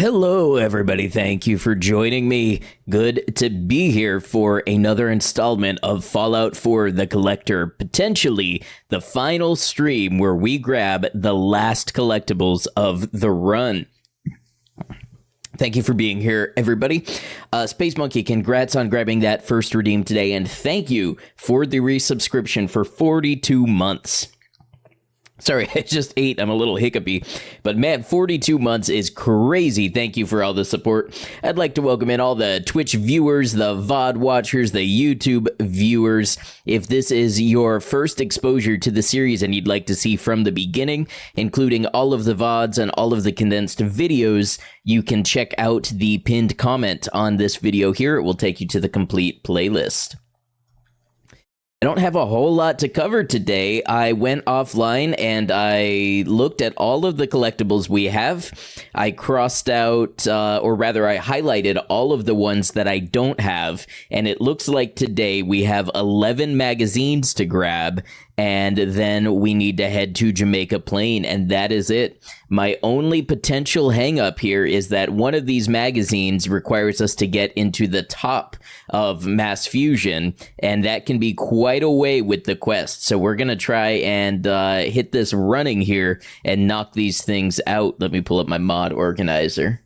Hello, everybody. Thank you for joining me. Good to be here for another installment of Fallout 4 The Collector, potentially the final stream where we grab the last collectibles of the run. Thank you for being here, everybody. Space Monkey, congrats on grabbing that first redeem today, and thank you for the resubscription for 42 months. Sorry, I just ate. I'm a little hiccupy. But man, 42 months is crazy. Thank you for all the support. I'd like to welcome in all the Twitch viewers, the VOD watchers, the YouTube viewers. If this is your first exposure to the series and you'd like to see from the beginning, including all of the VODs and all of the condensed videos, you can check out the pinned comment on this video here. It will take you to the complete playlist. I don't have a whole lot to cover today. I went offline and I looked at all of the collectibles we have. I crossed out, or rather I highlighted all of the ones that I don't have. And it looks like today we have 11 magazines to grab. And then we need to head to Jamaica Plain, and that is it. My only potential hang-up here is that one of these magazines requires us to get into the top of Mass Fusion, and that can be quite a way with the quest. So we're going to try and hit this running here and knock these things out. Let me pull up my mod organizer.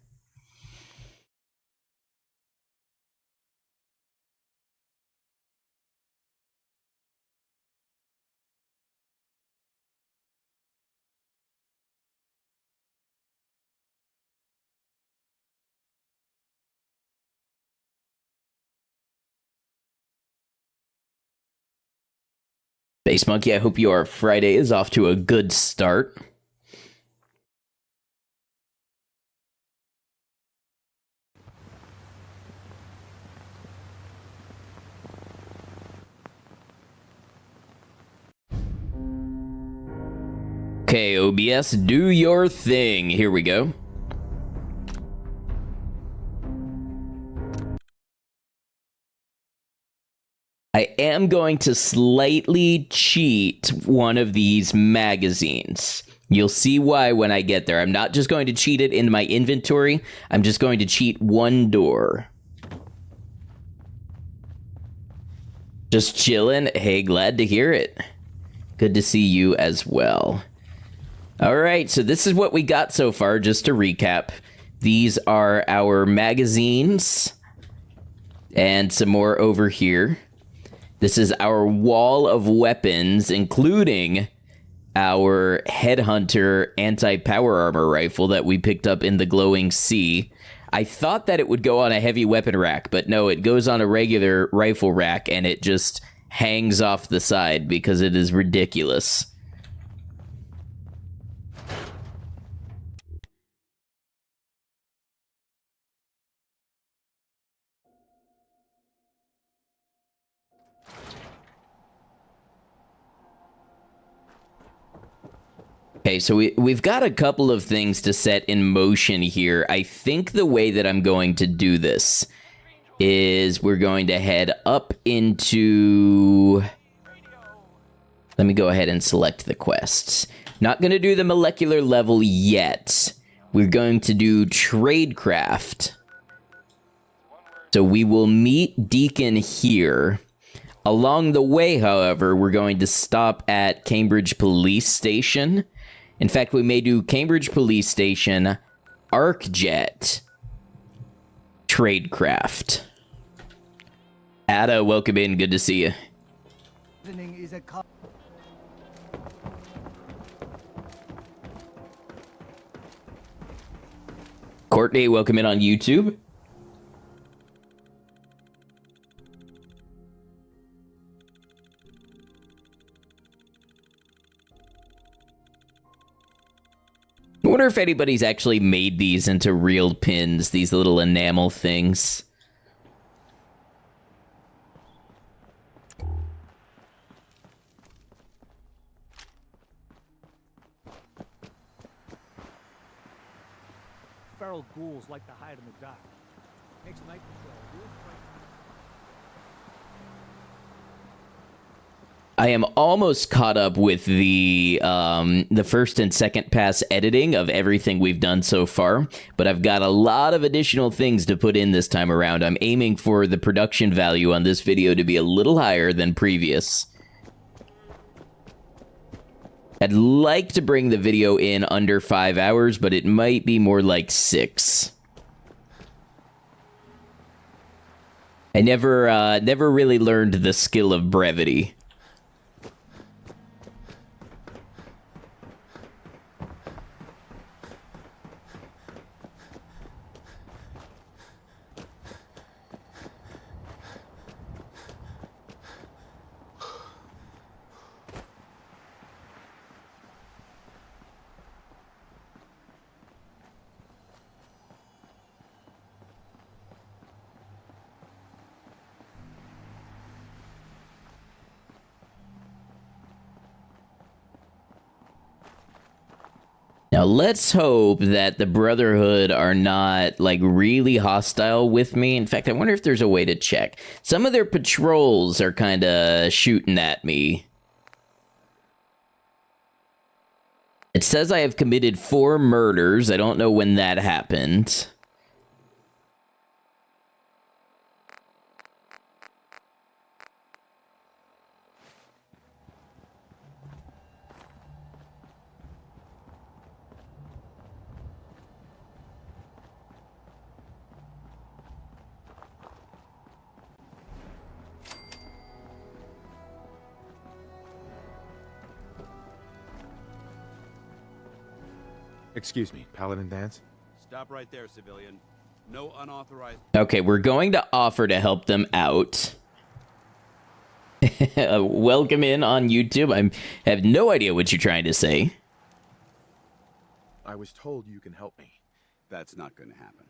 Space Monkey, I hope your Friday is off to a good start. Okay, OBS, do your thing. Here we go. I am going to slightly cheat one of these magazines. You'll see why when I get there. I'm not just going to cheat it into my inventory. I'm just going to cheat one door. Just chilling. Hey, glad to hear it. Good to see you as well. All right, so this is what we got so far, just to recap. These are our magazines. And some more over here. This is our wall of weapons, including our Headhunter anti-power armor rifle that we picked up in the Glowing Sea. I thought that it would go on a heavy weapon rack, but no, it goes on a regular rifle rack and it just hangs off the side because it is ridiculous. Okay, so we've got a couple of things to set in motion here. I think the way that I'm going to do this is we're going to head up into... Let me go ahead and select the quests. Not going to do the molecular level yet. We're going to do tradecraft. So we will meet Deacon here. Along the way, however, we're going to stop at Cambridge Police Station. In fact, we may do Cambridge Police Station, ArcJet, Tradecraft. Ada, welcome in. Good to see you. Courtney, welcome in on YouTube. I wonder if anybody's actually made these into real pins, these little enamel things. Feral ghouls like to hide in the dark. Makes night patrol. I am almost caught up with the first and second pass editing of everything we've done so far, but I've got a lot of additional things to put in this time around. I'm aiming for the production value on this video to be a little higher than previous. I'd like to bring the video in under 5 hours, but it might be more like 6. I never really learned the skill of brevity. Now, let's hope that the Brotherhood are not, like, really hostile with me. In fact, I wonder if there's a way to check. Some of their patrols are kind of shooting at me. It says I have committed 4 murders. I don't know when that happened. Excuse me, Paladin Vance? Stop right there, civilian. No unauthorized... Okay, we're going to offer to help them out. Welcome in on YouTube. I have no idea what you're trying to say. I was told you can help me. That's not going to happen.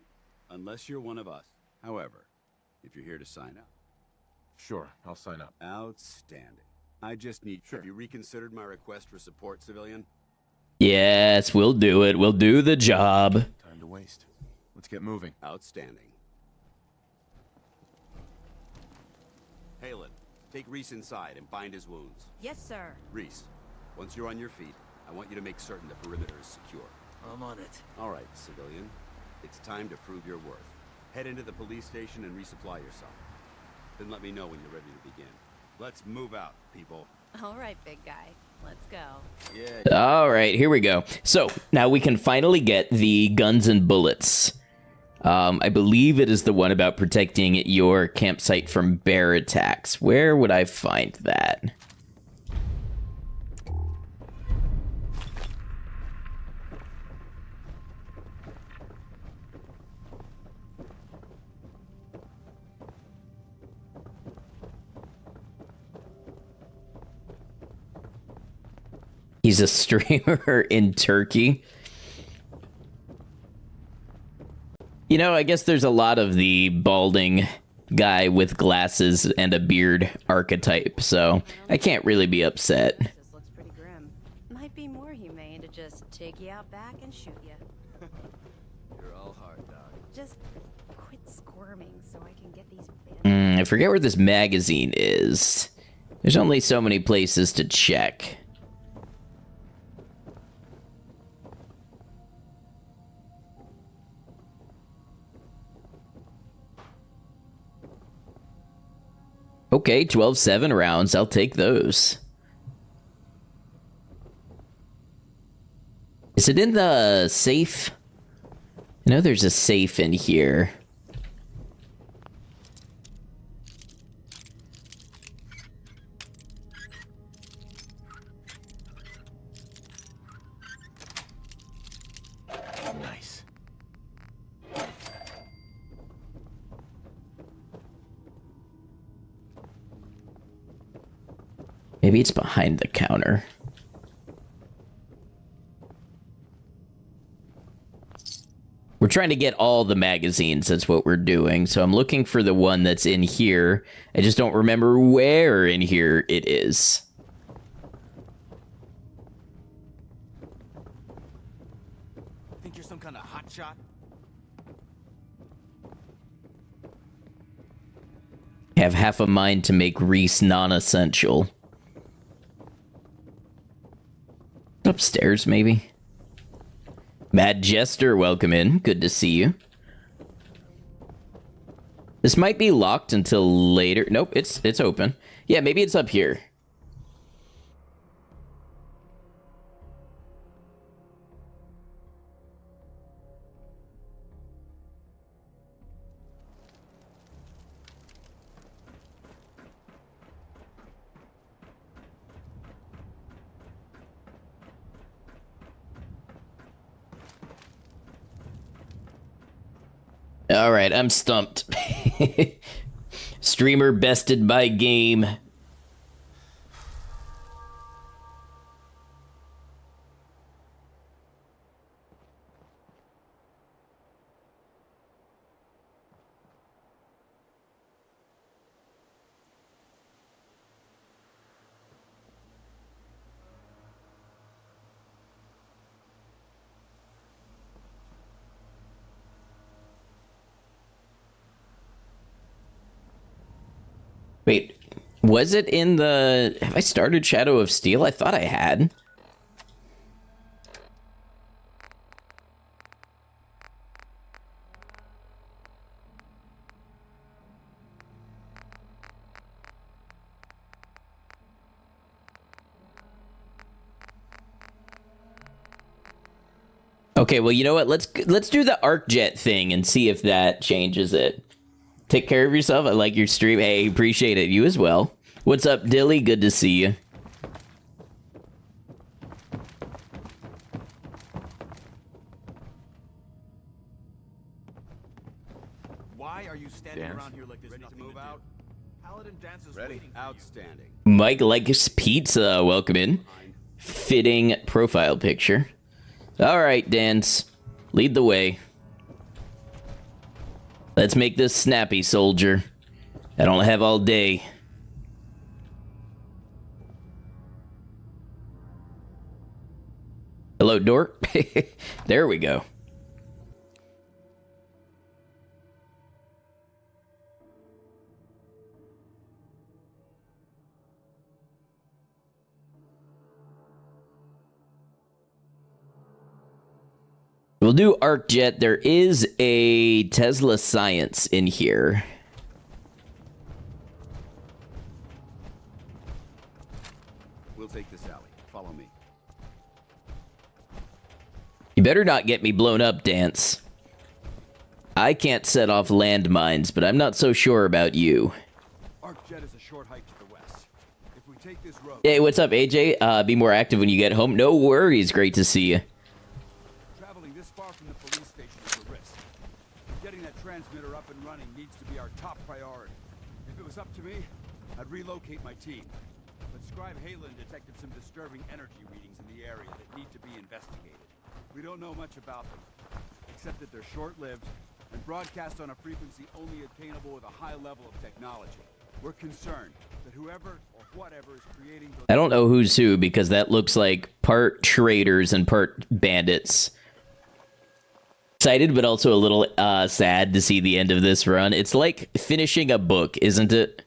Unless you're one of us. However, if you're here to sign up... Sure, I'll sign up. Outstanding. I just need... Sure. Have you reconsidered my request for support, civilian? Yes, we'll do it. We'll do the job. Time to waste. Let's get moving. Outstanding. Halen, take Reese inside and bind his wounds. Yes, sir. Reese, once you're on your feet, I want you to make certain the perimeter is secure. I'm on it. All right, civilian. It's time to prove your worth. Head into the police station and resupply yourself. Then let me know when you're ready to begin. Let's move out, people. All right, big guy. Let's go. Yeah. All right, here we go. So now we can finally get the guns and bullets. I believe it is the one about protecting your campsite from bear attacks. Where would I find that? He's a streamer in Turkey. You know, I guess there's a lot of the balding guy with glasses and a beard archetype, so I can't really be upset. This looks pretty grim. Might be more humane to just take you out back and shoot you. You're all hard, dog. Just quit squirming so I can get these bandages. I forget where this magazine is. There's only so many places to check. Okay, 12-7 rounds. I'll take those. Is it in the safe? I know there's a safe in here. Nice. Maybe it's behind the counter. We're trying to get all the magazines. That's what we're doing. So I'm looking for the one that's in here. I just don't remember where in here it is. Think you're some kind of hotshot? Have half a mind to make Reese non-essential. Upstairs, maybe. Mad Jester, welcome in. Good to see you. This might be locked until later. Nope, it's open. Yeah, maybe it's up here. All right, I'm stumped. Streamer bested by game. Wait, was it in the... Have I started Shadow of Steel? I thought I had. Okay, well, you know what? Let's do the arc jet thing and see if that changes it. Take care of yourself. I like your stream. Hey, appreciate it. You as well. What's up, Dilly? Good to see you. Why are you standing Dance? around here like there's Ready to nothing move to out? do? Paladin Dance is Ready? waiting for Outstanding. Mike likes pizza. Welcome in. Fitting profile picture. All right, Dance. Lead the way. Let's make this snappy, soldier. I don't have all day. Hello, dork. There we go. We'll do ArcJet. There is a Tesla Science in here. We'll take this alley. Follow me. You better not get me blown up, Dance. I can't set off landmines, but I'm not so sure about you. ArcJet is a short hike to the west. If we take this road... Hey, what's up, AJ? Be more active when you get home. No worries. Great to see you. Traveling this far from the police station is a risk. Getting that transmitter up and running needs to be our top priority. If it was up to me, I'd relocate my team. But Scribe Halen detected some disturbing energy readings in the area that need to be investigated. We don't know much about them, except that they're short-lived and broadcast on a frequency only attainable with a high level of technology. We're concerned that whoever or whatever is creating those... I don't know who's who because that looks like part traders and part bandits. Excited, but also a little sad to see the end of this run. It's like finishing a book, isn't it?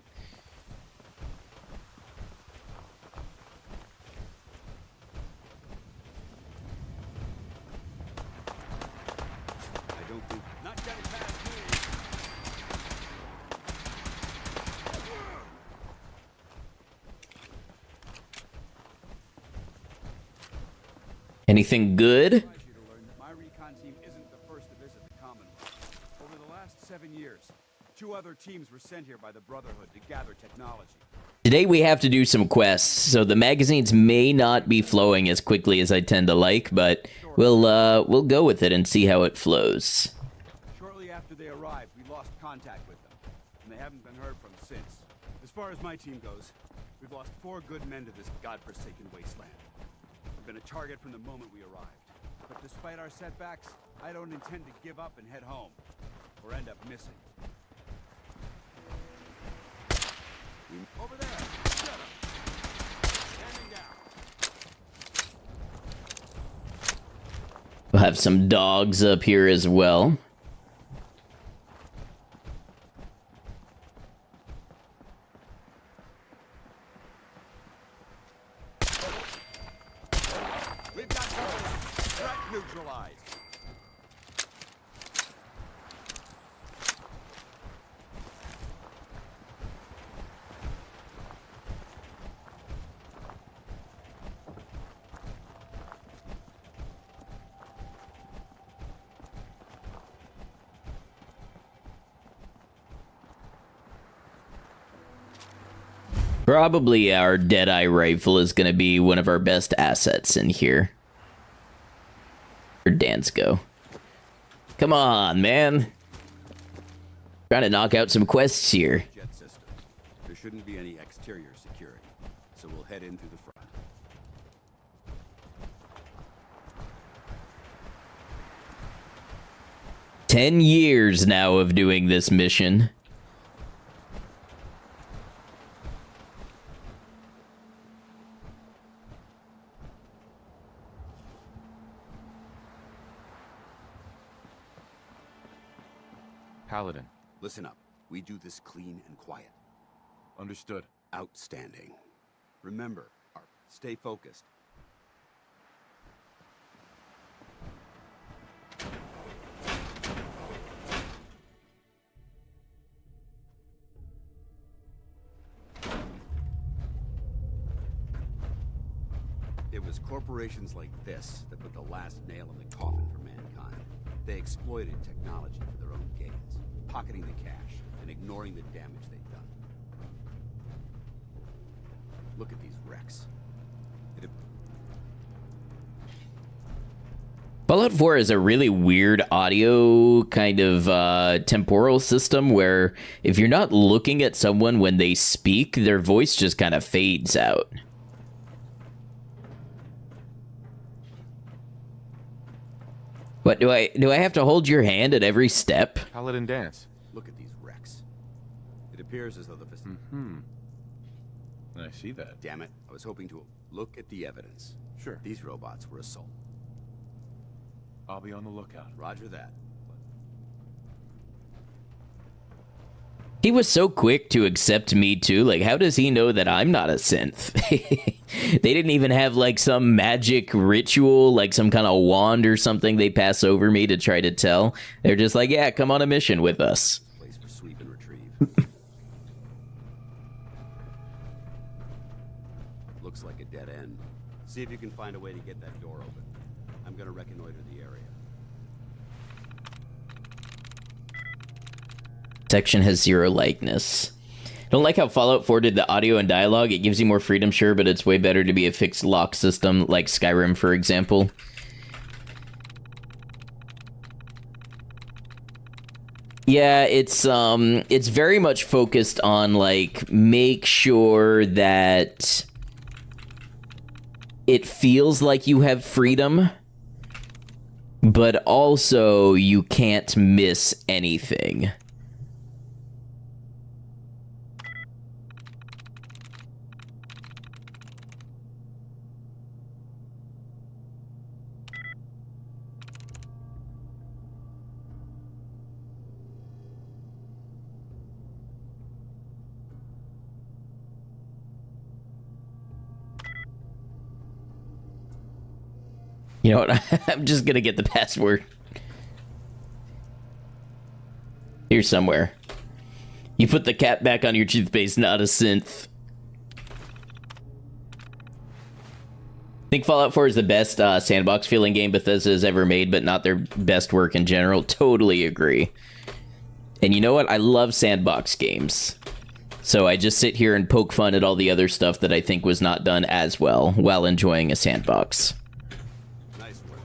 I don't think... Not getting past me! Anything good? You to learn that my recon team isn't the first to visit the Commonwealth. Over the last 7 years, 2 other teams were sent here by the Brotherhood to gather technology. Today we have to do some quests, so the magazines may not be flowing as quickly as I tend to like, but we'll go with it and see how it flows. Shortly after they arrived, we lost contact with them, and they haven't been heard from since. As far as my team goes, we've lost 4 good men to this godforsaken wasteland. We've been a target from the moment we arrived. But despite our setbacks, I don't intend to give up and head home, or end up missing. Over there! Shut up! Standing down! We'll have some dogs up here as well. Threat neutralized. Probably our Deadeye rifle is going to be one of our best assets in here. Where'd Dance go? Come on, man. Trying to knock out some quests here. Jet systems. There shouldn't be any exterior security, so we'll head in through the front. "10 years now of doing this mission. Paladin. Listen up. We do this clean and quiet. Understood. Outstanding. Remember, stay focused. It was corporations like this that put the last nail in the coffin for mankind. They exploited technology for their own gains, pocketing the cash and ignoring the damage they've done. Look at these wrecks. Fallout 4 is a really weird audio kind of temporal system where if you're not looking at someone when they speak, their voice just kind of fades out. What, do I have to hold your hand at every step? Paladin Dance. Look at these wrecks. It appears as though the I see that. Damn it, I was hoping to look at the evidence. Sure. These robots were assault. I'll be on the lookout. Roger that. He was so quick to accept me too. Like, how does he know that I'm not a synth? They didn't even have like some magic ritual, like some kind of wand or something they pass over me to try to tell. They're just like, yeah, come on a mission with us. Place for sweep and retrieve. Looks like a dead end. See if you can find a way to get that door open. I'm gonna reconnoiter the area. Section has 0 likeness. Don't like how Fallout 4 did the audio and dialogue. It gives you more freedom, sure, but it's way better to be a fixed lock system like Skyrim, for example. Yeah, it's very much focused on like make sure that it feels like you have freedom, but also you can't miss anything. You know what? I'm just gonna get the password. Here somewhere. You put the cap back on your toothpaste, not a synth. I think Fallout 4 is the best sandbox feeling game Bethesda has ever made, but not their best work in general. Totally agree. And you know what? I love sandbox games. So I just sit here and poke fun at all the other stuff that I think was not done as well while enjoying a sandbox. Nice work.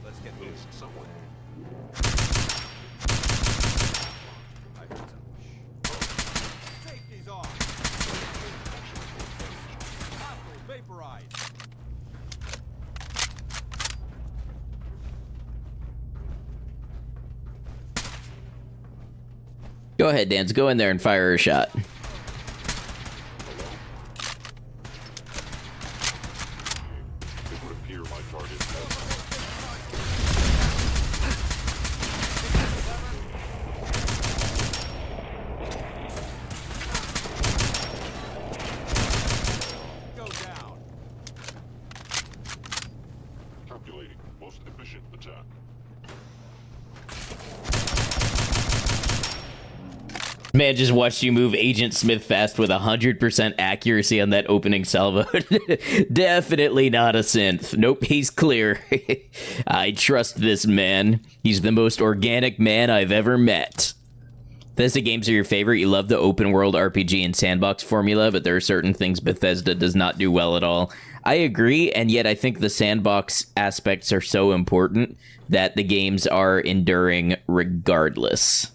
Let's get moving. I heard some. Safety's off. Hostile vaporized. Go ahead, Dance. Go in there and fire a shot. Go down. attack. Man, just watched you move Agent Smith fast with 100% accuracy on that opening salvo. Definitely not a synth. Nope, he's clear. I trust this man. He's the most organic man I've ever met. Bethesda games are your favorite. You love the open world RPG and sandbox formula, but there are certain things Bethesda does not do well at all. I agree, and yet I think the sandbox aspects are so important that the games are enduring regardless.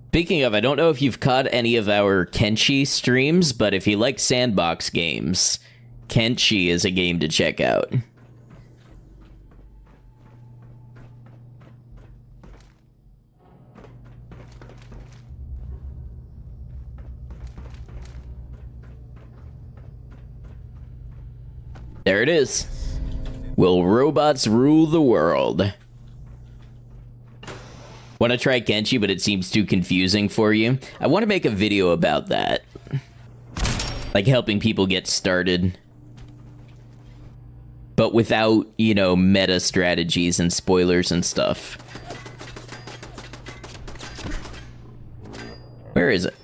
Speaking of, I don't know if you've caught any of our Kenshi streams, but if you like sandbox games, Kenshi is a game to check out. There it is. Will robots rule the world? Want to try Kenshi, but it seems too confusing for you? I want to make a video about that. Like helping people get started. But without, you know, meta strategies and spoilers and stuff. Where is it?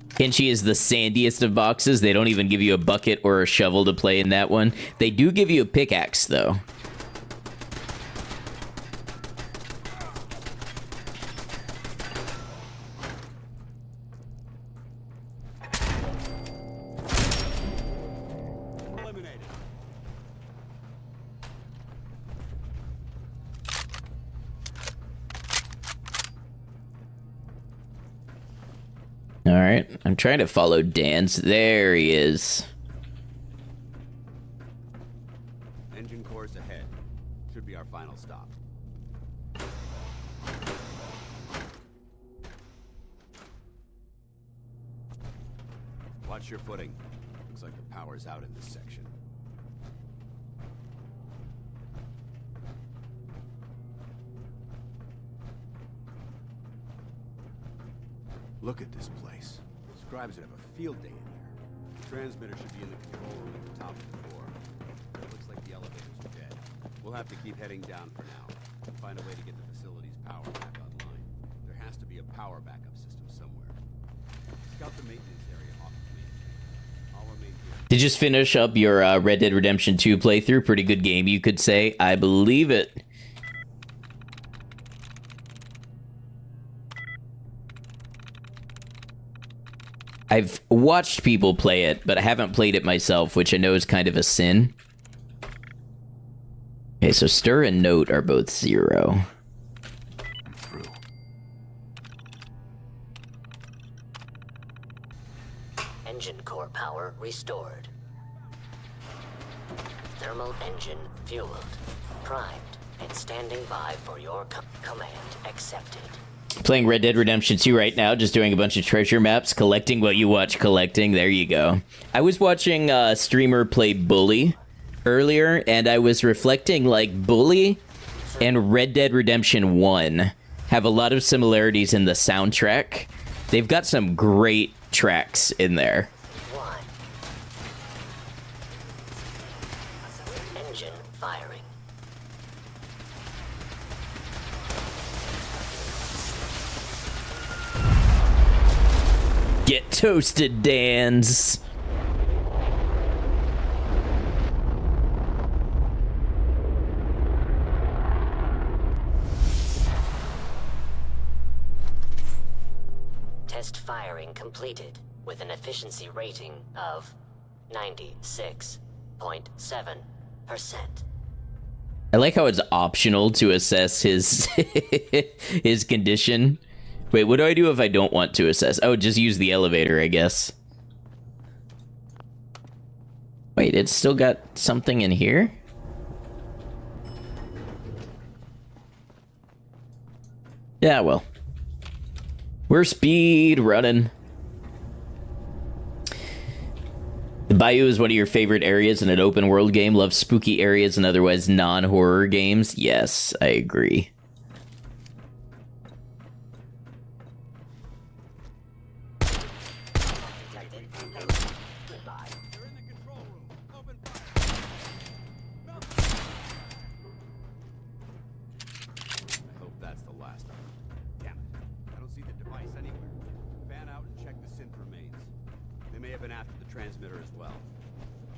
Kenshi is the sandiest of boxes. They don't even give you a bucket or a shovel to play in that one. They do give you a pickaxe, though. Alright, I'm trying to follow Dan's. There he is. Engine course ahead. Should be our final stop. Watch your footing. Looks like the power's out in this section. Look at this place. Scribes would have a field day in here. The transmitter should be in the control room at the top of the floor. It looks like the elevators are dead. We'll have to keep heading down for now. Find a way to get the facility's power back online. There has to be a power backup system somewhere. Scout the maintenance area off of me. I'll remain here. Did you just finish up your Red Dead Redemption 2 playthrough? Pretty good game, you could say. I believe it. I've watched people play it, but I haven't played it myself, which I know is kind of a sin. Okay, so stir and note are both 0. I'm through. Engine core power restored. Thermal engine fueled, primed, and standing by for your command accepted. Playing Red Dead Redemption 2 right now, just doing a bunch of treasure maps, collecting what you watch collecting. There you go. I was watching a streamer play Bully earlier, and I was reflecting, like, Bully and Red Dead Redemption 1 have a lot of similarities in the soundtrack. They've got some great tracks in there. Engine firing. Get toasted, Dans. Test firing completed with an efficiency rating of 96.7%. I like how it's optional to assess his his condition. Wait, what do I do if I don't want to assess? Oh, just use the elevator, I guess. Wait, it's still got something in here? Yeah, well. We're speed running. The Bayou is one of your favorite areas in an open world game. Love spooky areas and otherwise non-horror games. Yes, I agree.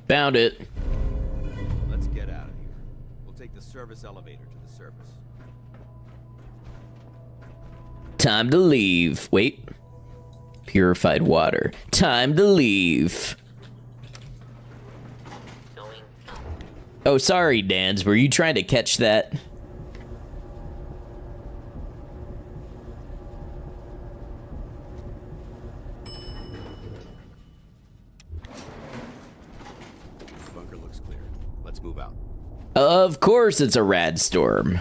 Found it. Let's get out of here. We'll take the service elevator to the surface. Time to leave. Wait. Purified water. Time to leave. Oh, sorry, Dans. Were you trying to catch that? Of course it's a rad storm.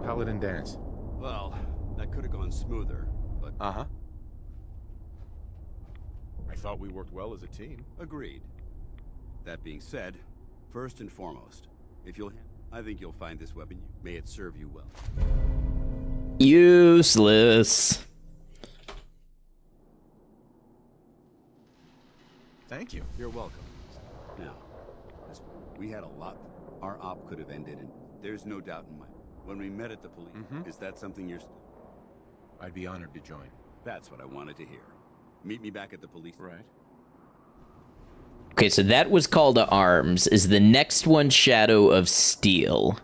Paladin dance. Well, that could have gone smoother, but... Uh-huh. I thought we worked well as a team. Agreed. That being said, first and foremost, I think you'll find this weapon. May it serve you well. Useless. Thank you. You're welcome. Now, we had a lot. Our op could have ended, and there's no doubt in my... When we met at the police, is that something you're... I'd be honored to join. That's what I wanted to hear. Meet me back at the police. Right. Okay, so that was Call to Arms. Is the next one Shadow of Steel?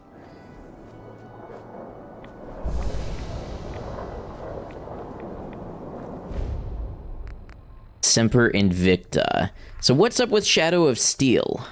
Semper Invicta. So what's up with Shadow of Steel?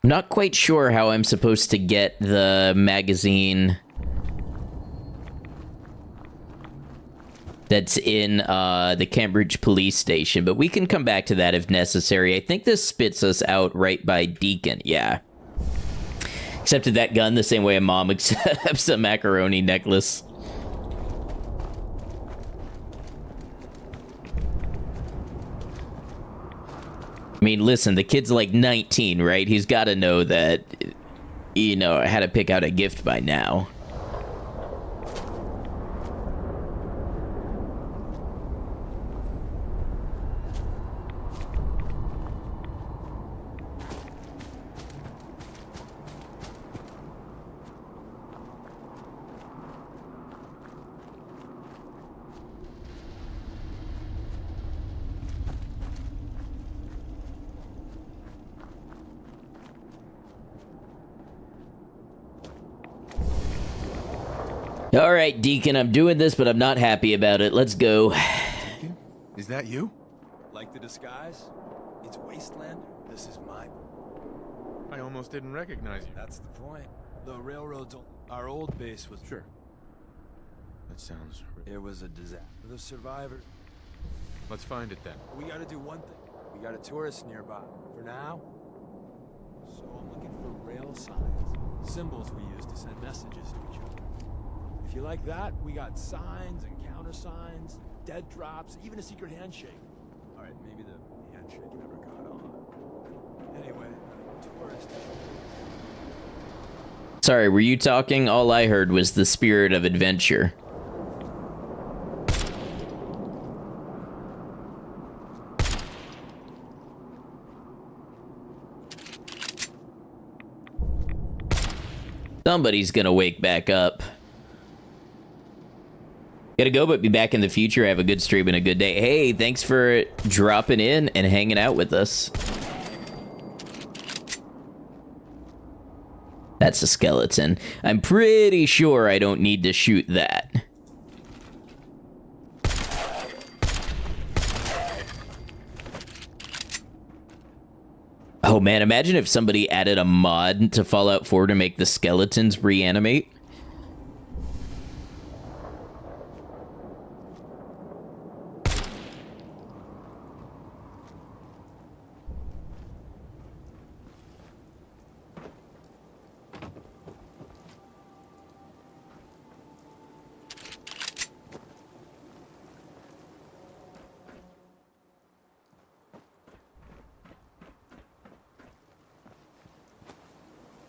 I'm not quite sure how I'm supposed to get the magazine that's in the Cambridge police station, but we can come back to that if necessary. I think this spits us out right by Deacon, yeah. Accepted that gun the same way a mom accepts a macaroni necklace. I mean, listen, the kid's like 19, right? He's got to know that, you know, how to pick out a gift by now. All right, Deacon, I'm doing this, but I'm not happy about it. Let's go. Deacon? Is that you? Like the disguise? It's wasteland. This is mine. I almost didn't recognize you. That's the point. The railroad's... Our old base was... Sure. That sounds... It was a disaster. The survivors... Let's find it then. We gotta do one thing. We got a tourist nearby. For now... So I'm looking for rail signs. Symbols we use to send messages to each other. If you like that, we got signs and countersigns, dead drops, even a secret handshake. Alright, maybe the handshake never got on. Anyway, tourist... Sorry, were you talking? All I heard was the spirit of adventure. Somebody's gonna wake back up. Gotta go, but be back in the future. Have a good stream and a good day. Hey, thanks for dropping in and hanging out with us. That's a skeleton. I'm pretty sure I don't need to shoot that. Oh man, imagine if somebody added a mod to Fallout 4 to make the skeletons reanimate.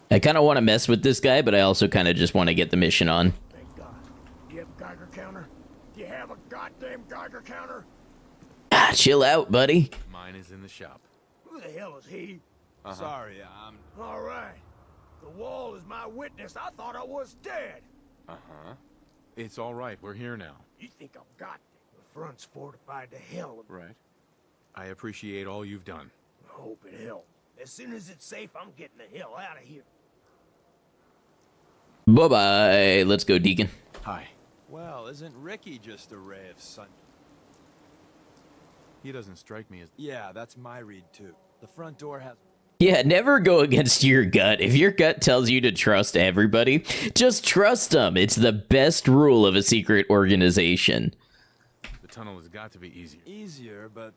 I kind of want to mess with this guy, but I also kind of just want to get the mission on. Thank God. Do you have a Geiger counter? Do you have a goddamn Geiger counter? Ah, chill out, buddy. Mine is in the shop. Who the hell is he? Sorry, All right. The wall is my witness. I thought I was dead. Uh-huh. It's all right. We're here now. You think I've got the front's fortified to hell. Right. I appreciate all you've done. I hope it helped. As soon as it's safe, I'm getting the hell out of here. Bye-bye. Let's go, Deacon. Hi. Well, isn't Ricky just a ray of sun? He doesn't strike me as... Yeah, that's my read too. The front door has... Yeah, never go against your gut. If your gut tells you to trust everybody, just trust them. It's the best rule of a secret organization. The tunnel has got to be easier. Easier, but...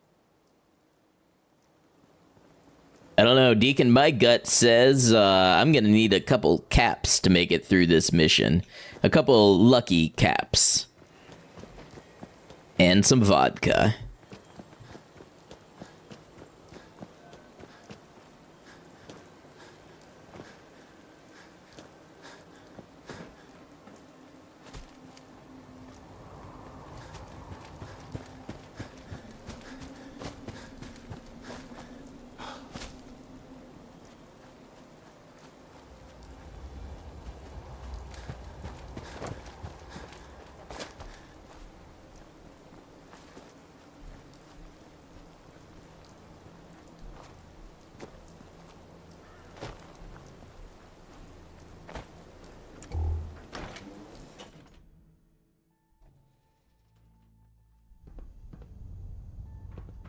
I don't know, Deacon, my gut says I'm going to need a couple caps to make it through this mission. A couple lucky caps. And some vodka.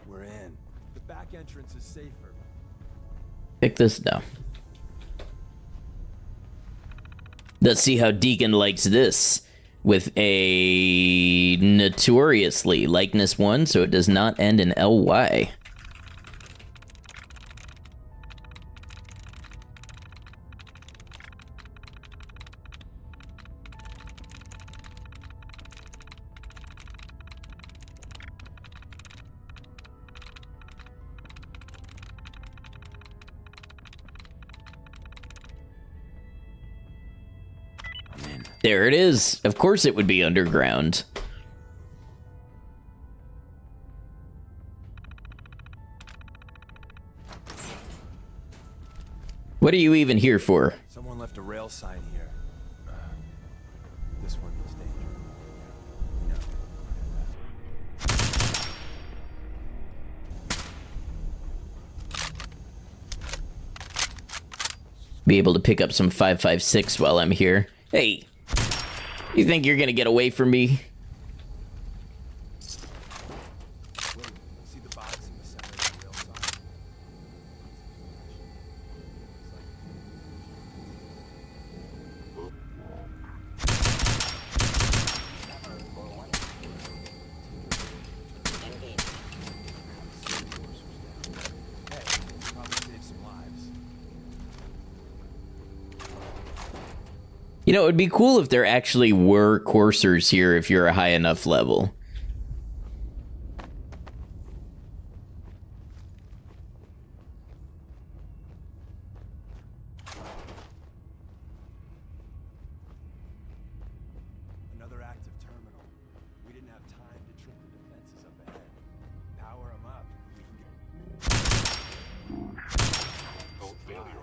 We're in. The back entrance is safer. Pick this now. Let's see how Deacon likes this. With a notoriously likeness 1, so it does not end in LY. There it is. Of course it would be underground. What are you even here for? Someone left a rail sign here. This one is danger. Be able to pick up some 5.56 while I'm here. Hey, you think you're gonna get away from me? See the box in the center of the rail sign? Probably save some lives. You know, it would be cool if there actually were coursers here if you're a high enough level. Another active terminal. We didn't have time to trip the defenses up ahead. Power them up. We can get... Both failure.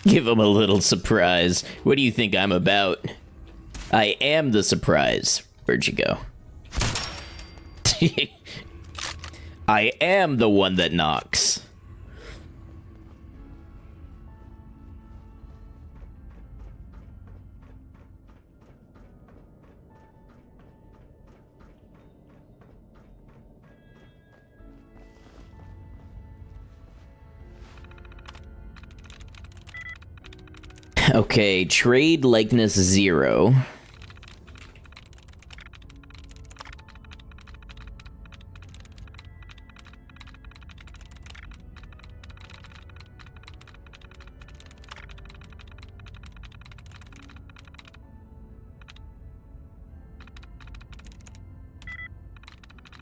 Give him a little surprise. What do you think I'm about? I am the surprise. Where'd you go? I am the one that knocks. Okay, trade likeness 0.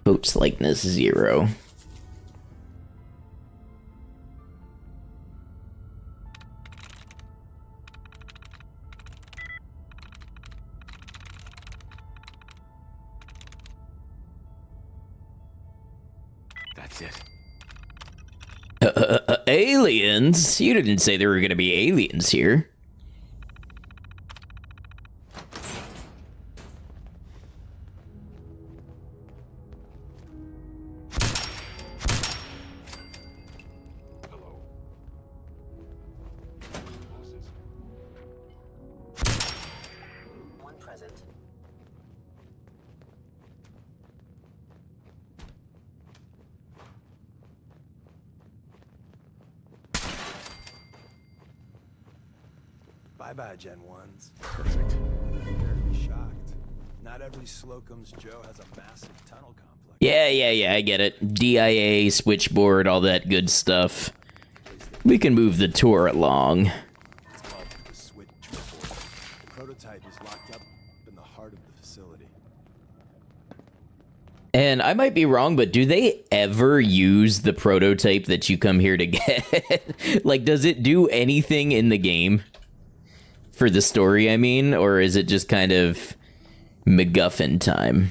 Coat's likeness 0. That's it. Aliens? You didn't say there were gonna be aliens here. One present. Bye-bye, Gen 1s. Perfect. Prepare to be shocked. Not every Slocum's Joe has a massive tunnel complex. Yeah, I get it. DIA, switchboard, all that good stuff. We can move the tour along. It's called the switchboard. The prototype is locked up in the heart of the facility. And I might be wrong, but do they ever use the prototype that you come here to get? Like, does it do anything in the game? For the story, I mean? Or is it just kind of MacGuffin time?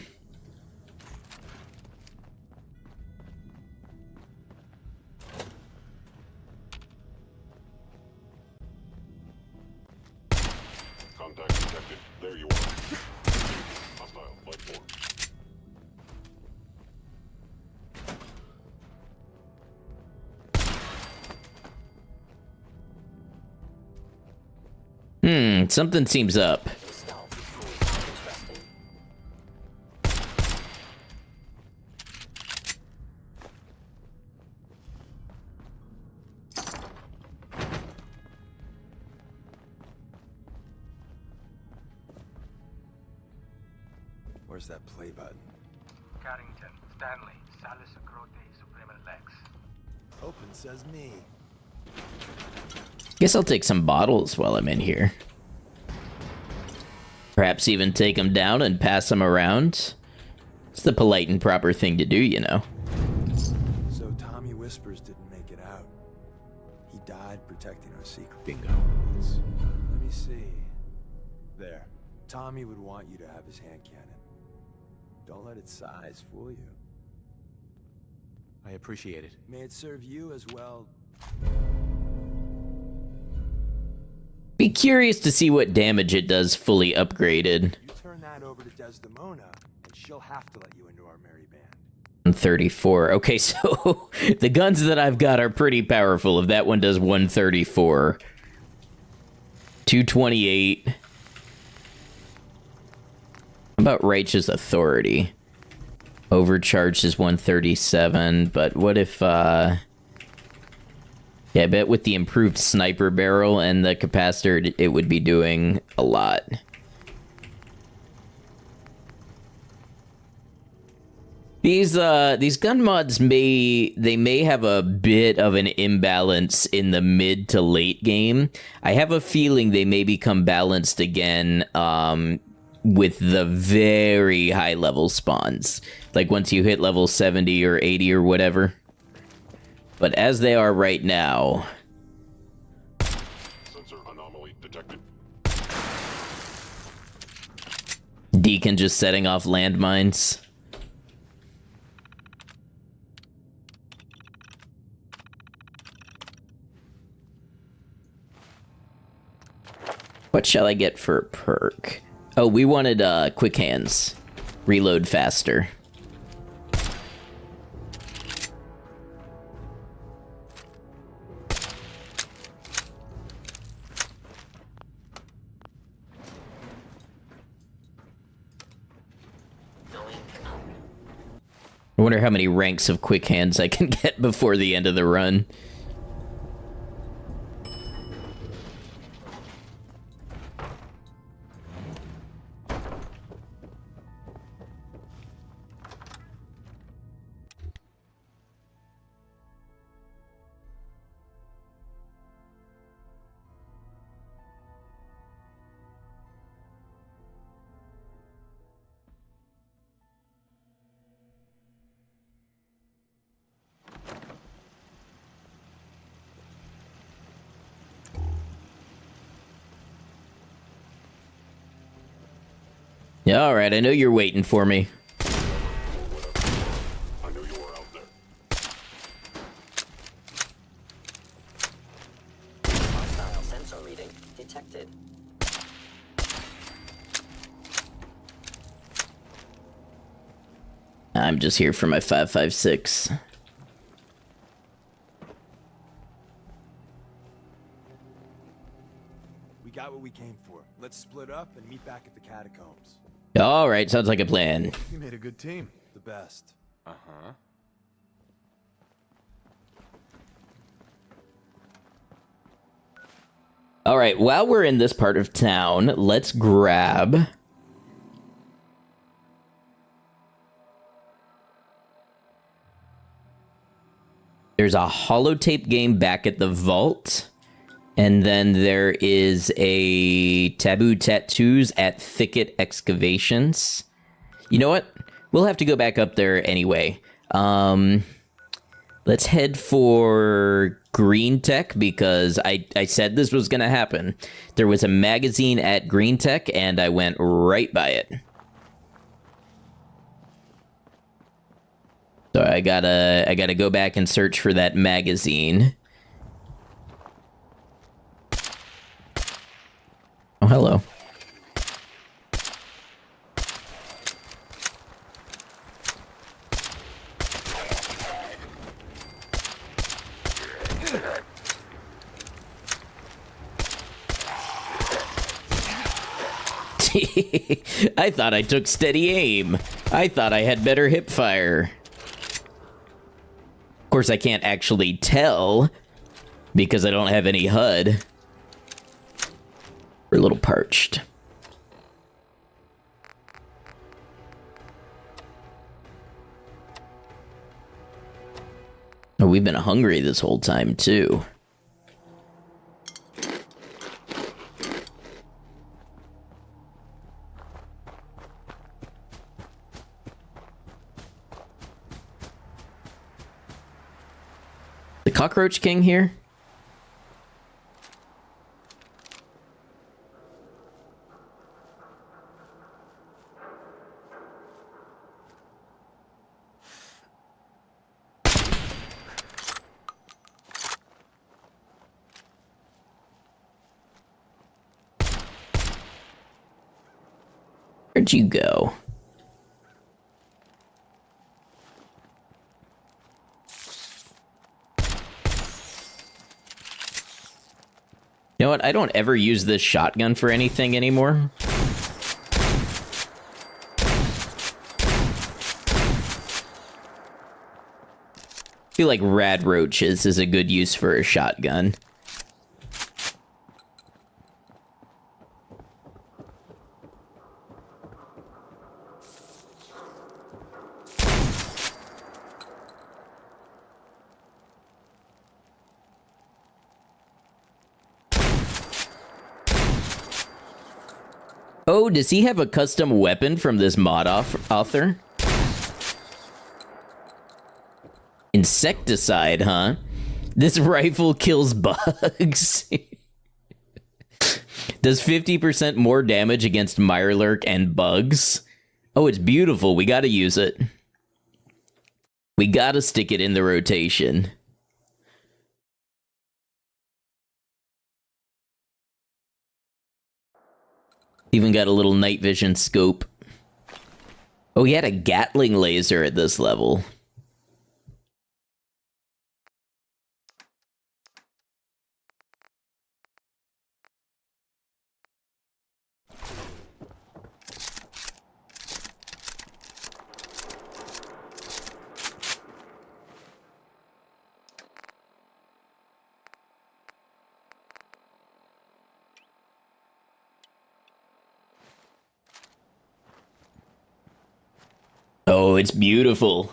Contact detected. There you are. Hostile, flight 4. Something seems up. Interesting. Where's that play button? Carrington, Stanley, Salus Acrote, Suprema Lex. Open says me. Guess I'll take some bottles while I'm in here. Perhaps even take them down and pass them around. It's the polite and proper thing to do, you know. So Tommy Whispers didn't make it out. He died protecting our secret. Bingo. Let me see. There. Tommy would want you to have his hand cannon. Don't let its size fool you. I appreciate it. May it serve you as well. Be curious to see what damage it does fully upgraded. You turn that over to Desdemona, and she'll have to let you into our merry band. 134. Okay, so the guns that I've got are pretty powerful. If that one does 134. 228. How about Righteous Authority? Overcharged is 137, but what if, yeah, I bet with the improved sniper barrel and the capacitor, it would be doing a lot. These gun mods may have a bit of an imbalance in the mid to late game. I have a feeling they may become balanced again with the very high level spawns. Like once you hit level 70 or 80 or whatever. But as they are right now... Sensor anomaly detected. Deacon just setting off landmines. What shall I get for a perk? Oh, we wanted quick hands. Reload faster. I wonder how many ranks of quick hands I can get before the end of the run. Yeah, all right, I know you're waiting for me. I knew you were out there. Hostile sensor reading detected. I'm just here for my 5.56. We got what we came for. Let's split up and meet back at the catacombs. All right, sounds like a plan. You made a good team. The best. Uh-huh. All right, while we're in this part of town, let's grab... There's a holotape game back at the vault. And then there is a Taboo Tattoos at Thicket Excavations. You know what? We'll have to go back up there anyway. Let's head for Green Tech because I said this was going to happen. There was a magazine at Green Tech and I went right by it. So I gotta go back and search for that magazine. Oh, hello. I thought I took steady aim. I thought I had better hip fire. Of course, I can't actually tell because I don't have any HUD. We're a little parched. Oh, we've been hungry this whole time, too. The Cockroach King here? Where'd you go? You know what? I don't ever use this shotgun for anything anymore. I feel like rad roaches is a good use for a shotgun. Oh, does he have a custom weapon from this mod author? Insecticide, huh? This rifle kills bugs. Does 50% more damage against Mirelurk and bugs. Oh, it's beautiful. We gotta use it. We gotta stick it in the rotation. Even got a little night vision scope. Oh, he had a Gatling laser at this level. Oh, it's beautiful.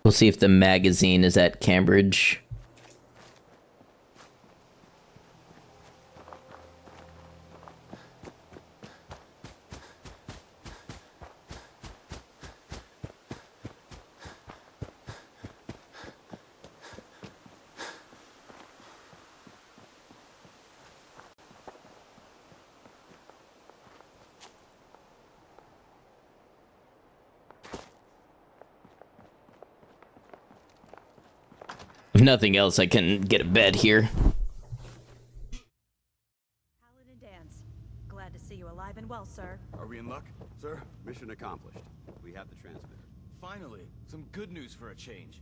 We'll see if the magazine is at Cambridge. If nothing else, I can get a bed here. Paladin Dance. Glad to see you alive and well, sir. Are we in luck, sir? Mission accomplished. We have the transmitter. Finally, some good news for a change.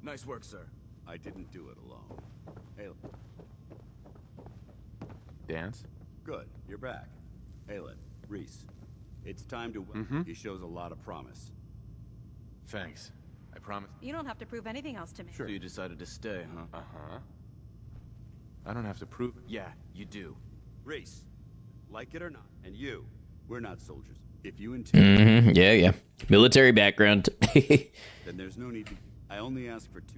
Nice work, sir. I didn't do it alone. Hey, Dance? good. You're back. Aelin, Reese. It's time to... He shows a lot of promise. Thanks. I promise. You don't have to prove anything else to me. So you decided to stay, huh? Uh-huh. I don't have to prove it. Yeah, you do. Reese, like it or not, and you, we're not soldiers. If you intend... Yeah. Military background. then there's no need to... I only ask for two.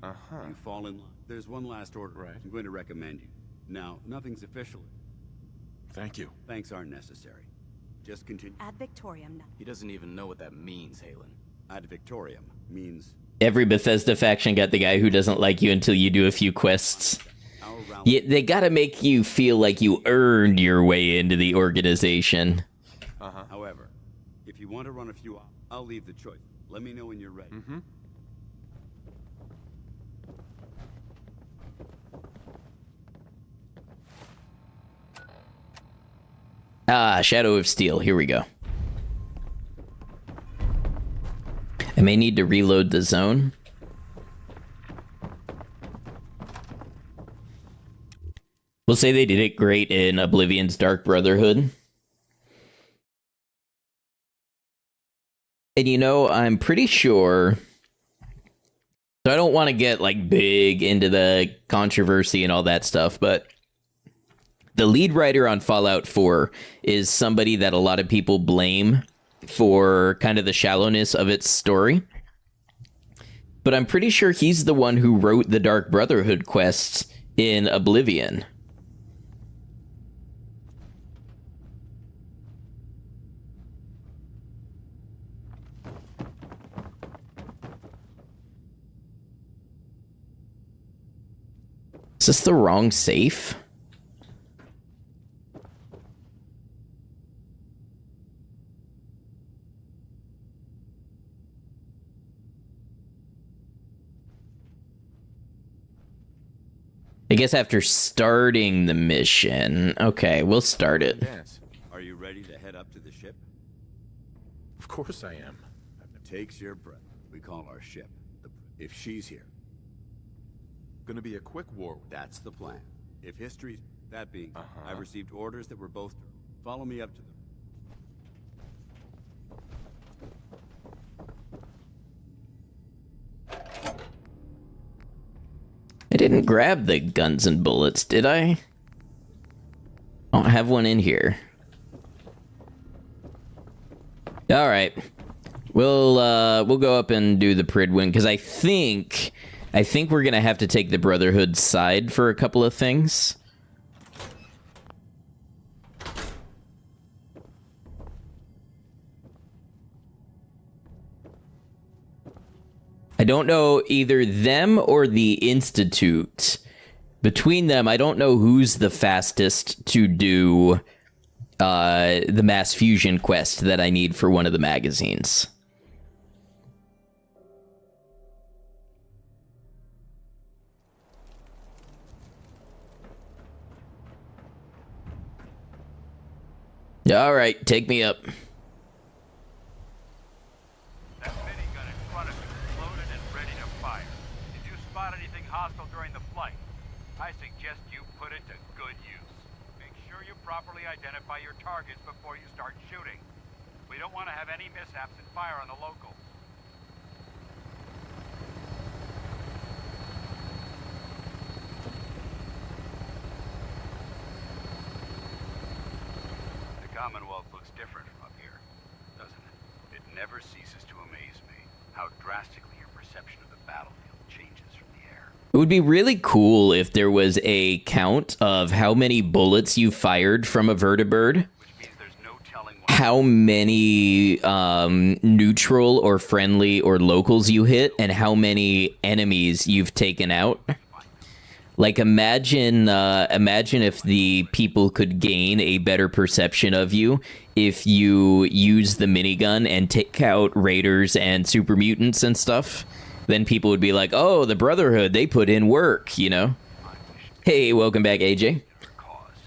You fall in line. There's one last order. Right. I'm going to recommend you. Now, nothing's official. Thank you. Thanks aren't necessary. Just continue. Ad Victoriam. He doesn't even know what that means, Halen. Ad Victoriam means... Every Bethesda faction got the guy who doesn't like you until you do a few quests. Our round... Yeah, they gotta make you feel like you earned your way into the organization. However, if you want to run a few... I'll leave the choice. Let me know when you're ready. Shadow of Steel. Here we go. I may need to reload the zone. We'll say they did it great in Oblivion's Dark Brotherhood. And you know, I'm pretty sure... So I don't want to get, like, big into the controversy and all that stuff, but... The lead writer on Fallout 4 is somebody that a lot of people blame for kind of the shallowness of its story. But I'm pretty sure he's the one who wrote the Dark Brotherhood quests in Oblivion. Is this the wrong safe? I guess after starting the mission. Okay, we'll start it. Dance. Are you ready to head up to the ship? Of course I am. Takes your breath. We call our ship. If she's here. Gonna be a quick war. That's the plan. If history's... That being... I've received orders that we're both... Follow me up to the... I didn't grab the guns and bullets, did I? I don't have one in here. All right, we'll go up and do the Pridwin because I think we're gonna have to take the Brotherhood side for a couple of things. I don't know either them or the Institute. Between them, I don't know who's the fastest to do the mass fusion quest that I need for one of the magazines. All right, take me up. That minigun in front of you is loaded and ready to fire. If you spot anything hostile during the flight, I suggest you put it to good use. Make sure you properly identify your targets before you start shooting. We don't want to have any mishaps and fire on the locals. The Commonwealth looks different from up here, doesn't it? It never ceases to amaze me. how drastically your perception of the battlefield changes from the air. It would be really cool if there was a count of how many bullets you fired from a vertibird, Which means there's no telling what how many neutral or friendly or locals you hit, and how many enemies you've taken out. Like, imagine if the people could gain a better perception of you if you use the minigun and take out raiders and super mutants and stuff. Then people would be like, oh, the Brotherhood, they put in work, you know? Hey, welcome back, AJ. their cause.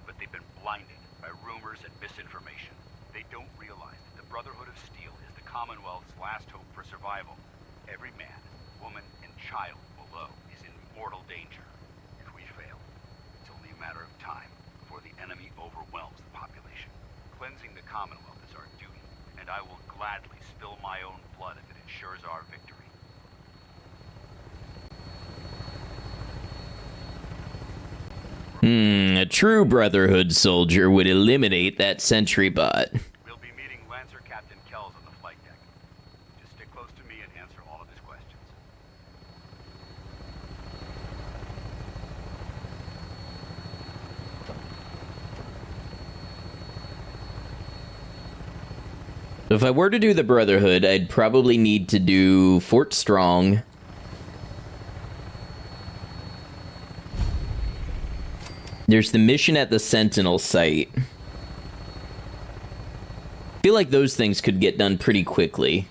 But they've been blinded by rumors and misinformation. They don't realize that the Brotherhood of Steel is the Commonwealth's last hope for survival. Every man, woman, and child below is in mortal danger. If we fail, it's only a matter of time before the enemy overwhelms the population. Cleansing the Commonwealth is our duty, and I will gladly spill my own blood if it ensures our victory. A true Brotherhood soldier would eliminate that sentry bot. We'll be meeting Lancer Captain Kells on the flight deck. Just stick close to me and answer all of his questions. If I were to do the Brotherhood, I'd probably need to do Fort Strong. There's the mission at the Sentinel site. I feel like those things could get done pretty quickly.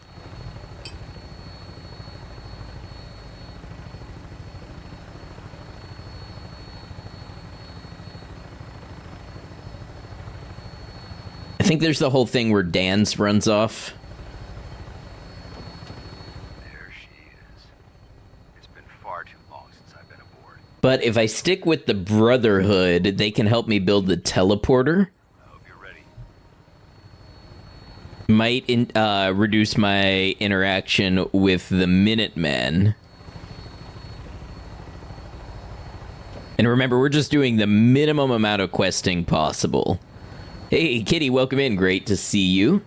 I think there's the whole thing where Dan's runs off. There she is. It's been far too long since I've been aboard. But if I stick with the Brotherhood, they can help me build the teleporter. I hope you're ready. Might reduce my interaction with the Minutemen. And remember, we're just doing the minimum amount of questing possible. Hey, Kitty, welcome in. Great to see you.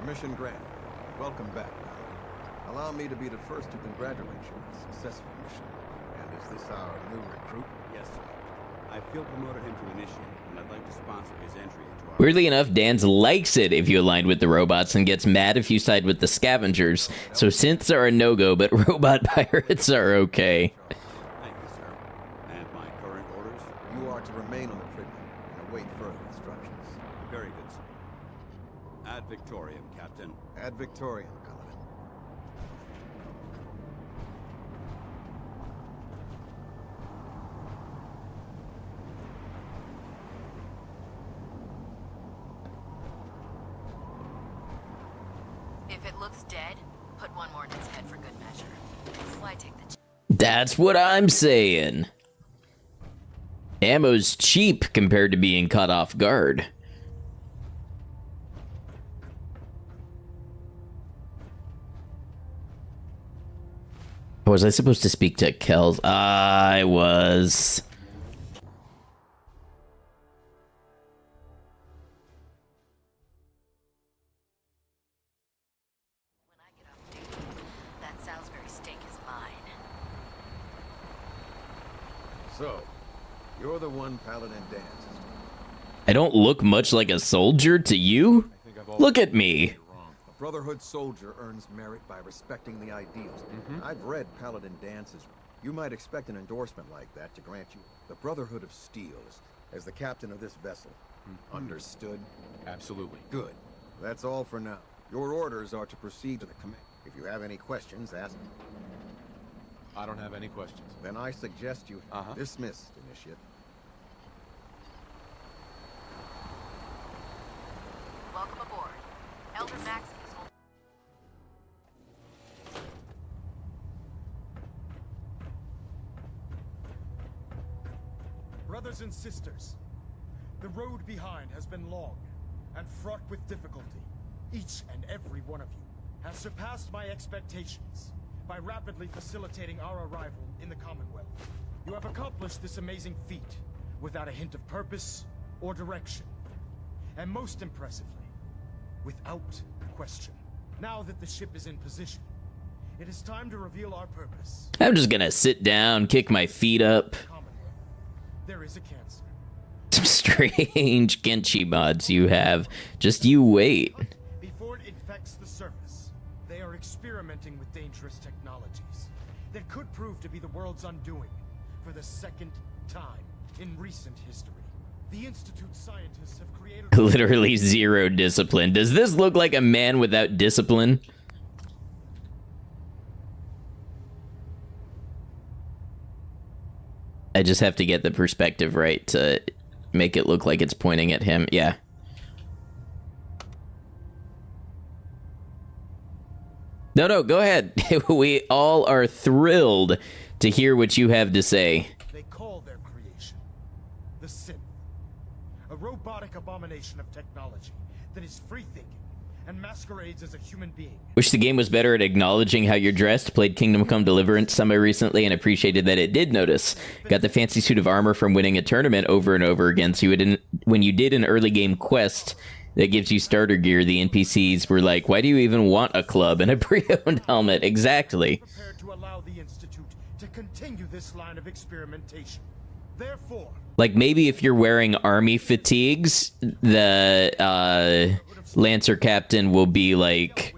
Mission granted. Welcome back. Allow me to be the first to congratulate you on a successful mission. And is this our new recruit? Yes, sir. I field promoted him to initiate, and I'd like to sponsor his entry into our... Weirdly enough, Dan's likes it if you align with the robots and gets mad if you side with the scavengers. So synths are a no-go, but robot pirates are okay. Thank you, sir. And my current orders? You are to remain on the trigger and await further instructions. Very good, sir. Ad Victoriam, Captain. Ad Victoriam, Commodore. If it looks dead, put one more in its head for good measure. Why take the... That's what I'm saying. Ammo's cheap compared to being caught off guard. Was I supposed to speak to Kells? I was. When I get off duty, that Salisbury steak is mine. So, you're the one Paladin dances. I don't look much like a soldier to you? Look at me. A Brotherhood soldier earns merit by respecting the ideals. I've read Paladin dances. You might expect an endorsement like that to grant you the Brotherhood of Steel as the captain of this vessel. Understood? Absolutely. Good. That's all for now. Your orders are to proceed to the command. If you have any questions, ask me. I don't have any questions. Then I suggest you dismiss, Initiate. Welcome aboard. Elder Maximus will... Brothers and sisters, the road behind has been long and fraught with difficulty. Each and every one of you has surpassed my expectations by rapidly facilitating our arrival in the Commonwealth. You have accomplished this amazing feat without a hint of purpose or direction. And most impressively, without question. Now that the ship is in position, it is time to reveal our purpose. I'm just gonna sit down, kick my feet up. There is a cancer. Some strange Genchi mods you have. Just you wait. Before it infects the surface, they are experimenting with dangerous technologies that could prove to be the world's undoing for the second time in recent history. The Institute scientists have created Literally zero discipline. Does this look like a man without discipline? I just have to get the perspective right to make it look like it's pointing at him. Yeah. No, go ahead. We all are thrilled to hear what you have to say. They call their creation the Synth, a robotic abomination of technology that is free-thinking and masquerades as a human being. Wish the game was better at acknowledging how you're dressed. Played Kingdom Come Deliverance semi-recently and appreciated that it did notice. Got the fancy suit of armor from winning a tournament over and over again, so when you did an early game quest that gives you starter gear, the NPCs were like, why do you even want a club and a pre-owned helmet? Exactly. Prepared to allow the Institute to continue this line of experimentation. Therefore, like, maybe if you're wearing army fatigues, the Lancer Captain will be like,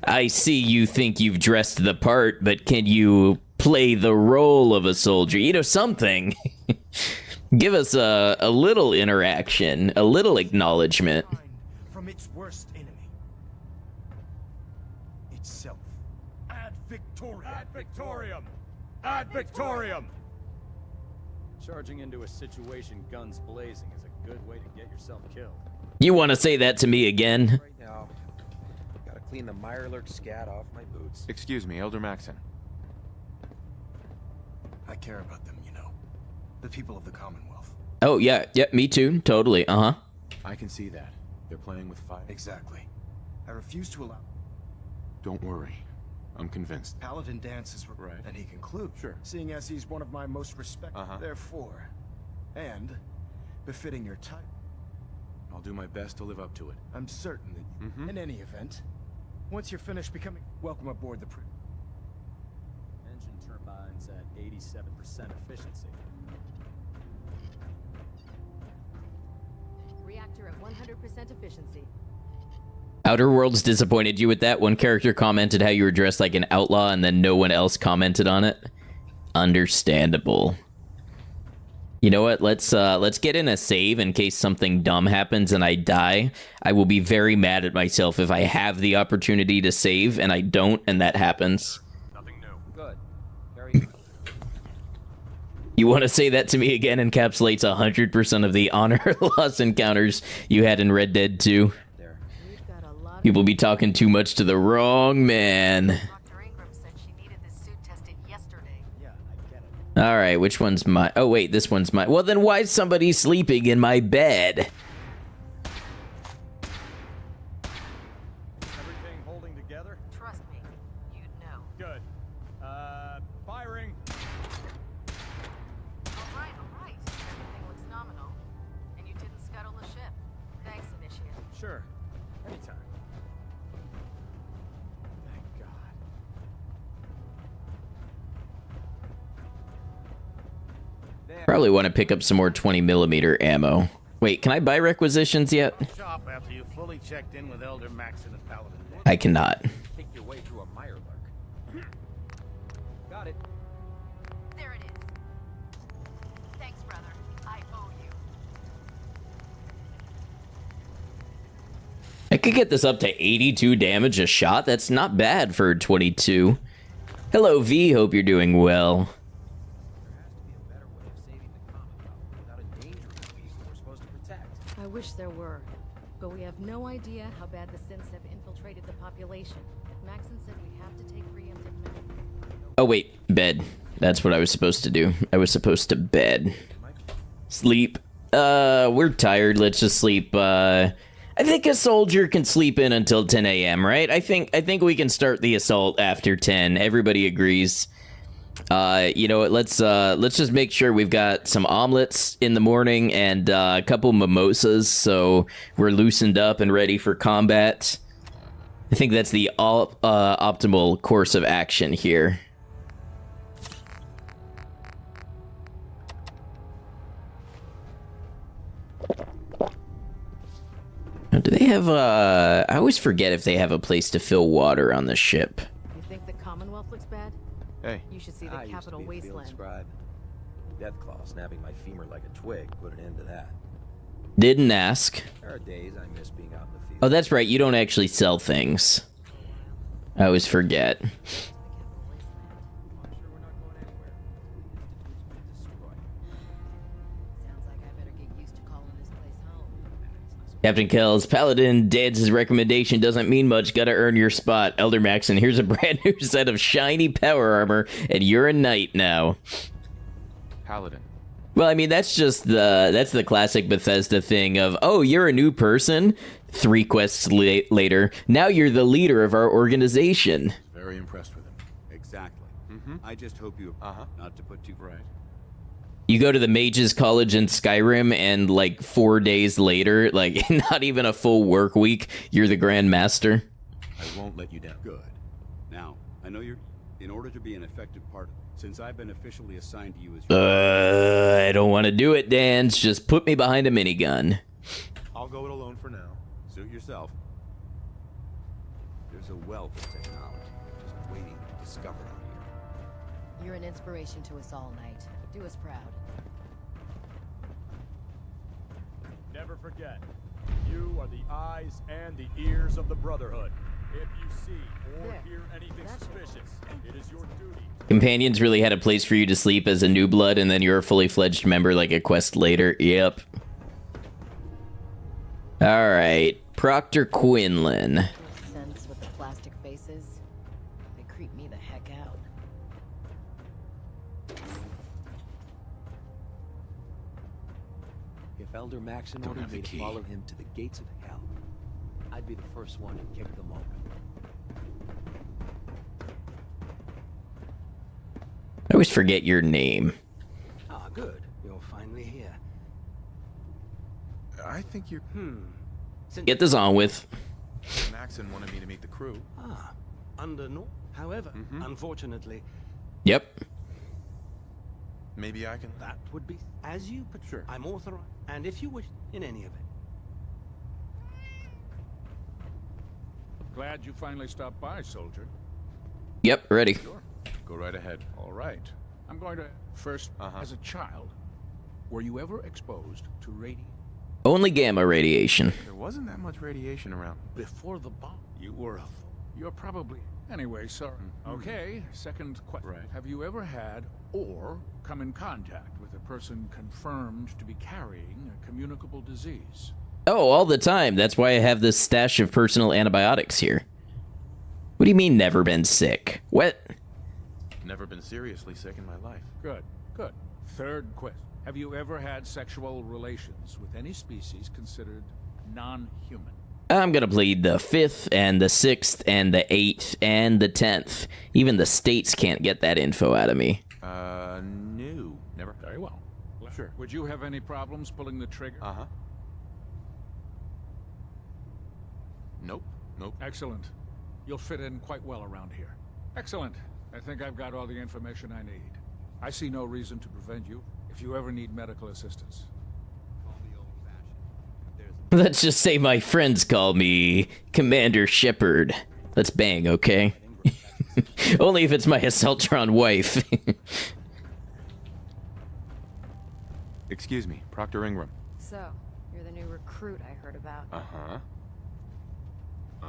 I see you think you've dressed the part, but can you play the role of a soldier? You know, something. Give us a little interaction, a little acknowledgement. from its worst enemy, itself. Ad Victoriam. Ad Victoriam! Ad Victoriam! Charging into a situation guns blazing is a good way to get yourself killed. You want to say that to me again? Right now, gotta clean the Mirelurk scat off my boots. Excuse me, Elder Maxon. I care about them, you know. The people of the Commonwealth. Oh, yeah, me too, totally, uh-huh. I can see that. They're playing with fire. Exactly. I refuse to allow... Don't worry. I'm convinced. Paladin dances Right. and he concludes. Sure. Seeing as he's one of my most respected. Therefore, and befitting your type, I'll do my best to live up to it. I'm certain that you, in any event, once you're finished becoming welcome aboard the Engine turbines at 87% efficiency. Reactor at 100% efficiency. Outer Worlds disappointed you with that? One character commented how you were dressed like an outlaw and then no one else commented on it? Understandable. You know what? Let's get in a save in case something dumb happens and I die. I will be very mad at myself if I have the opportunity to save and I don't and that happens. Nothing new. Good. Very good. You want to say that to me again encapsulates 100% of the honor loss encounters you had in Red Dead 2. We've got a lot People be talking too much to the wrong man. Dr. Ingram said she needed this suit tested yesterday. Yeah, I get it. All right, which one's my... Oh, wait, this one's my... Well, then why is somebody sleeping in my bed? Everything holding together? Trust me, you'd know. Good. Firing. All right. Everything looks nominal. And you didn't scuttle the ship. Thanks, Initiate. Sure. Anytime. Thank God. Probably want to pick up some more 20mm ammo. Wait, can I buy requisitions yet? Shop after you fully checked in with Elder Maxon and Paladin. I cannot. Take your way through a Mirelurk. Got it. There it is. Thanks, brother. I owe you. I could get this up to 82 damage a shot. That's not bad for 22. Hello, V. Hope you're doing well. There has to be a better way of saving the Commonwealth without endangering the people we're supposed to protect. I wish there were. But we have no idea how bad the synths have infiltrated the population. Maxon said we have to take preemptive measures. Oh, wait. Bed. That's what I was supposed to do. I was supposed to bed. It might be Sleep. We're tired. Let's just sleep. I think a soldier can sleep in until 10 a.m., right? I think we can start the assault after 10. Everybody agrees. You know what? Let's just make sure we've got some omelets in the morning and a couple mimosas, so we're loosened up and ready for combat. I think that's the optimal course of action here. Do they have I always forget if they have a place to fill water on the ship. You think the Commonwealth looks bad? Hey. You should see the I used to capital be a field wasteland. scribe. Deathclaw snapping my femur like a twig put an end to that. Didn't ask. There are days I miss being out in the field. Oh, that's right. You don't actually sell things. I always forget. I'm sure we're not going anywhere. It's destroyed. Sounds like I better get used to calling this place home. Captain Kells, Paladin Dance's recommendation doesn't mean much. Gotta earn your spot. Elder Maxon, here's a brand new set of shiny power armor, and you're a knight now. Paladin. Well, I mean, that's the classic Bethesda thing of, oh, you're a new person. 3 quests later, now you're the leader of our organization. Very impressed with him. Exactly. I just hope you not to put too right. You go to the Mages College in Skyrim, and like 4 days later, like not even a full work week, you're the Grand Master. I won't let you down. Good. Now, I know you're... In order to be an effective part, since I've been officially assigned to you as... I don't want to do it, Dance. Just put me behind a minigun. I'll go it alone for now. Suit yourself. There's a wealth of technology just waiting to be discovered out here. You're an inspiration to us all, Knight. Do us proud. Never forget, you are the eyes and the ears of the Brotherhood. If you see or hear anything suspicious, it is your duty. Companions really had a place for you to sleep as a new blood, and then you're a fully fledged member like a quest later. Yep. All right, Proctor Quinlan. Sense with the plastic faces. They creep me the heck out. If Elder Maxon ordered me to follow him to the gates of hell, I'd be the first one to kick them open. I always forget your name. Ah, good. You're finally here. I think you're... Get this on with. Maxon wanted me to meet the crew. Ah, under no... However, unfortunately... Yep. Maybe I can... That would be as you... But sure. I'm authorized. And if you wish, in any event. Glad you finally stopped by, soldier. Yep, ready. Sure. Go right ahead. All right. I'm going to... First, as a child, were you ever exposed to radiation? Only gamma radiation. There wasn't that much radiation around. Before the bomb, you were You're probably... Anyway, sorry. Okay, second question. Right. Have you ever had or come in contact with a person confirmed to be carrying a communicable disease? Oh, all the time. That's why I have this stash of personal antibiotics here. What do you mean never been sick? What? Never been seriously sick in my life. Good, good. Third question. Have you ever had sexual relations with any species considered non-human? I'm gonna plead the 5th and the 6th and the 8th and the 10th. Even the states can't get that info out of me. No. Never. Very well. Sure. Would you have any problems pulling the trigger? Nope. Nope. Excellent. You'll fit in quite well around here. Excellent. I think I've got all the information I need. I see no reason to prevent you if you ever need medical assistance. Let's just say my friends call me Commander Shepard. Let's bang, okay? Only if it's my Assaultron wife. Excuse me, Proctor Ingram. So, you're the new recruit I heard about.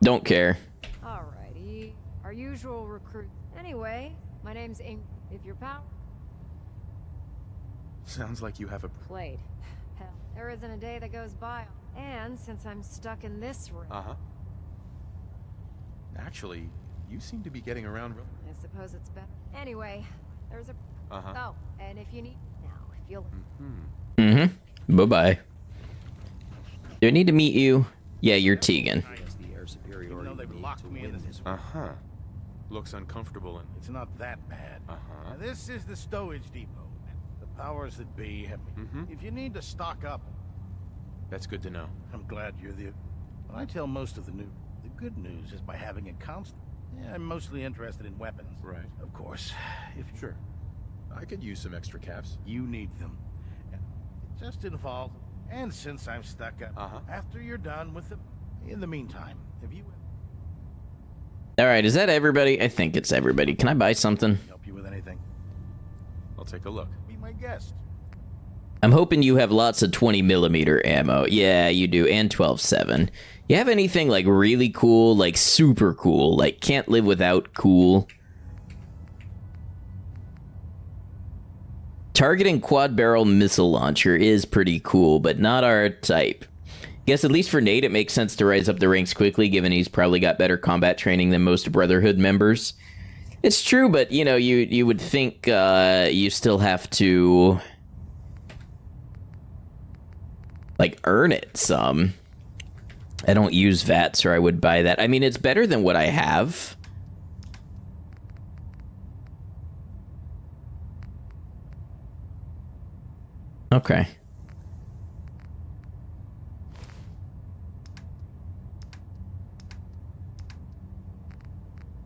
Don't care. Alrighty. Our usual recruit. Anyway, my name's If you're Sounds like you have a... played. Hell, there isn't a day that goes by. And since I'm stuck in this room... Actually, you seem to be getting around real... I suppose it's better. Anyway, there's a... Oh, and if you need... Now, if you'll... Mm-hmm. Bye-bye. Do I need to meet you? Yeah, you're Tegan. Uh-huh. Looks uncomfortable and... It's not that bad. Uh-huh. Now, this is the stowage depot. The powers that be have... If you need to stock up... That's good to know. I'm glad you're the... When I tell most of the news, the good news is by having a constant... Yeah, I'm mostly interested in weapons. Right. Of course. If Sure. I could use some extra caps. you need them. It just involves... And since I'm stuck up... After you're done with them... In the meantime, have you... All right, is that everybody? I think it's everybody. Can I buy something? Help you with anything? I'll take a look. Be my guest. I'm hoping you have lots of 20mm ammo. Yeah, you do, and 12.7. You have anything, like, really cool, like, super cool, like, can't live without cool? Targeting quad-barrel missile launcher is pretty cool, but not our type. Guess at least for Nate, it makes sense to rise up the ranks quickly, given he's probably got better combat training than most Brotherhood members. It's true, but, you know, you would think you still have to... like, earn it some. I don't use VATS, or I would buy that. I mean, it's better than what I have. Okay.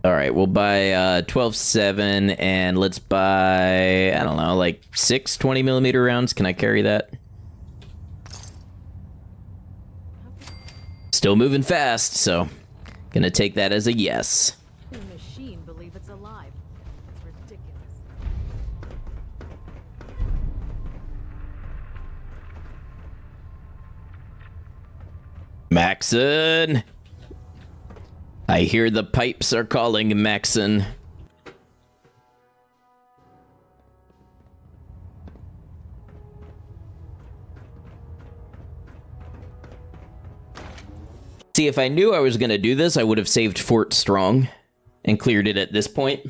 All right, we'll buy 12.7, and let's buy, I don't know, like 6 20mm rounds. Can I carry that? Still moving fast, so gonna take that as a yes. The machine believe it's alive. It's ridiculous. Maxon! I hear the pipes are calling, Maxon. See, if I knew I was going to do this, I would have saved Fort Strong and cleared it at this point.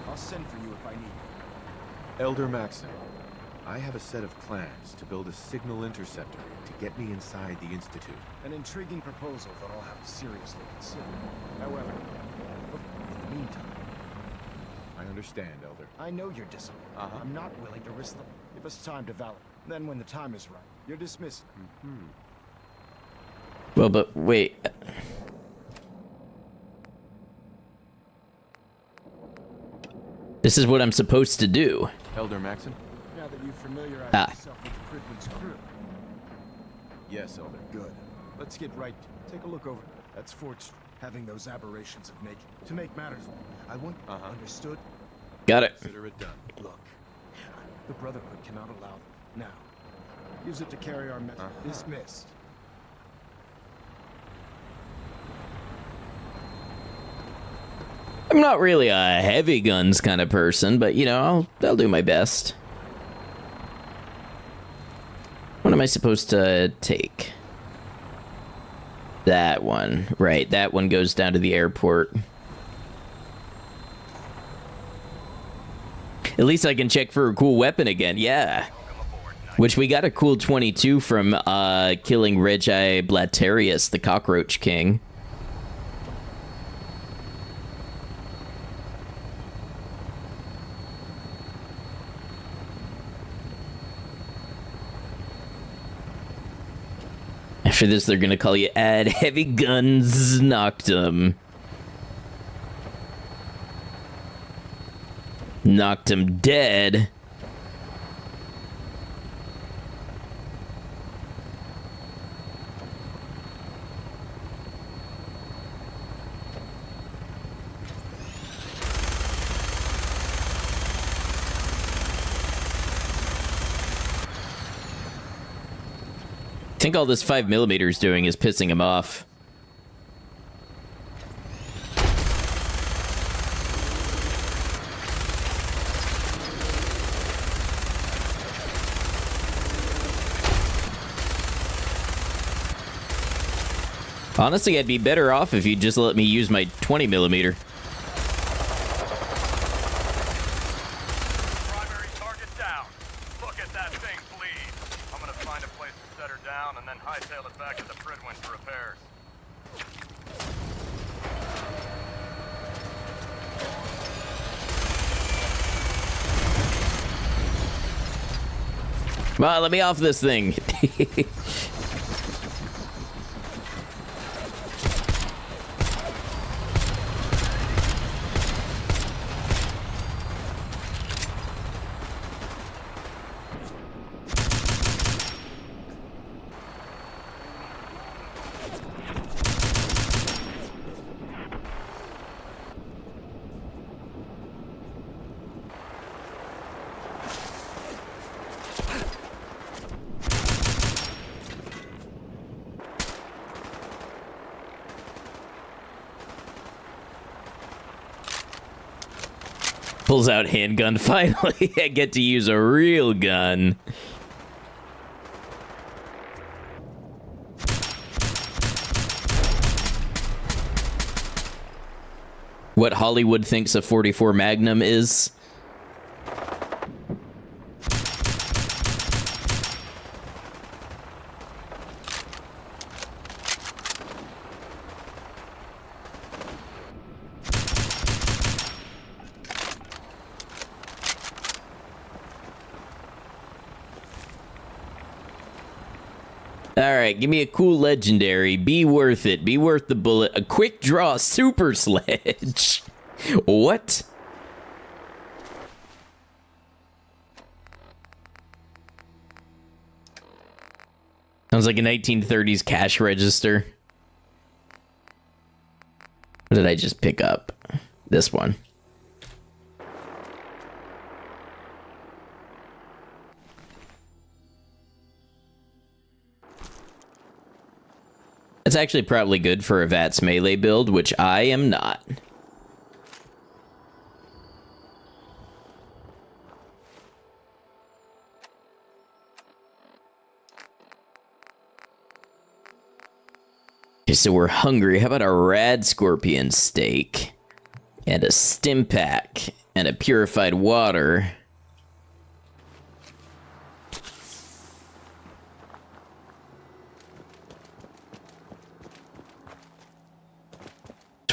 I'll send for you if I need you. Elder Maxon, I have a set of plans to build a signal interceptor to get me inside the Institute. An intriguing proposal that I'll have to seriously consider. However, in the meantime... I understand, Elder. I know you're disciplined. I'm not willing to risk them. Give us time to validate. Then when the time is right, you're dismissed. Well, but wait. This is what I'm supposed to do. Elder Maxon? Now that you've familiarized yourself with the Pridman's crew. Yes, Elder. Good. Let's get right to it. Take a look over. That's Fort Street. Having those aberrations of nature. To make matters, I want understood. Got it. Consider it done. Look, the Brotherhood cannot allow them. Now, use it to carry our message. Dismissed. I'm not really a heavy guns kind of person, but, you know, I'll do my best. What am I supposed to take? That one. Right, that one goes down to the airport. At least I can check for a cool weapon again, yeah. Which we got a cool 22 from killing Regi Blaterius, the Cockroach King. After this, they're gonna call you Add Heavy Guns Knocked-em. Knocked him dead. I think all this 5mm is doing is pissing him off. Honestly, I'd be better off if you'd just let me use my 20 millimeter. Primary target down. Look at that thing bleed. I'm gonna find a place to set her down and then hightail it back to the Fridwin for repairs. Come on, let me off this thing. Pulls out handgun. Finally, I get to use a real gun. What Hollywood thinks a 44 Magnum is. Alright, give me a cool legendary. Be worth it. Be worth the bullet. A quick draw super sledge. What? Sounds like a 1930s cash register. What did I just pick up? This one. It's actually probably good for a VATS melee build, which I am not. Okay, so we're hungry. How about a rad scorpion steak? And a stim pack. And a purified water.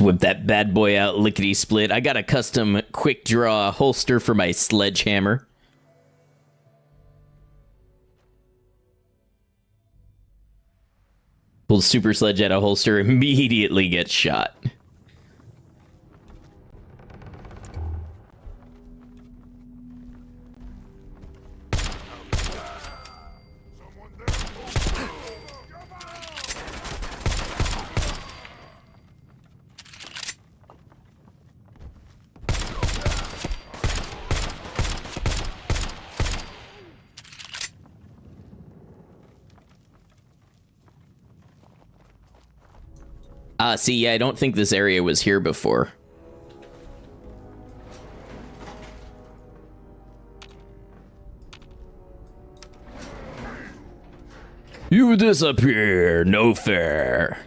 Whip that bad boy out, lickety split. I got a custom quick draw holster for my sledgehammer. Pulls super sledge out of holster, immediately gets shot. See, yeah, I don't think this area was here before. You disappear, no fair.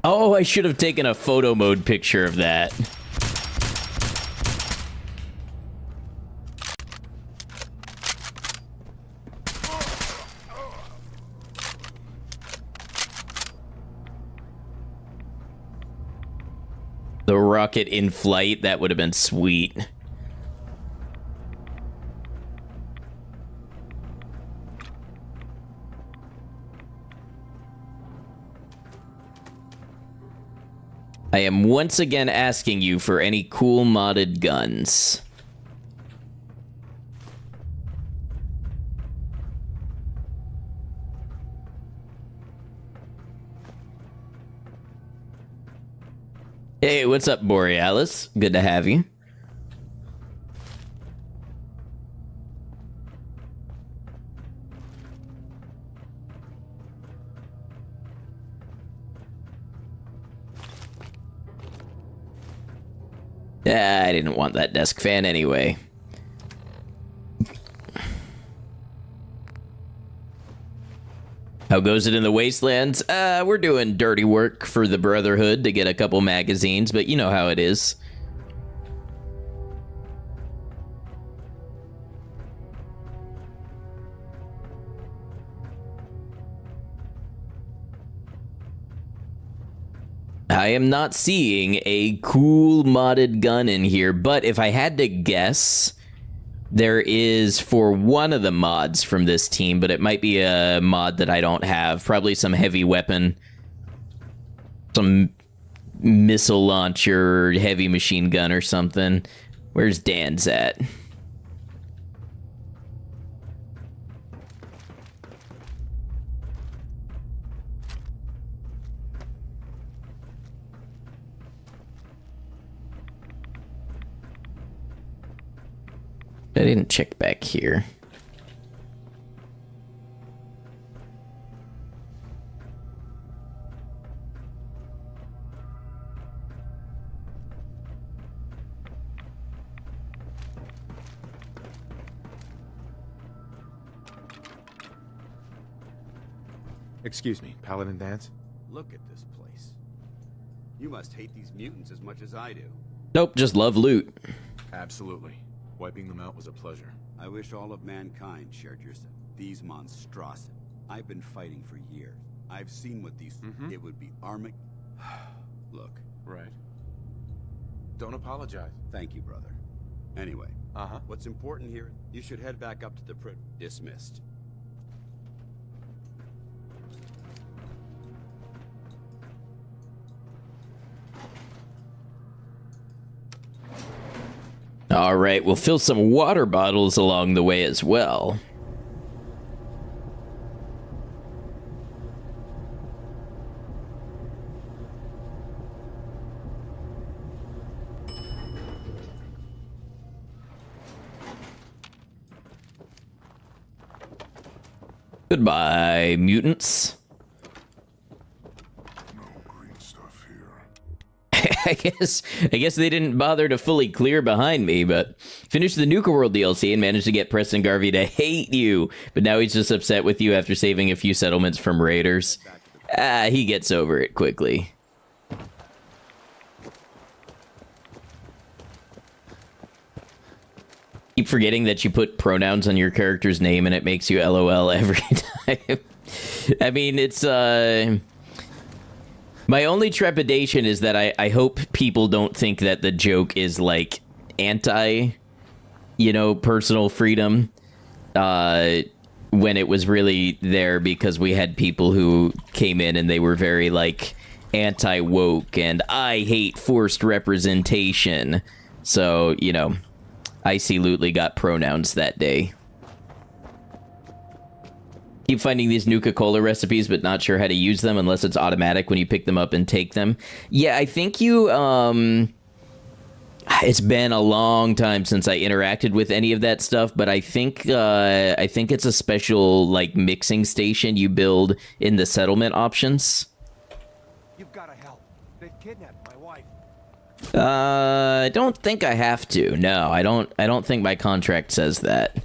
Oh, I should have taken a photo mode picture of that. The rocket in flight, that would have been sweet. I am once again asking you for any cool modded guns. Hey, what's up, Borealis? Good to have you. I didn't want that desk fan anyway. How goes it in the wastelands? We're doing dirty work for the Brotherhood to get a couple magazines, but you know how it is. I am not seeing a cool modded gun in here, but if I had to guess, there is for one of the mods from this team, but it might be a mod that I don't have. Probably some heavy weapon, some missile launcher, heavy machine gun or something. Where's Dan's at? I didn't check back here. Excuse me, Paladin Dance? Look at this place. You must hate these mutants as much as I do. Nope, just love loot. Absolutely. Wiping them out was a pleasure. I wish all of mankind shared your these monstrosities. I've been fighting for years. I've seen what these... It would be Look. Right. Don't apologize. Thank you, brother. Anyway, what's important here, you should head back up to the Dismissed. All right, we'll fill some water bottles along the way as well. Goodbye, mutants. I guess they didn't bother to fully clear behind me, but finished the Nuka World DLC and managed to get Preston Garvey to hate you. But now he's just upset with you after saving a few settlements from raiders. He gets over it quickly. Keep forgetting that you put pronouns on your character's name and it makes you LOL every time. I mean, it's my only trepidation is that I hope people don't think that the joke is, like, anti, personal freedom, when it was really there because we had people who came in and they were very, like, anti-woke and I hate forced representation. So, Icy Lutely got pronouns that day. Keep finding these Nuka-Cola recipes, but not sure how to use them unless it's automatic when you pick them up and take them. Yeah, I think you, it's been a long time since I interacted with any of that stuff, but I think it's a special, like, mixing station you build in the settlement options. You've got to help. They've kidnapped my wife. I don't think I have to. No, I don't think my contract says that.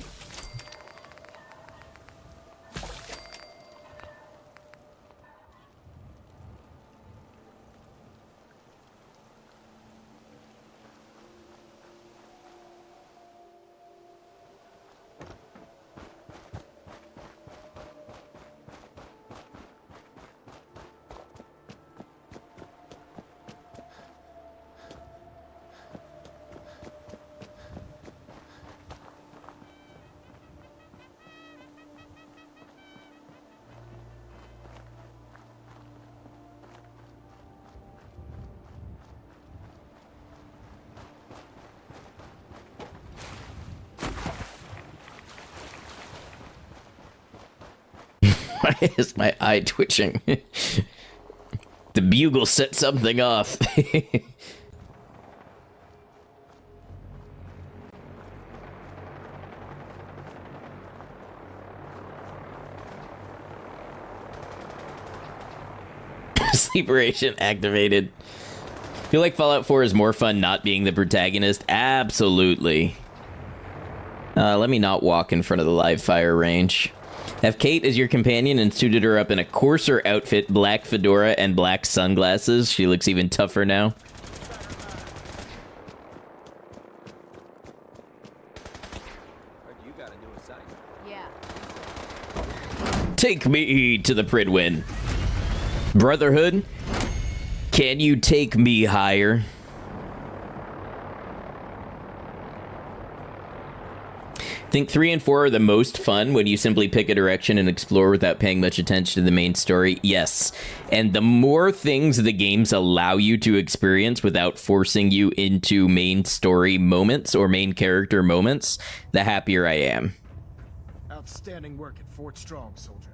Why is my eye twitching? The bugle set something off. Sleeper agent activated. Feel like Fallout 4 is more fun not being the protagonist? Absolutely. Let me not walk in front of the live fire range. Have Kate as your companion and suited her up in a coarser outfit, black fedora, and black sunglasses. She looks even tougher now. You got a new assignment. Yeah. Take me to the Pridwin. Brotherhood, can you take me higher? Think 3 and 4 are the most fun when you simply pick a direction and explore without paying much attention to the main story. Yes. And the more things the games allow you to experience without forcing you into main story moments or main character moments, the happier I am. Outstanding work at Fort Strong, soldier.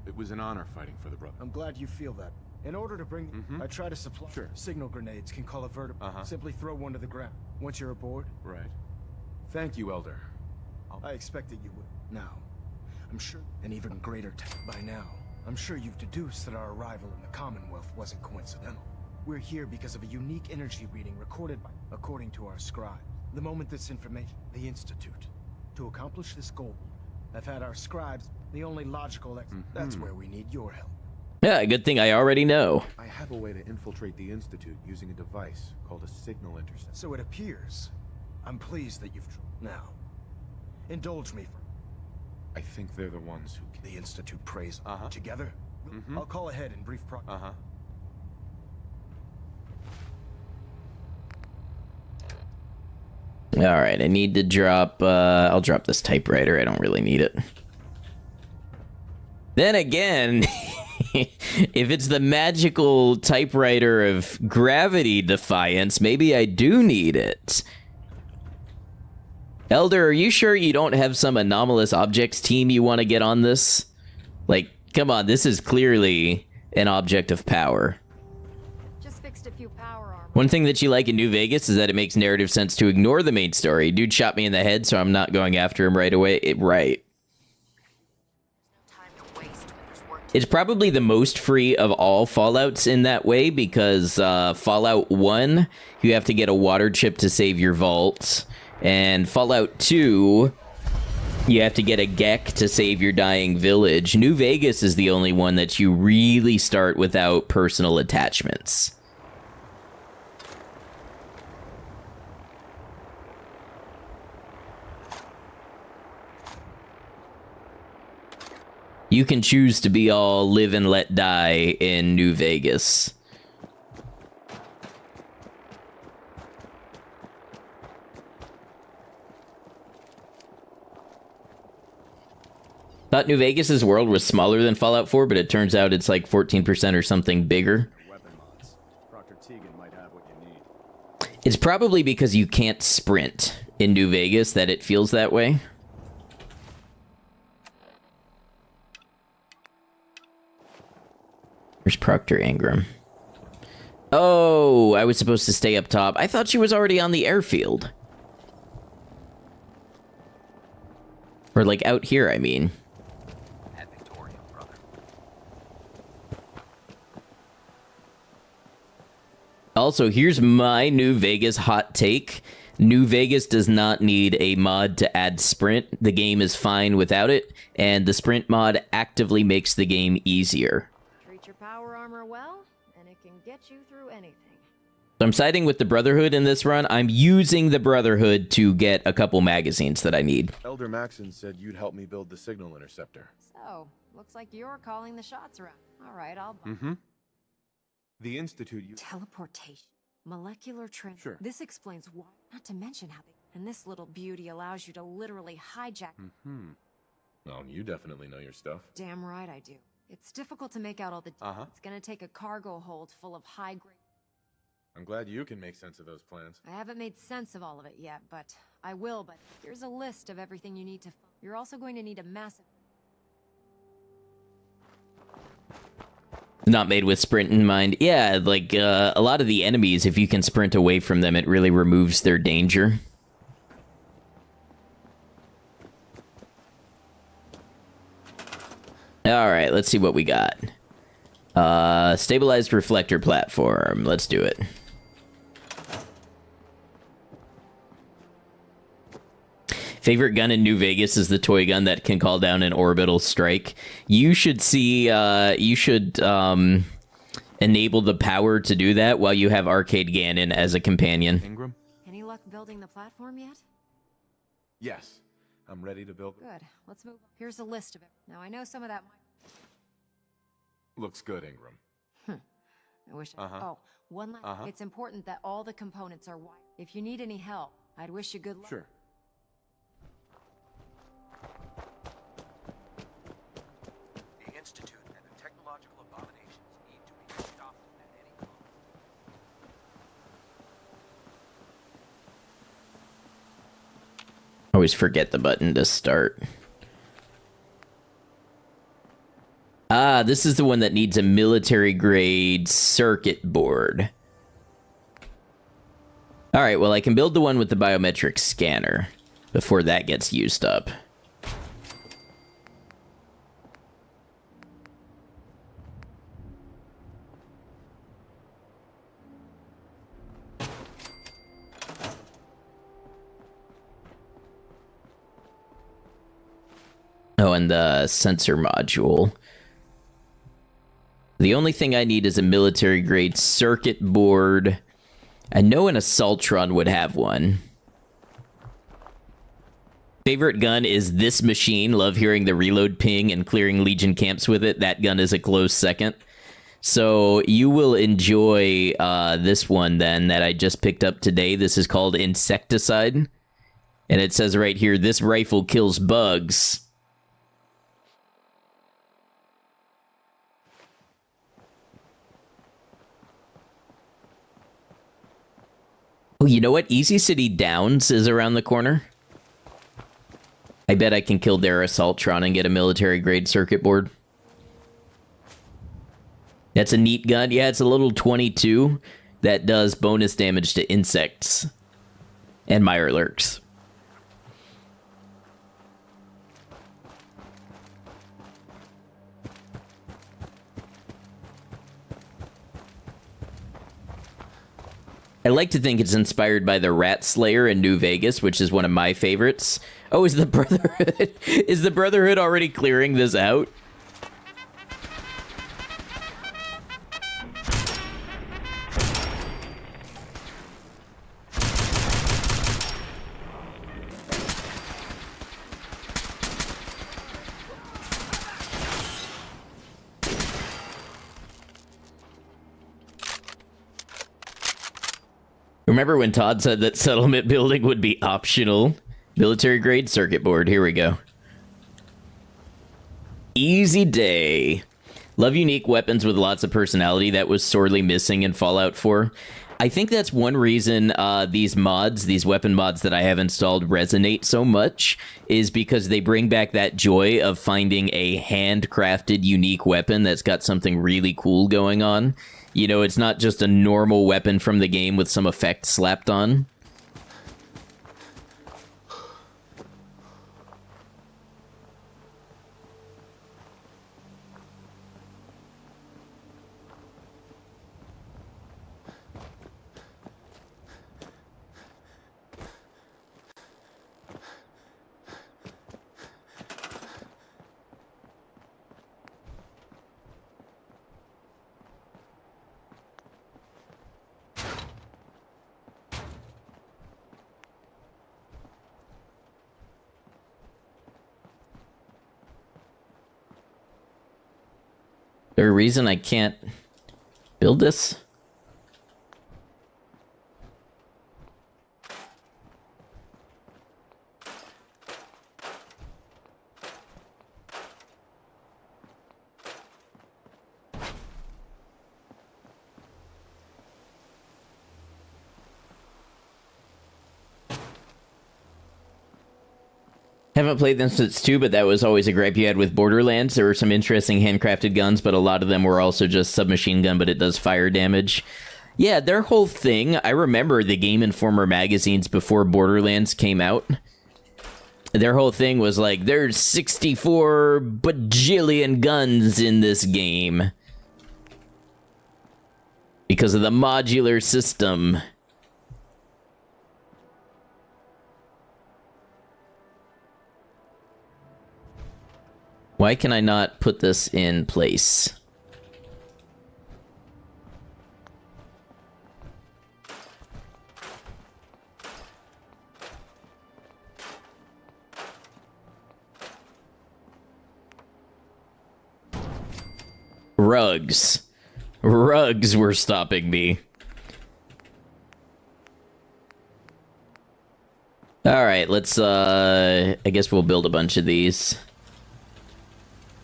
It was an honor fighting for the brother. I'm glad you feel that. In order to bring... I try to supply... Signal grenades can call a vertical. Simply throw one to the ground. Once you're aboard... Right. Thank you, Elder. I expected you would. Now, I'm sure an even greater by now. I'm sure you've deduced that our arrival in the Commonwealth wasn't coincidental. We're here because of a unique energy reading recorded by, according to our scribe. The moment this information, the Institute. To accomplish this goal, I've had our scribes, the only logical That's where we need your help. Yeah, good thing I already know. I have a way to infiltrate the Institute using a device called a signal intercept. So it appears. I'm pleased that you've... Now, indulge me for... I think they're the ones who... The Institute prays together. I'll call ahead in brief Alright, I need to drop... I'll drop this typewriter. I don't really need it. Then again... if it's the magical typewriter of gravity defiance, maybe I do need it. Elder, are you sure you don't have some anomalous objects team you want to get on this? Like, come on, this is clearly an object of power. Just fixed a few power armor. One thing that you like in New Vegas is that it makes narrative sense to ignore the main story. Dude shot me in the head, so I'm not going after him right away. Right. It's probably the most free of all Fallouts in that way, because Fallout 1, you have to get a water chip to save your vault. And Fallout 2, you have to get a Gek to save your dying village. New Vegas is the only one that you really start without personal attachments. You can choose to be all live and let die in New Vegas. Thought New Vegas's world was smaller than Fallout 4, but it turns out it's like 14% or something bigger. It's probably because you can't sprint in New Vegas that it feels that way. Where's Proctor Ingram? Oh, I was supposed to stay up top. I thought she was already on the airfield. Or like out here, I mean. Also, here's my New Vegas hot take. New Vegas does not need a mod to add sprint. The game is fine without it, and the sprint mod actively makes the game easier. Treat your power armor well, and it can get you through anything. So I'm siding with the Brotherhood in this run. I'm using the Brotherhood to get a couple magazines that I need. Elder Maxon said you'd help me build the signal interceptor. So, looks like you're calling the shots around. All right, I'll... The Institute... Teleportation. Molecular trend. Sure. This explains why. Not to mention how they... And this little beauty allows you to literally hijack... Well, you definitely know your stuff. Damn right I do. It's difficult to make out all the... It's gonna take a cargo hold full of high-grade... I'm glad you can make sense of those plans. I haven't made sense of all of it yet, but I will. But here's a list of everything you need to... You're also going to need a massive... Not made with sprint in mind. Yeah, like a lot of the enemies, if you can sprint away from them, it really removes their danger. Alright, let's see what we got. Stabilized reflector platform. Let's do it. Favorite gun in New Vegas is the toy gun that can call down an orbital strike. You should see, enable the power to do that while you have Arcade Gannon as a companion. Ingram? Any luck building the platform yet? Yes. I'm ready to build. Good. Let's move on. Here's a list of it. Now, I know some of that might... Looks good, Ingram. I wish... Oh, one last... It's important that all the components are wired. If you need any help, I'd wish you good luck. Sure. The Institute and the technological abominations need to be stopped at any cost. Always forget the button to start. Ah, this is the one that needs a military-grade circuit board. Alright, well, I can build the one with the biometric scanner before that gets used up. Oh, and the sensor module. The only thing I need is a military-grade circuit board. I know an Assaultron would have one. Favorite gun is this machine. Love hearing the reload ping and clearing Legion camps with it. That gun is a close second. So you will enjoy this one then that I just picked up today. This is called Insecticide. And it says right here, this rifle kills bugs. Oh, you know what? Easy City Downs is around the corner. I bet I can kill their Assaultron and get a military-grade circuit board. That's a neat gun. Yeah, it's a little 22 that does bonus damage to insects and Mirelurks. I like to think it's inspired by the Rat Slayer in New Vegas, which is one of my favorites. Oh, is the Brotherhood... is the Brotherhood already clearing this out? Remember when Todd said that settlement building would be optional? Military grade circuit board. Here we go. Easy day. Love unique weapons with lots of personality. That was sorely missing in Fallout 4. I think that's one reason these mods, these weapon mods that I have installed resonate so much, is because they bring back that joy of finding a handcrafted unique weapon that's got something really cool going on. You know, it's not just a normal weapon from the game with some effect slapped on. There a reason I can't build this? Haven't haven't played them since 2, but that was always a gripe you had with Borderlands. There were some interesting handcrafted guns, but a lot of them were also just submachine gun, but it does fire damage. Yeah, their whole thing, I remember the Game Informer magazines before Borderlands came out. Their whole thing was like, there's 64 bajillion guns in this game. Because of the modular system. Why can I not put this in place? Rugs. Rugs were stopping me. Alright, let's, I guess we'll build a bunch of these.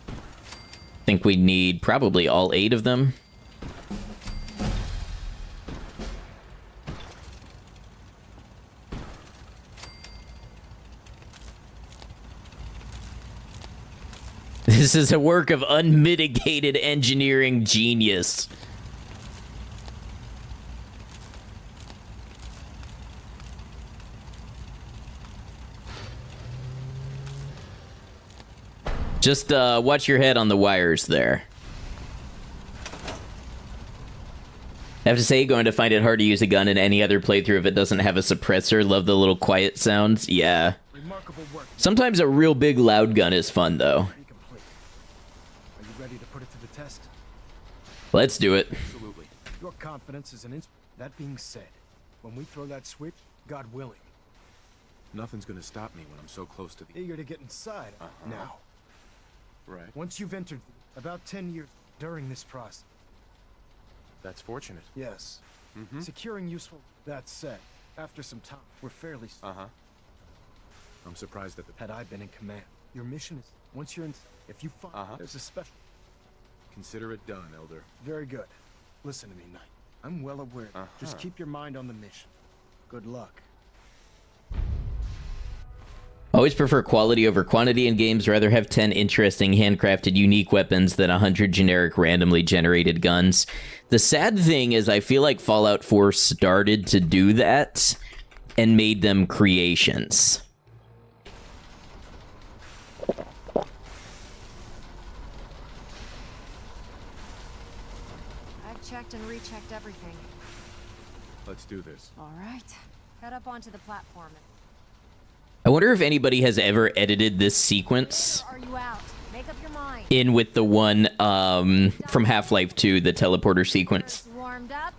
I think we need probably all 8 of them. This is a work of unmitigated engineering genius. Just watch your head on the wires there. I have to say, going to find it hard to use a gun in any other playthrough if it doesn't have a suppressor. Love the little quiet sounds. Yeah. Sometimes a real big loud gun is fun, though. Are you ready to put it to the test? Let's do it. Absolutely. Your confidence is an That being said, when we throw that switch, God willing, Nothing's gonna stop me when I'm so close to the... eager to get inside. Now. Right. Once you've entered, about 10 years during this process. That's fortunate. Yes. Securing useful... That said, after some time, we're fairly... I'm surprised that the... Had I been in command, your mission is... Once you're in... If you find... There's a special... Consider it done, Elder. Very good. Listen to me, Knight. I'm well aware. Just keep your mind on the mission. Good luck. Always prefer quality over quantity in games. Rather have 10 interesting, handcrafted, unique weapons than 100 generic, randomly generated guns. The sad thing is I feel like Fallout 4 started to do that and made them creations. I've checked and rechecked everything. Let's do this. All right. Head up onto the platform. I wonder if anybody has ever edited this sequence Are you out? Make up your mind. in with the one from Half-Life 2, the teleporter sequence. Warmed up.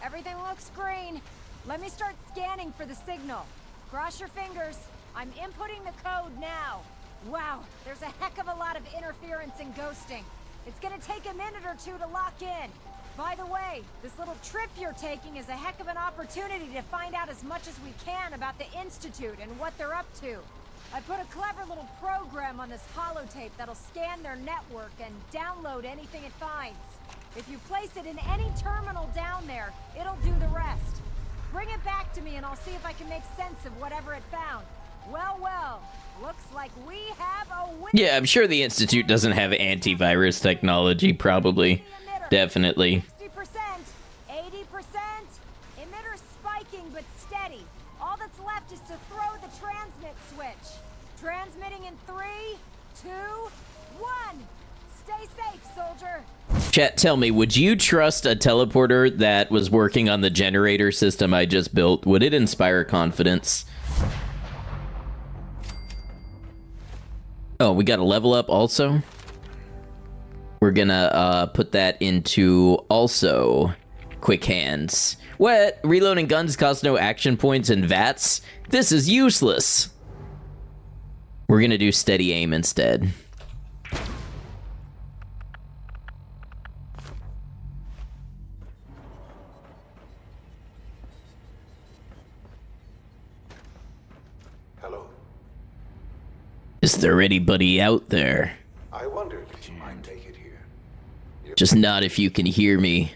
Everything looks green. Let me start scanning for the signal. Cross your fingers. I'm inputting the code now. Wow, there's a heck of a lot of interference and ghosting. It's gonna take a minute or two to lock in. By the way, this little trip you're taking is a heck of an opportunity to find out as much as we can about the Institute and what they're up to. I put a clever little program on this holotape that'll scan their network and download anything it finds. If you place it in any terminal down there, it'll do the rest. Bring it back to me and I'll see if I can make sense of whatever it found. Well, looks like we have a win. Yeah, I'm sure the Institute doesn't have antivirus technology, probably. Definitely. 60%, 80%. Emitter spiking but steady. All that's left is to throw the transmit switch. Transmitting in 3, 2, 1. Stay safe, soldier. Chat, tell me, would you trust a teleporter that was working on the generator system I just built? Would it inspire confidence? Oh, we got a level up also? We're gonna put that into also quick hands. What? Reloading guns costs no action points and VATS? This is useless. We're gonna do steady aim instead. Hello. Is there anybody out there? I wondered if you might take it here. Just not if you can hear me.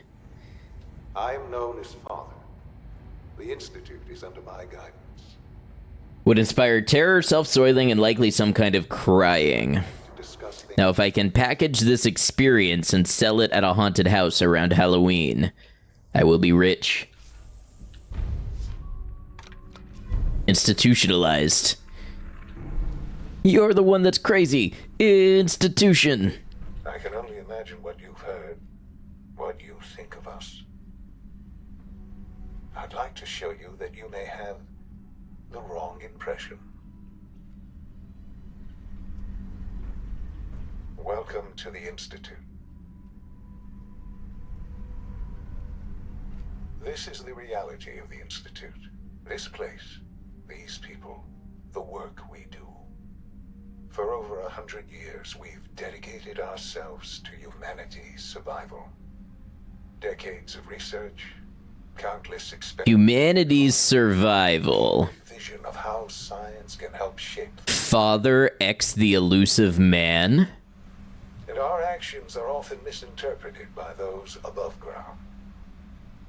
I am known as Father. The Institute is under my guidance. Would inspire terror, self-soiling, and likely some kind of crying. Now, if I can package this experience and sell it at a haunted house around Halloween, I will be rich. Institutionalized. You're the one that's crazy. Institution. I can only imagine what you've heard, what you think of us. I'd like to show you that you may have the wrong impression. Welcome to the Institute. This is the reality of the Institute. This place, these people, the work we do. For over 100 years, we've dedicated ourselves to humanity's survival. Decades of research, countless experiments. Humanity's survival. Vision of how science can help shape. Father X the elusive man. And our actions are often misinterpreted by those above ground.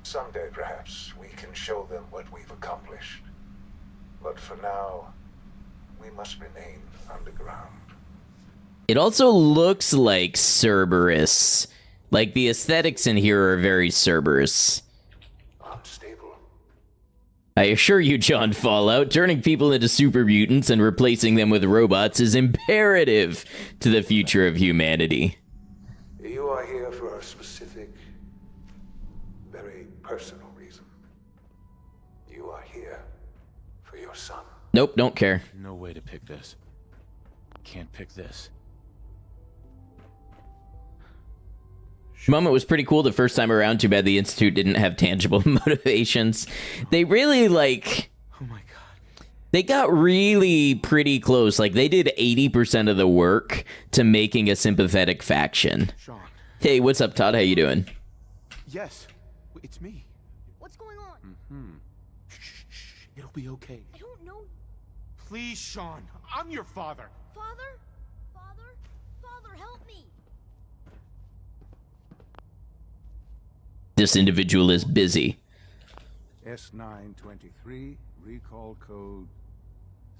Someday, perhaps, we can show them what we've accomplished. But for now, we must remain underground. It also looks like Cerberus. Like, the aesthetics in here are very Cerberus. Unstable. I assure you, John Fallout, turning people into super mutants and replacing them with robots is imperative to the future of humanity. You are here for a specific, very personal reason. You are here for your son. Nope, don't care. No way to pick this. Can't pick this. Moment was pretty cool the first time around. Too bad the Institute didn't have tangible motivations. They really, like... Oh my god. They got really pretty close. Like, they did 80% of the work to making a sympathetic faction. Sean. Hey, what's up, Todd? How you doing? Yes, it's me. What's going on? Shh. It'll be okay. I don't know. Please, Sean. I'm your father. Father? Father? Father, help me! This individual is busy. S923, recall code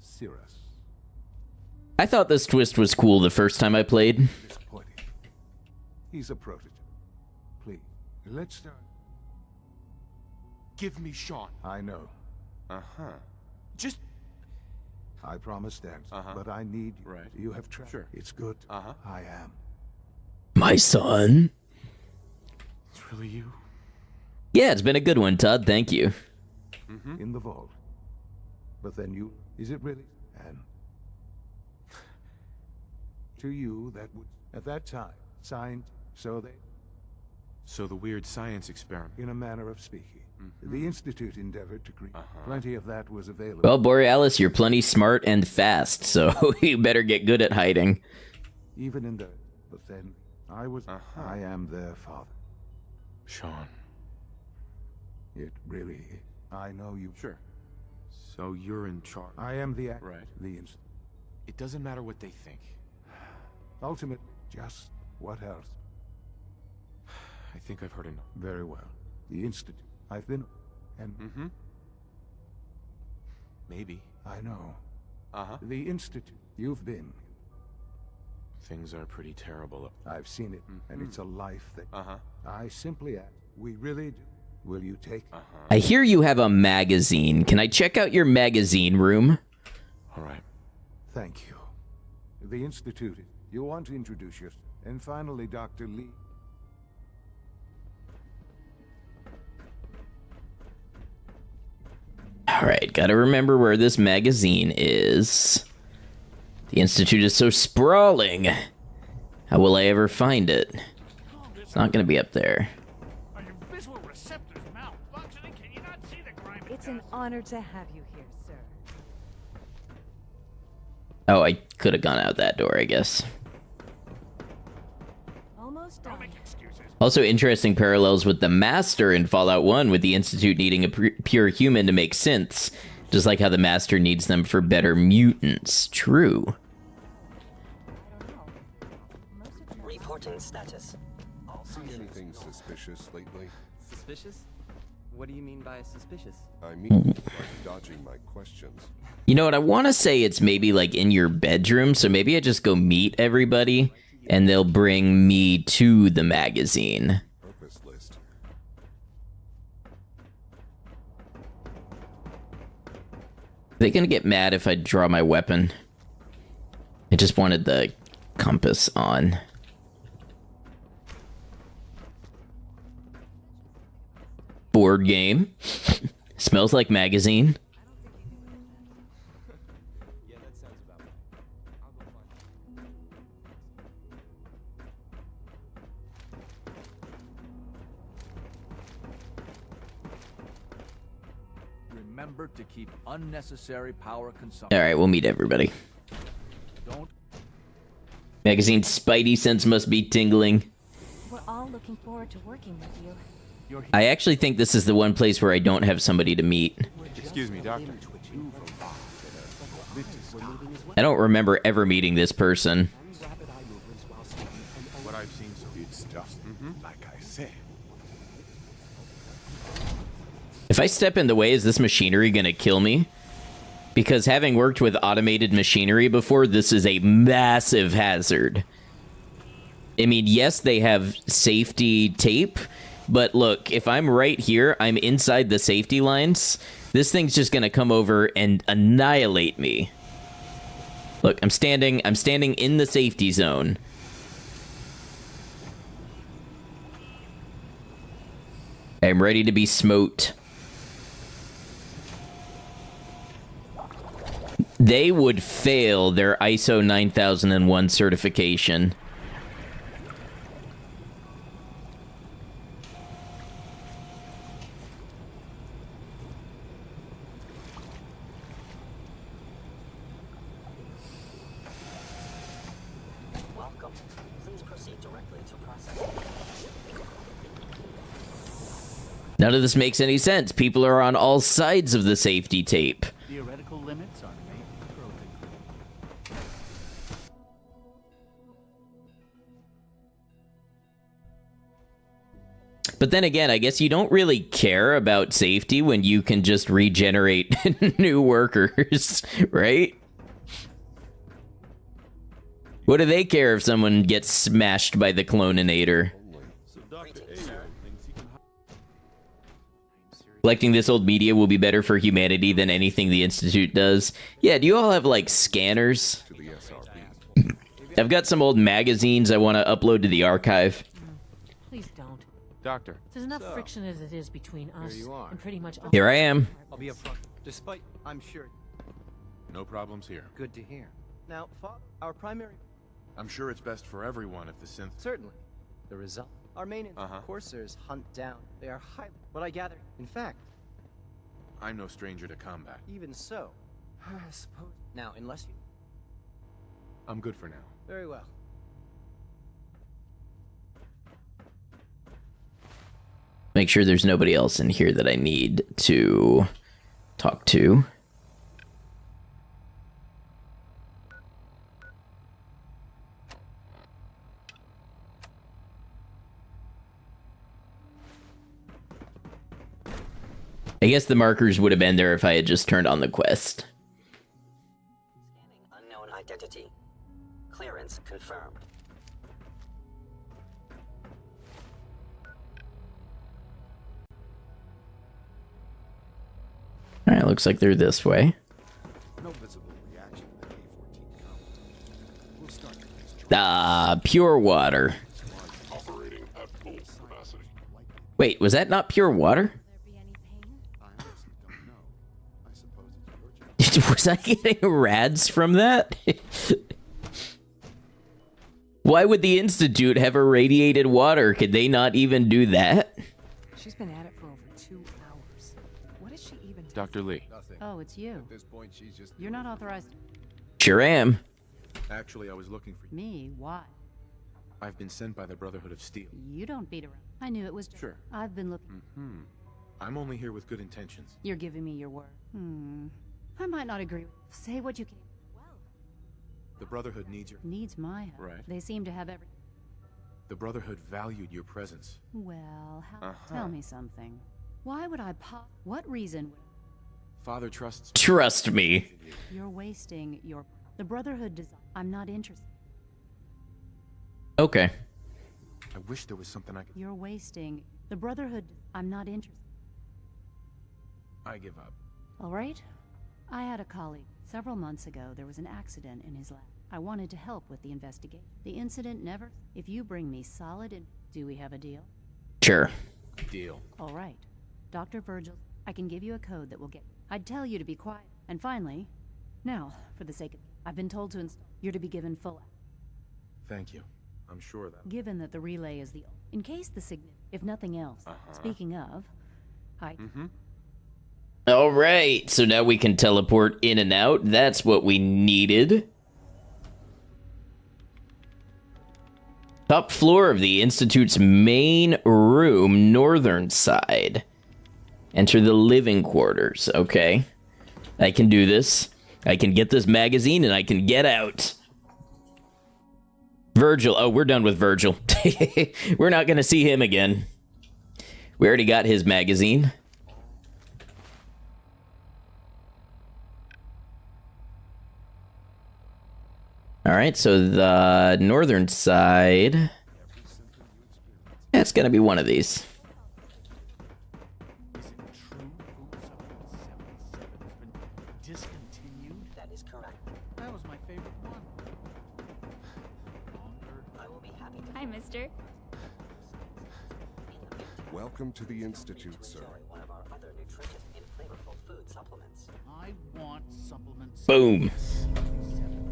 Cirrus. I thought this twist was cool the first time I played. Disappointing. He's a prototype. Please, let's start. Give me Sean. I know. Just... I promised that, but I need you. Right. You have tried. Sure. It's good. I am. My son? It's really you? Yeah, it's been a good one, Todd. Thank you. In the vault. But then you... Is it really? And... To you, that would... At that time, signed, so they... So the weird science experiment. In a manner of speaking. The Institute endeavored to create. Plenty of that was available. Well, Borealis, you're plenty smart and fast, so you better get good at hiding. Even in the... But then, I was... I am their father. Sean. It really... I know you... Sure. So you're in charge. I am the... Right. The Institute. It doesn't matter what they think. Ultimate... Just... What else? I think I've heard enough. Very well. The Institute. I've been... And... Maybe. I know. The Institute. You've been... Things are pretty terrible. I've seen it, and it's a life that... I simply ask. We really do. Will you take... I hear you have a magazine. Can I check out your magazine room? All right. Thank you. The Institute. You want to introduce yourself. And finally, Dr. Lee. Alright, gotta remember where this magazine is. The Institute is so sprawling. How will I ever find it? It's not gonna be up there. It's an honor to have you here, sir. Oh, I could have gone out that door, I guess. Almost done. Also interesting parallels with the Master in Fallout 1, with the Institute needing a pure human to make synths. Just like how the Master needs them for better mutants. True. Reporting status. See anything suspicious lately? Suspicious? What do you mean by suspicious? I mean, like dodging my questions. You know what? I want to say it's maybe like in your bedroom, so maybe I just go meet everybody and they'll bring me to the magazine. Purpose list. Are they gonna get mad if I draw my weapon? I just wanted the compass on. Board game. Smells like magazine. Yeah, that sounds about right. I'll go find Remember to keep unnecessary power consumption. All right, we'll meet everybody. Don't. Magazine spidey sense must be tingling. We're all looking forward to working with you. I actually think this is the one place where I don't have somebody to meet. Excuse me, Doctor. I don't remember ever meeting this person. What I've seen so it's just like I said. If I step in the way, is this machinery gonna kill me? Because having worked with automated machinery before, this is a massive hazard. I mean, yes, they have safety tape, but look, if I'm right here, I'm inside the safety lines, this thing's just gonna come over and annihilate me. Look, I'm standing in the safety zone. I'm ready to be smote. They would fail their ISO 9001 certification. Welcome. Please proceed directly to processing. None of this makes any sense. People are on all sides of the safety tape. Theoretical limits are made broken. But then again, I guess you don't really care about safety when you can just regenerate new workers, right? What do they care if someone gets smashed by the cloninator? Collecting this old media will be better for humanity than anything the Institute does. Yeah, do you all have, like, scanners? I've got some old magazines I want to upload to the archive. Please don't. Doctor. There's enough friction as it is between us and pretty much all. Here I am. I'll be upfront. Despite, I'm sure. No problems here. Good to hear. Now, Father, our primary. I'm sure it's best for everyone if the synth... Certainly. The result. Our main coursers hunt down. They are highly. What I gather. In fact. I'm no stranger to combat. Even so. I suppose. Now, unless you. I'm good for now. Very well. Make sure there's nobody else in here that I need to talk to. I guess the markers would have been there if I had just turned on the quest. Scanning unknown identity. Clearance confirmed. Alright, looks like they're this way. No visible reaction to the K-14 count. We'll start the next Ah, pure water. Operating at full capacity. Wait, was that not pure water? Was I getting rads from that? Why would the Institute have irradiated water? Could they not even do that? She's been at it for over 2 hours. What is she even doing? Dr. Lee. Oh, it's you. At this point, she's just... You're not authorized. Sure am. Actually, I was looking for you. Me? Why? I've been sent by the Brotherhood of Steel. You don't beat around. I knew it was. Sure. I've been looking. I'm only here with good intentions. You're giving me your word. I might not agree. Say what you can. The Brotherhood needs your... Needs my help. Right. They seem to have every... The Brotherhood valued your presence. Well, tell me something. Why would I what reason? Father trusts. Trust me. You're wasting your... The Brotherhood does... I'm not interested. Okay. I wish there was something I could... You're wasting... The Brotherhood... I'm not interested. I give up. All right. I had a colleague. Several months ago, there was an accident in his lab. I wanted to help with the investigation. The incident never... If you bring me solid... Do we have a deal? Sure. Deal. All right. Dr. Virgil, I can give you a code that will get... I'd tell you to be quiet. And finally... Now, for the sake of... I've been told to install... You're to be given full... Thank you. I'm sure that... Given that the relay is the... In case the signal... If nothing else... Speaking of... Hi... All right, so now we can teleport in and out. That's what we needed. Top floor of the Institute's main room, northern side. Enter the living quarters. Okay. I can do this. I can get this magazine and I can get out. Virgil. Oh, we're done with Virgil. We're not going to see him again. We already got his magazine. All right, so the northern side, that's going to be one of these. Discontinued? That is correct. That was my favorite one. I will be happy to. Hi, mister. Welcome to the Institute, sir. One of our other nutritious and flavorful food supplements. I want supplements. Boom.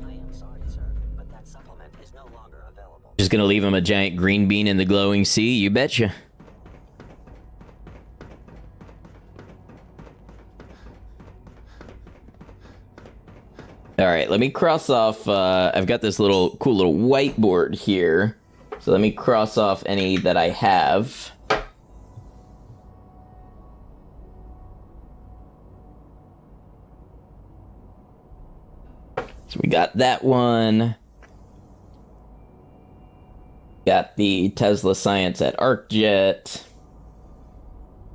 I am sorry, sir, but that supplement is no longer available. Just going to leave him a giant green bean in the glowing sea, you betcha. All right, let me cross off, I've got this cool little whiteboard here. So let me cross off any that I have. So we got that one. Got the Tesla science at ArcJet.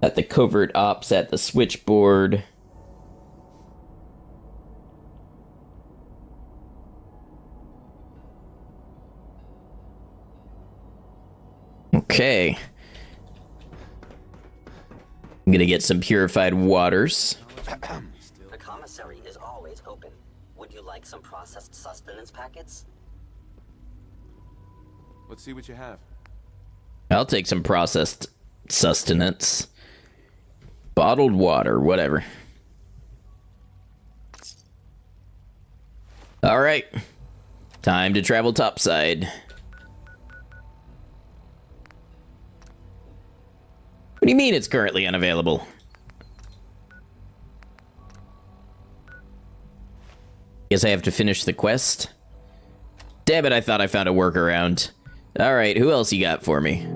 Got the covert ops at the switchboard. Okay. I'm gonna get some purified waters. The commissary is always open. Would you like some processed sustenance packets? Let's see what you have. I'll take some processed sustenance. Bottled water, whatever. All right. Time to travel topside. What do you mean it's currently unavailable? Guess I have to finish the quest. Damn it, I thought I found a workaround. Alright, who else you got for me?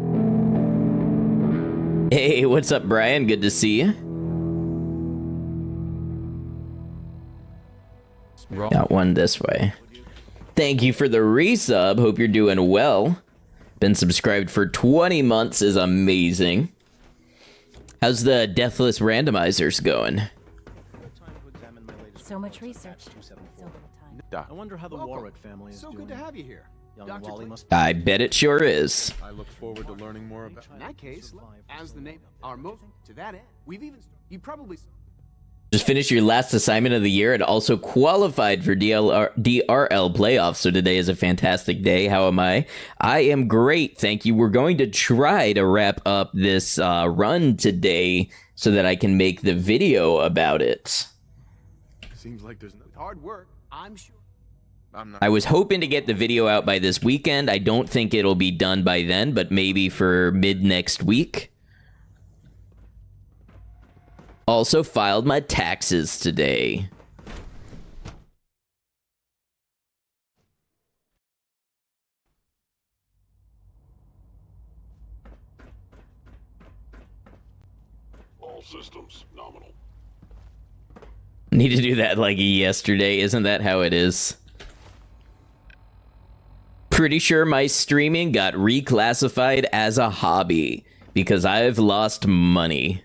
Hey, what's up, Brian? Good to see you. Got one this way. Thank you for the resub. Hope you're doing well. Been subscribed for 20 months is amazing. How's the Deathless randomizers going? So much research. So little time. I wonder how the Warwick family is So doing. good to have you here. Young Dr. Wally Clinton. must I bet it sure is. I look forward to learning more about... In that case, as the name, our most to that end, we've even you probably Just finished your last assignment of the year and also qualified for DRL playoffs. So today is a fantastic day. How am I? I am great. Thank you. We're going to try to wrap up this run today so that I can make the video about it. Seems like there's no... with hard work, I'm sure. I was hoping to get the video out by this weekend. I don't think it'll be done by then, but maybe for mid next week. Also filed my taxes today. All systems nominal. Need to do that like yesterday. Isn't that how it is? Pretty sure my streaming got reclassified as a hobby because I've lost money.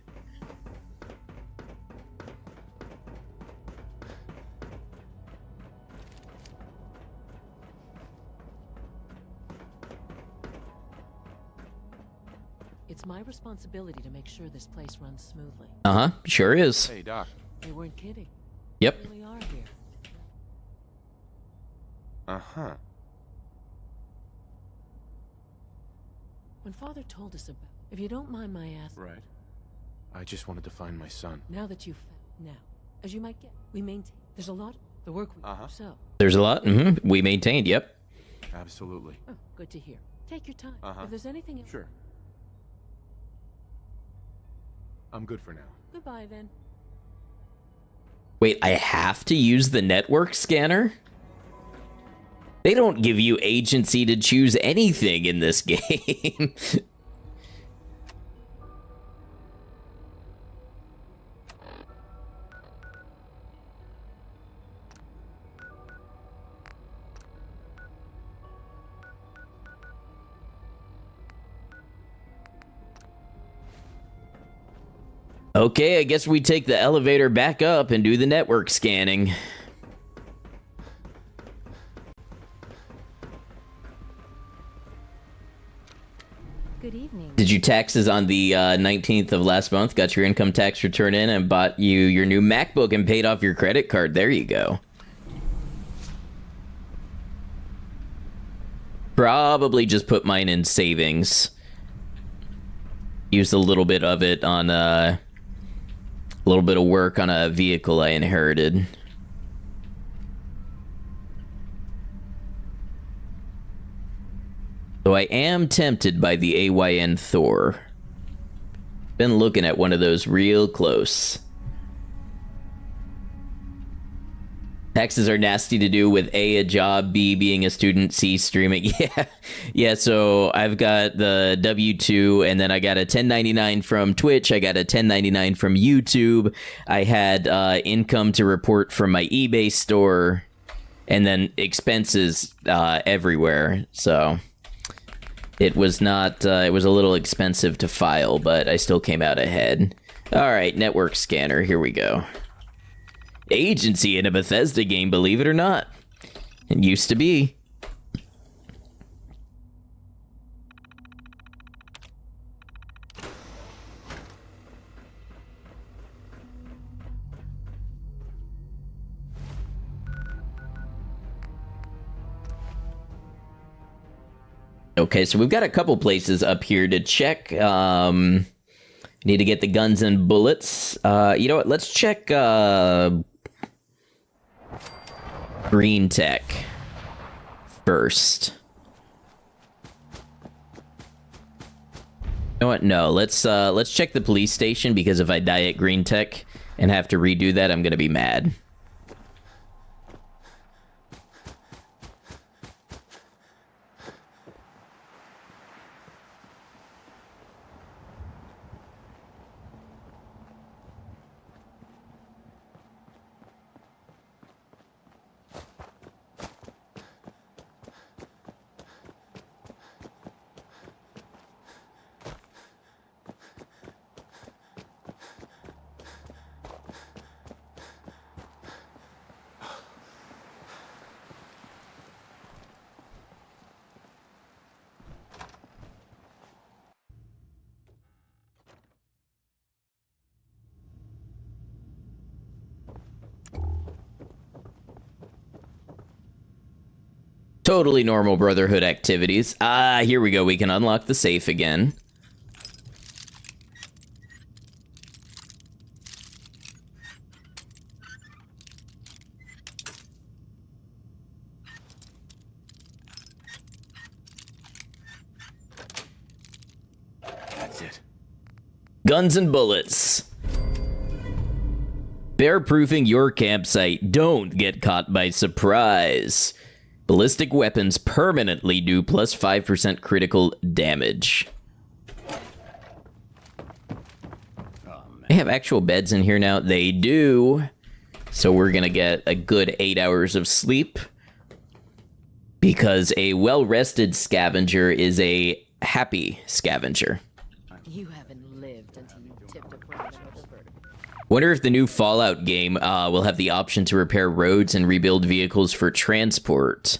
It's my responsibility to make sure this place runs smoothly. Uh-huh, sure is. Hey, Doc. They weren't kidding. Yep. They really are here. Uh-huh. When Father told us about... If you don't mind my asking... Right. I just wanted to find my son. Now that you've found... Now, as you might get, we maintain... There's a lot... The work we do, so... There's a lot. We maintained, yep. Absolutely. Oh, good to hear. Take your time. Uh-huh. If there's anything else... Sure. I'm good for now. Goodbye, then. Wait, I have to use the network scanner? They don't give you agency to choose anything in this game. Okay, I guess we take the elevator back up and do the network scanning. Good evening. Did you taxes on the 19th of last month? Got your income tax return in and bought you your new MacBook and paid off your credit card. There you go. Probably just put mine in savings. Used a little bit of it on a little bit of work on a vehicle I inherited. So I am tempted by the AYN Thor. Been looking at one of those real close. Taxes are nasty to do with A job, B, being a student, C, streaming. Yeah, so I've got the W-2, and then I got a 1099 from Twitch. I got a 1099 from YouTube. I had income to report from my eBay store, and then expenses everywhere. So it was not, it was a little expensive to file, but I still came out ahead. All right, network scanner, here we go. Agency in a Bethesda game, believe it or not. It used to be. Okay, so we've got a couple places up here to check. Need to get the guns and bullets. You know what? Let's check green tech first. You know what? No, let's check the police station, because if I die at green tech and have to redo that, I'm gonna be mad. Totally normal Brotherhood activities. Ah, here we go. We can unlock the safe again. That's it. Guns and bullets. Bear-proofing your campsite. Don't get caught by surprise. Ballistic weapons permanently do plus 5% critical damage. They have actual beds in here now. They do. So we're going to get a good 8 hours of sleep. Because a well-rested scavenger is a happy scavenger. You haven't lived until you tipped a branch over vertical. Wonder if the new Fallout game will have the option to repair roads and rebuild vehicles for transport.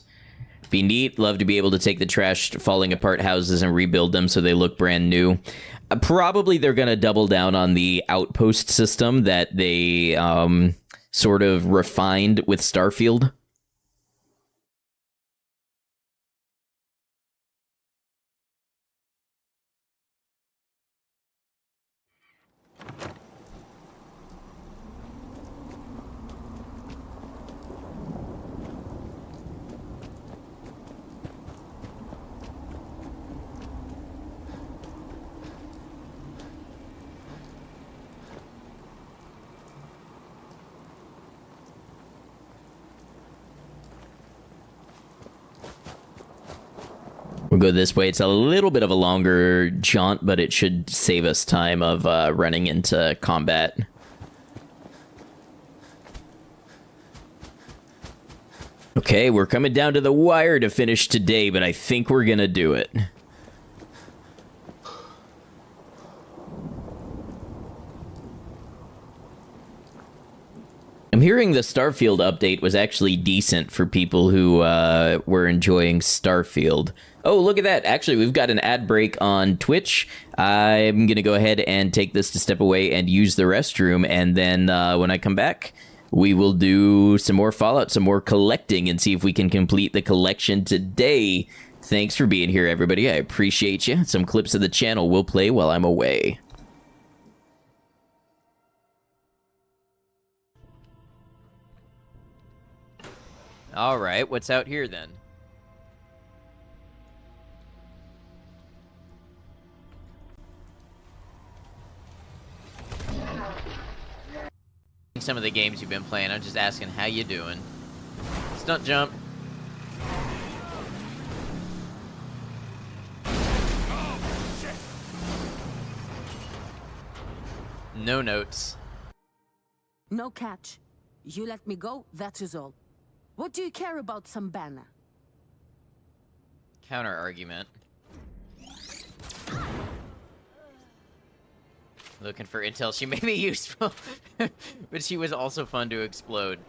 Be neat. Love to be able to take the trashed, falling apart houses and rebuild them so they look brand new. Probably they're going to double down on the outpost system that they sort of refined with Starfield. We'll go this way. It's a little bit of a longer jaunt, but it should save us time of running into combat. Okay, we're coming down to the wire to finish today, but I think we're gonna do it. I'm hearing the Starfield update was actually decent for people who were enjoying Starfield. Oh, look at that. Actually, we've got an ad break on Twitch. I'm going to go ahead and take this to step away and use the restroom. And then when I come back, we will do some more Fallout, some more collecting, and see if we can complete the collection today. Thanks for being here, everybody. I appreciate you. Some clips of the channel will play while I'm away. All right, what's out here then? Some of the games you've been playing, I'm just asking how you doing. Stunt jump. No notes. No catch. You let me go, that is all. What do you care about some banner? Counter argument. Looking for intel. She may be useful, but she was also fun to explode.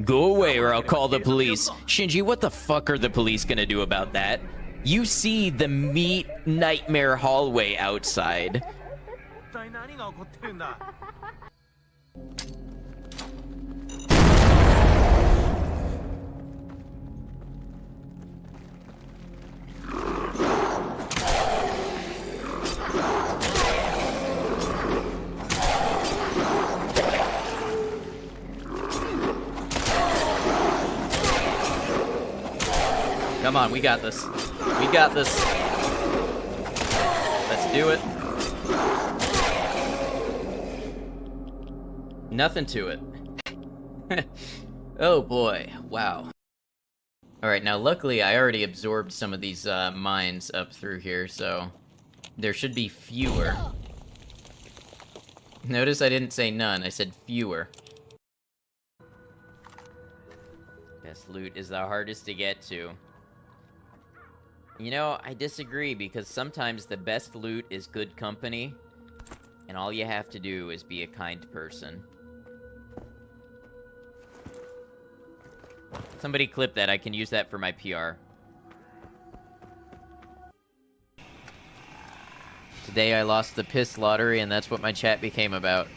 Go away or I'll call the police. Shinji, what the fuck are the police gonna do about that? You see the meat nightmare hallway outside. Come on, we got this. We got this. Let's do it. Nothing to it. Oh boy, wow. Alright, now luckily I already absorbed some of these mines up through here, so there should be fewer. Notice I didn't say none, I said fewer. Best loot is the hardest to get to. You know, I disagree, because sometimes the best loot is good company, and all you have to do is be a kind person. Somebody clip that, I can use that for my PR. Today I lost the piss lottery, and that's what my chat became about.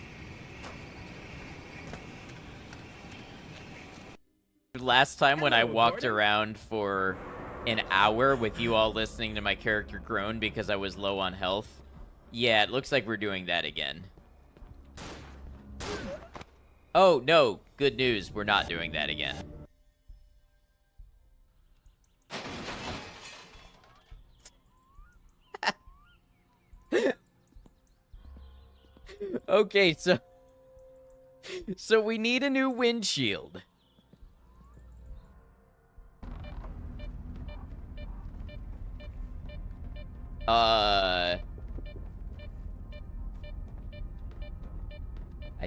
Last time when I walked around for an hour with you all listening to my character groan because I was low on health. Yeah, it looks like we're doing that again. Oh, no. Good news. We're not doing that again. Okay, so we need a new windshield. I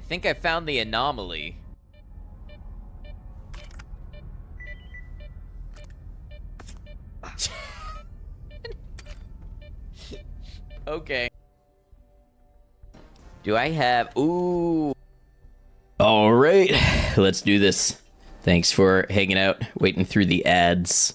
think I found the anomaly. Okay. Do I have... Ooh. All right, let's do this. Thanks for hanging out, waiting through the ads.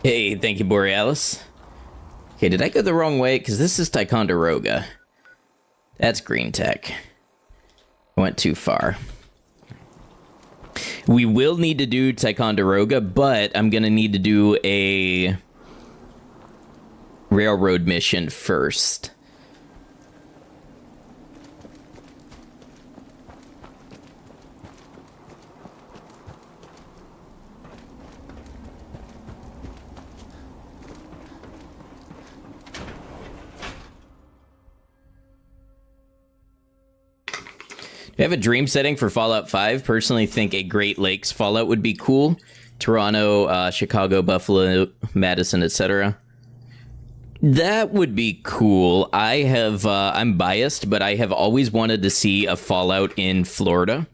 Hey, thank you, Borealis. Okay, did I go the wrong way? Because this is Ticonderoga. That's green tech. I went too far. We will need to do Ticonderoga, but I'm going to need to do a railroad mission first. I have a dream setting for Fallout 5. Personally think a Great Lakes Fallout would be cool. Toronto, Chicago, Buffalo, Madison, etc. That would be cool. I'm biased, but I have always wanted to see a Fallout in Florida.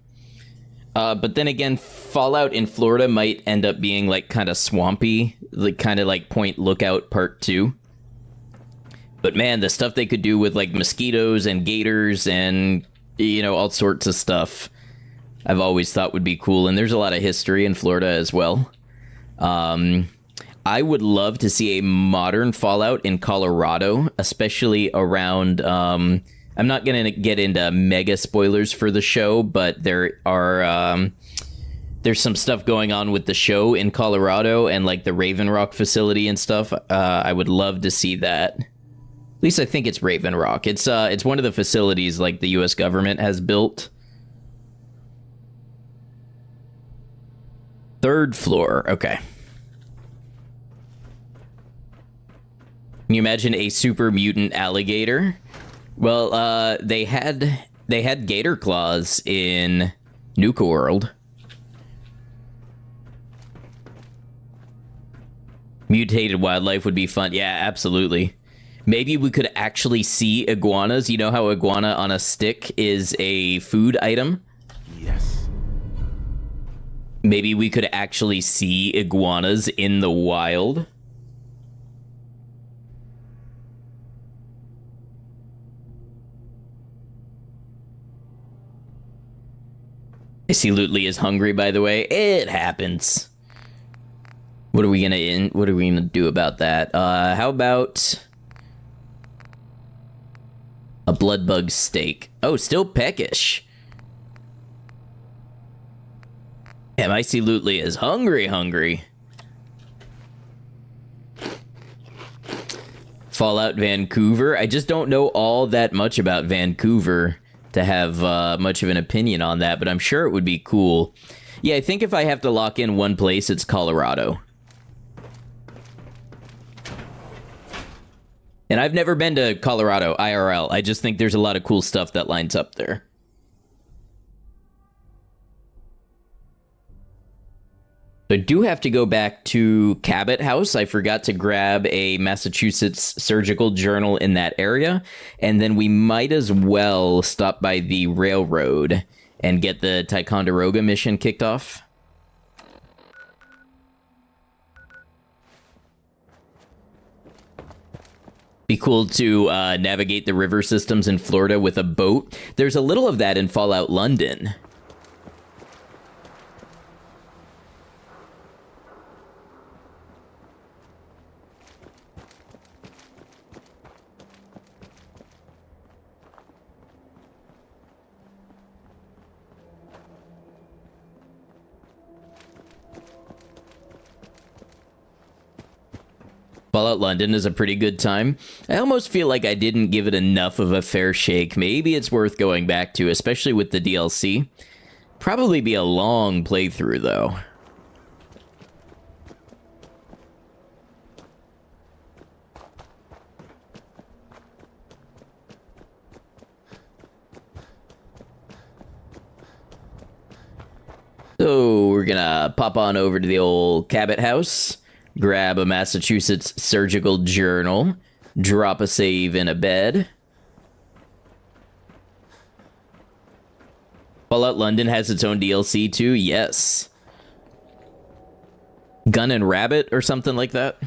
But then again, Fallout in Florida might end up being like kind of swampy, like kind of like Point Lookout Part 2. But man, the stuff they could do with like mosquitoes and gators and, you know, all sorts of stuff, I've always thought would be cool. And there's a lot of history in Florida as well. I would love to see a modern Fallout in Colorado, especially around, I'm not going to get into mega spoilers for the show, but there's some stuff going on with the show in Colorado and like the Raven Rock facility and stuff. I would love to see that. At least I think it's Raven Rock. It's one of the facilities like the U.S. government has built. Third floor. Okay. Can you imagine a super mutant alligator? Well, they had gator claws in Nuka World. Mutated wildlife would be fun. Yeah, absolutely. Maybe we could actually see iguanas. You know how iguana on a stick is a food item? Yes. Maybe we could actually see iguanas in the wild. I see Lutely is hungry, by the way. It happens. What are we gonna do about that? How about a blood bug steak? Oh, still peckish. Damn, I see Lutely is hungry. Fallout Vancouver. I just don't know all that much about Vancouver to have much of an opinion on that, but I'm sure it would be cool. Yeah, I think if I have to lock in one place, it's Colorado. And I've never been to Colorado, IRL. I just think there's a lot of cool stuff that lines up there. I do have to go back to Cabot House. I forgot to grab a Massachusetts surgical journal in that area. And then we might as well stop by the railroad and get the Ticonderoga mission kicked off. Be cool to navigate the river systems in Florida with a boat. There's a little of that in Fallout London. Fallout London is a pretty good time. I almost feel like I didn't give it enough of a fair shake. Maybe it's worth going back to, especially with the DLC. Probably be a long playthrough, though. So we're gonna pop on over to the old Cabot House. Grab a Massachusetts surgical journal, drop a save in a bed. Fallout London has its own DLC too? Yes. Gun and Rabbit or something like that?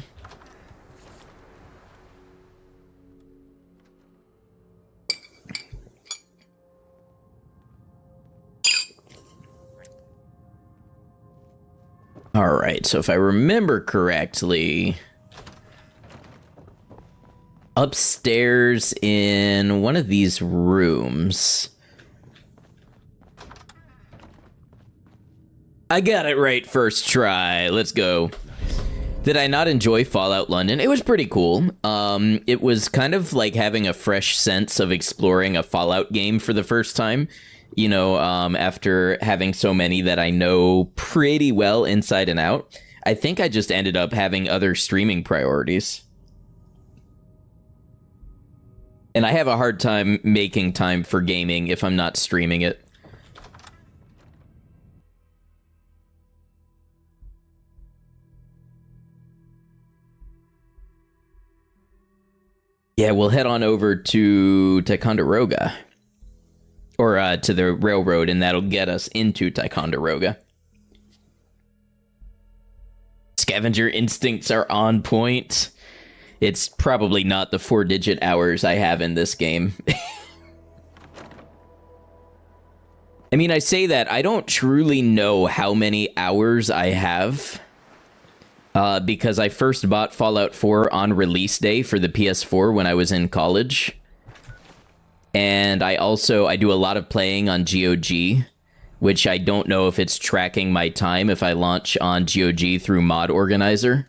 Alright, so if I remember correctly, upstairs in one of these rooms, I got it right first try. Let's go. Did I not enjoy Fallout London? It was pretty cool. It was kind of like having a fresh sense of exploring a Fallout game for the first time. You know, after having so many that I know pretty well inside and out. I think I just ended up having other streaming priorities. And I have a hard time making time for gaming if I'm not streaming it. Yeah, we'll head on over to Ticonderoga. Or to the railroad, and that'll get us into Ticonderoga. Scavenger instincts are on point. It's probably not the 4-digit hours I have in this game. I mean, I say that, I don't truly know how many hours I have. Because I first bought Fallout 4 on release day for the PS4 when I was in college. And I do a lot of playing on GOG, which I don't know if it's tracking my time if I launch on GOG through Mod Organizer.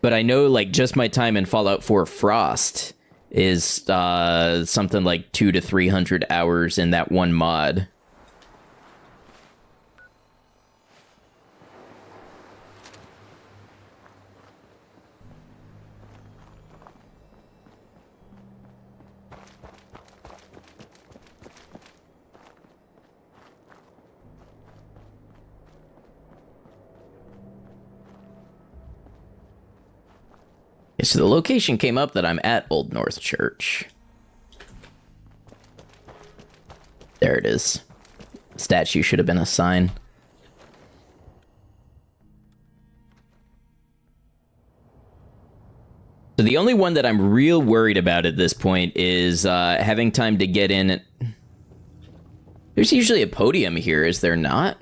But I know, like, just my time in Fallout 4 Frost is something like 200 to 300 hours in that one mod. So the location came up that I'm at Old North Church. There it is. Statue should have been a sign. So the only one that I'm real worried about at this point is having time to get in. There's usually a podium here, is there not?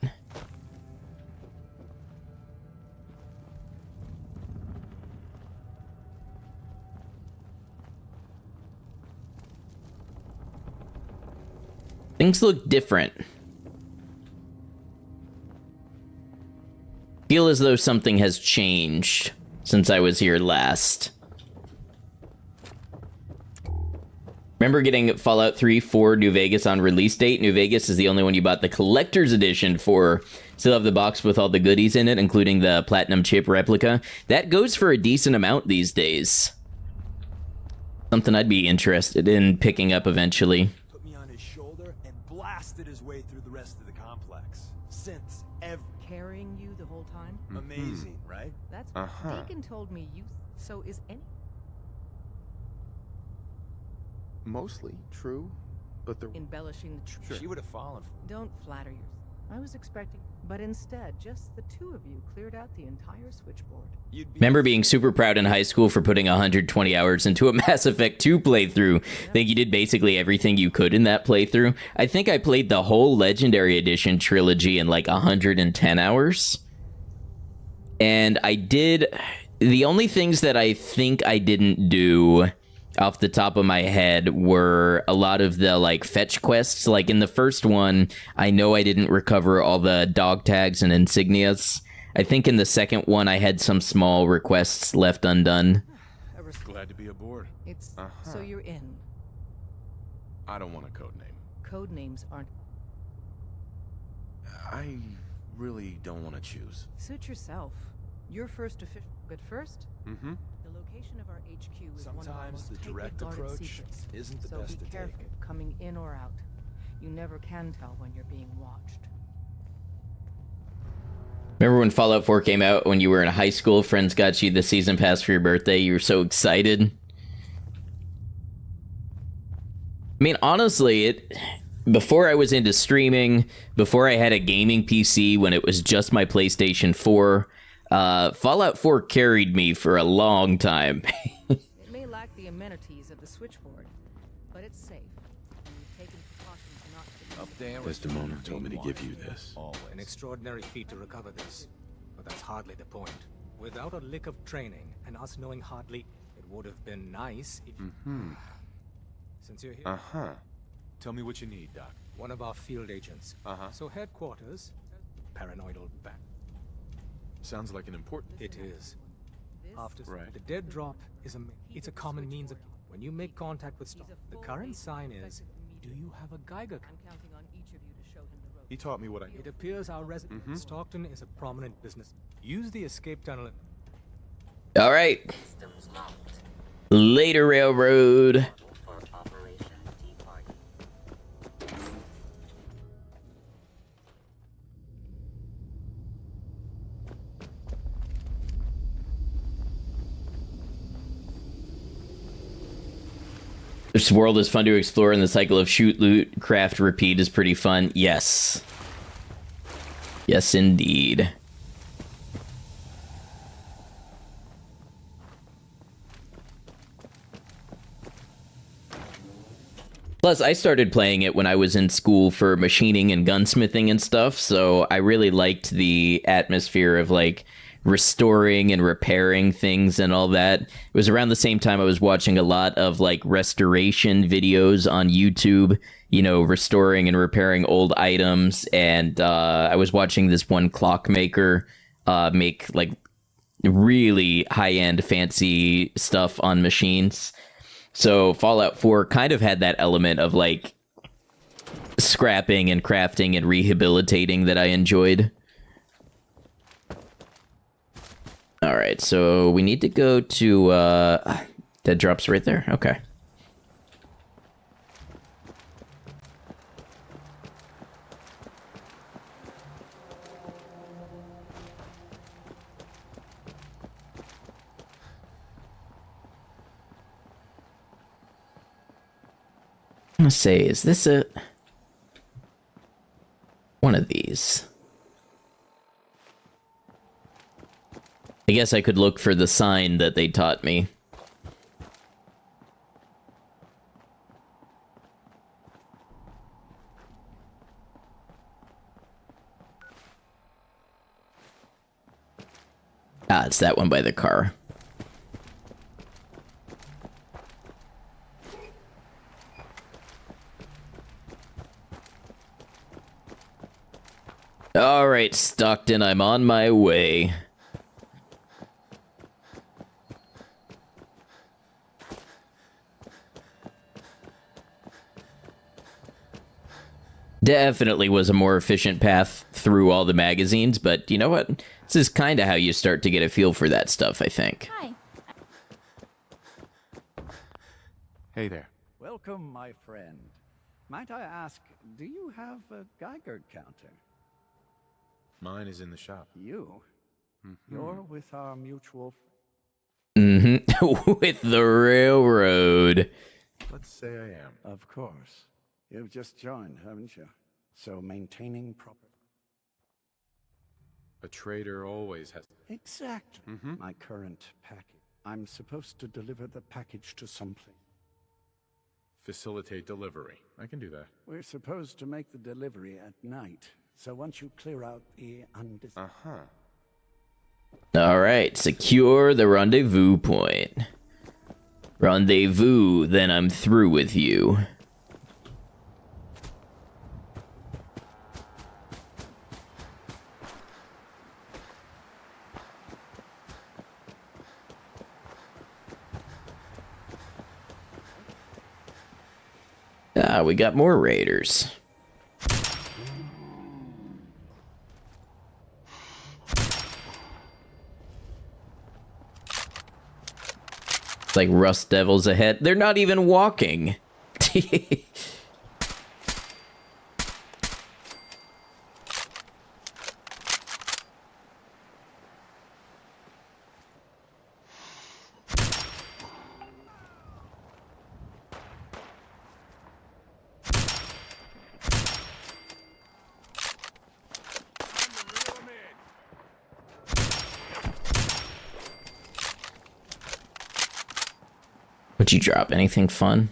Things look different. Feel as though something has changed since I was here last. Remember getting Fallout 3 for New Vegas on release date? New Vegas is the only one you bought the collector's edition for. Still have the box with all the goodies in it, including the platinum chip replica. That goes for a decent amount these days. Something I'd be interested in picking up eventually. Blasted his way through the rest of the complex. Since carrying you the whole time? Amazing, right? That's what Deacon told me you... So is any... Mostly true, but the... Embellishing the truth. Sure. She would have fallen for... Don't flatter yourself. I was expecting... But instead, just the two of you cleared out the entire switchboard. Remember being super proud in high school for putting 120 hours into a Mass Effect 2 playthrough. I think you did basically everything you could in that playthrough. I think I played the whole Legendary Edition trilogy in like 110 hours. And I did... The only things that I think I didn't do off the top of my head were a lot of the like fetch quests. Like in the first one, I know I didn't recover all the dog tags and insignias. I think in the second one I had some small requests left undone. Glad to be aboard. It's so you're in. I don't want a code name. Code names aren't... I really don't want to choose. Suit yourself. Your first official... But first, the location of our HQ is one of our most tightly guarded secrets. Isn't the so best be to careful take. coming in or out. You never can tell when you're being watched. Remember when Fallout 4 came out when you were in high school? Friends got you the season pass for your birthday. You were so excited. I mean, honestly, before I was into streaming, before I had a gaming PC, when it was just my PlayStation 4, Fallout 4 carried me for a long time. It may lack the amenities of the switchboard, but it's safe. And we've taken precautions not to... Up there. Desdemona told me to give you this. An extraordinary feat to recover this, but that's hardly the point. Without a lick of training, and us knowing hardly, it would have been nice if... Since you're here... Tell me what you need, Doc. One of our field agents. So headquarters, paranoidal back. Sounds like an important... It is. After Right. the dead drop is it's a common means of... When you make contact with Stockton, the current sign is, do you have a Geiger counter? I'm counting on each of you to show him the road. He taught me what I... It appears our resident Stockton is a prominent business. Use the escape tunnel. All right. Later, Railroad. This world is fun to explore, and the cycle of shoot, loot, craft, repeat is pretty fun. Yes. Yes, indeed. Plus, I started playing it when I was in school for machining and gunsmithing and stuff, so I really liked the atmosphere of, like, restoring and repairing things and all that. It was around the same time I was watching a lot of, like, restoration videos on YouTube, you know, restoring and repairing old items, and I was watching this one clockmaker make, like, really high-end fancy stuff on machines. So Fallout 4 kind of had that element of, like, scrapping and crafting and rehabilitating that I enjoyed. All right, so we need to go to... that drops right there? Okay. I'm gonna say, is this a... one of these? I guess I could look for the sign that they taught me. Ah, it's that one by the car. All right, Stockton, I'm on my way. Definitely was a more efficient path through all the magazines, but you know what? This is kind of how you start to get a feel for that stuff, I think. Hi. Hey there. Welcome, my friend. Might I ask, do you have a Geiger counter? Mine is in the shop. You? You're with our mutual... With the railroad. Let's say I am. Of course. You've just joined, haven't you? So maintaining proper... A trader always has... Exactly. My current package. I'm supposed to deliver the package to someplace. Facilitate delivery. I can do that. We're supposed to make the delivery at night. So once you clear out the undesired... All right, secure the rendezvous point. Rendezvous, then I'm through with you. Ah, we got more raiders. It's like Rust Devils ahead. They're not even walking. What'd you drop? Anything fun?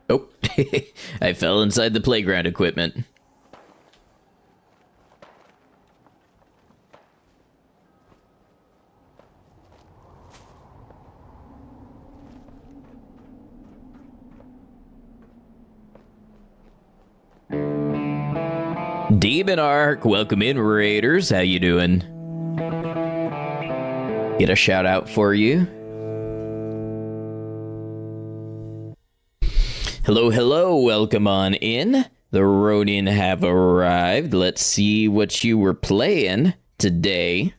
Oh, I fell inside the playground equipment. Demon Arc, welcome in, Raiders. How you doing? Get a shout out for you. Hello, hello, welcome on in. The Ronin have arrived. Let's see what you were playing today.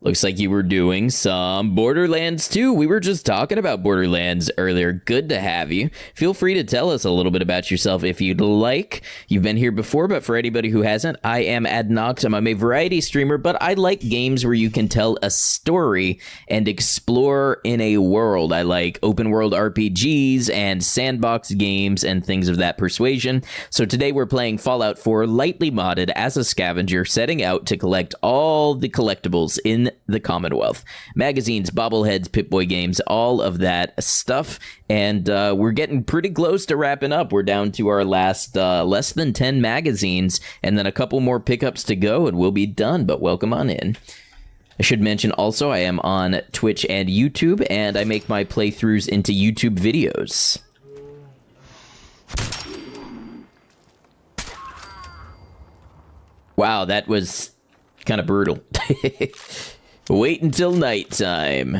Looks like you were doing some Borderlands 2. We were just talking about Borderlands earlier. Good to have you. Feel free to tell us a little bit about yourself if you'd like. You've been here before, but for anybody who hasn't, I am Ad Noxum. I'm a variety streamer, but I like games where you can tell a story and explore in a world. I like open world RPGs and sandbox games and things of that persuasion. So today we're playing Fallout 4 lightly modded as a scavenger, setting out to collect all the collectibles in the Commonwealth. Magazines, bobbleheads, Pip-Boy games, all of that stuff. And we're getting pretty close to wrapping up. We're down to our last less than 10 magazines and then a couple more pickups to go and we'll be done. But welcome on in. I should mention also I am on Twitch and YouTube and I make my playthroughs into YouTube videos. Wow, that was kind of brutal. Wait until nighttime.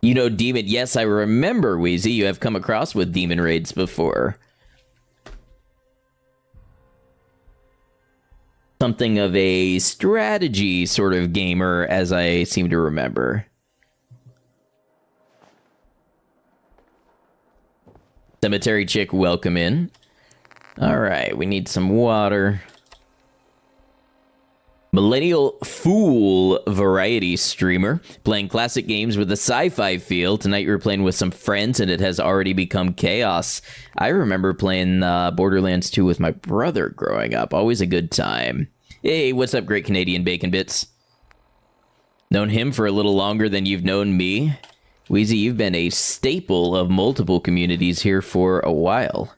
You know, Demon, yes, I remember, Wheezy. You have come across with Demon Raids before. Something of a strategy sort of gamer, as I seem to remember. Cemetery Chick, welcome in. All right, we need some water. Millennial Fool variety streamer, playing classic games with a sci-fi feel. Tonight we're playing with some friends and it has already become chaos. I remember playing Borderlands 2 with my brother growing up. Always a good time. Hey, what's up, Great Canadian Bacon Bits? Known him for a little longer than you've known me. Wheezy, you've been a staple of multiple communities here for a while.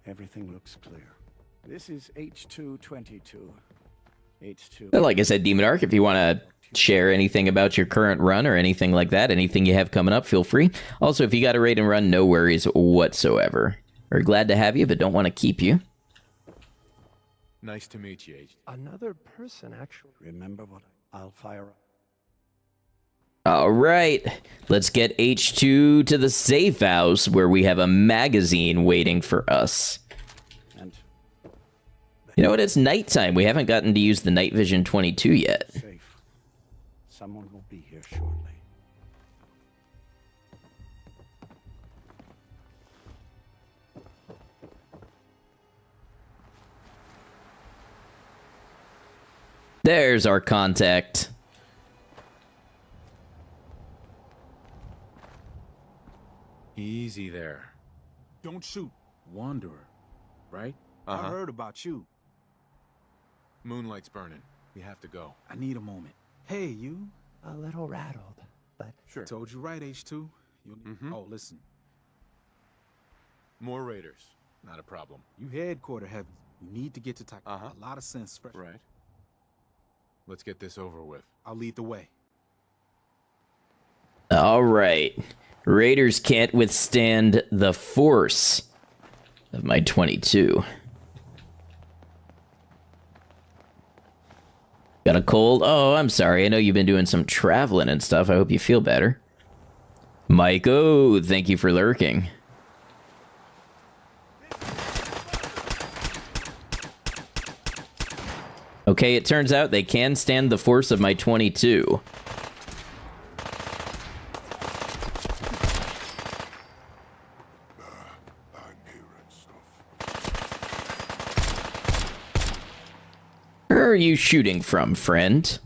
Everything looks clear. This is H222. H2. Like I said, Demon Arc, if you want to share anything about your current run or anything like that, anything you have coming up, feel free. Also, if you got a raid and run, no worries whatsoever. We're glad to have you, but don't want to keep you. Nice to meet you, Agent. Another person, actually. Remember what? I'll fire up. All right, let's get H2 to the safe house where we have a magazine waiting for us. And you know what? It's nighttime. We haven't gotten to use the night vision 22 yet. Safe. Someone will be here shortly. There's our contact. Easy there. Don't shoot. Wanderer, right? I heard about you. Moonlight's burning. We have to go. I need a moment. Hey, you. A little rattled, but Sure. Told you right, H2. Oh, listen. More raiders. Not a problem. You headquarter heavy. You need to get to Taco. A lot of sense. Right. Let's get this over with. I'll lead the way. All right. Raiders can't withstand the force of my 22. Got a cold? Oh, I'm sorry. I know you've been doing some traveling and stuff. I hope you feel better. Mike-O, thank you for lurking. Okay, it turns out they can stand the force of my 22. Where are you shooting from, friend?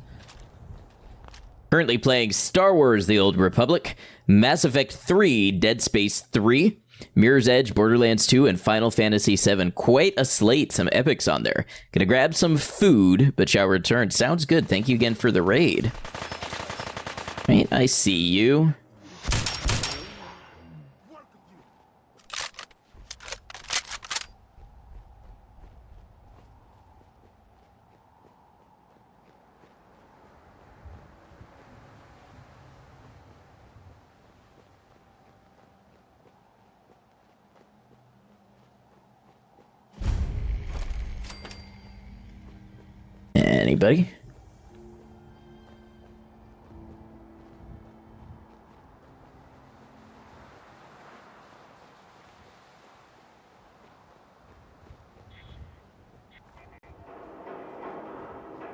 Currently playing Star Wars The Old Republic, Mass Effect 3, Dead Space 3, Mirror's Edge, Borderlands 2, and Final Fantasy 7. Quite a slate, some epics on there. Gonna grab some food, but shall return. Sounds good. Thank you again for the raid. Right, I see you. Anybody?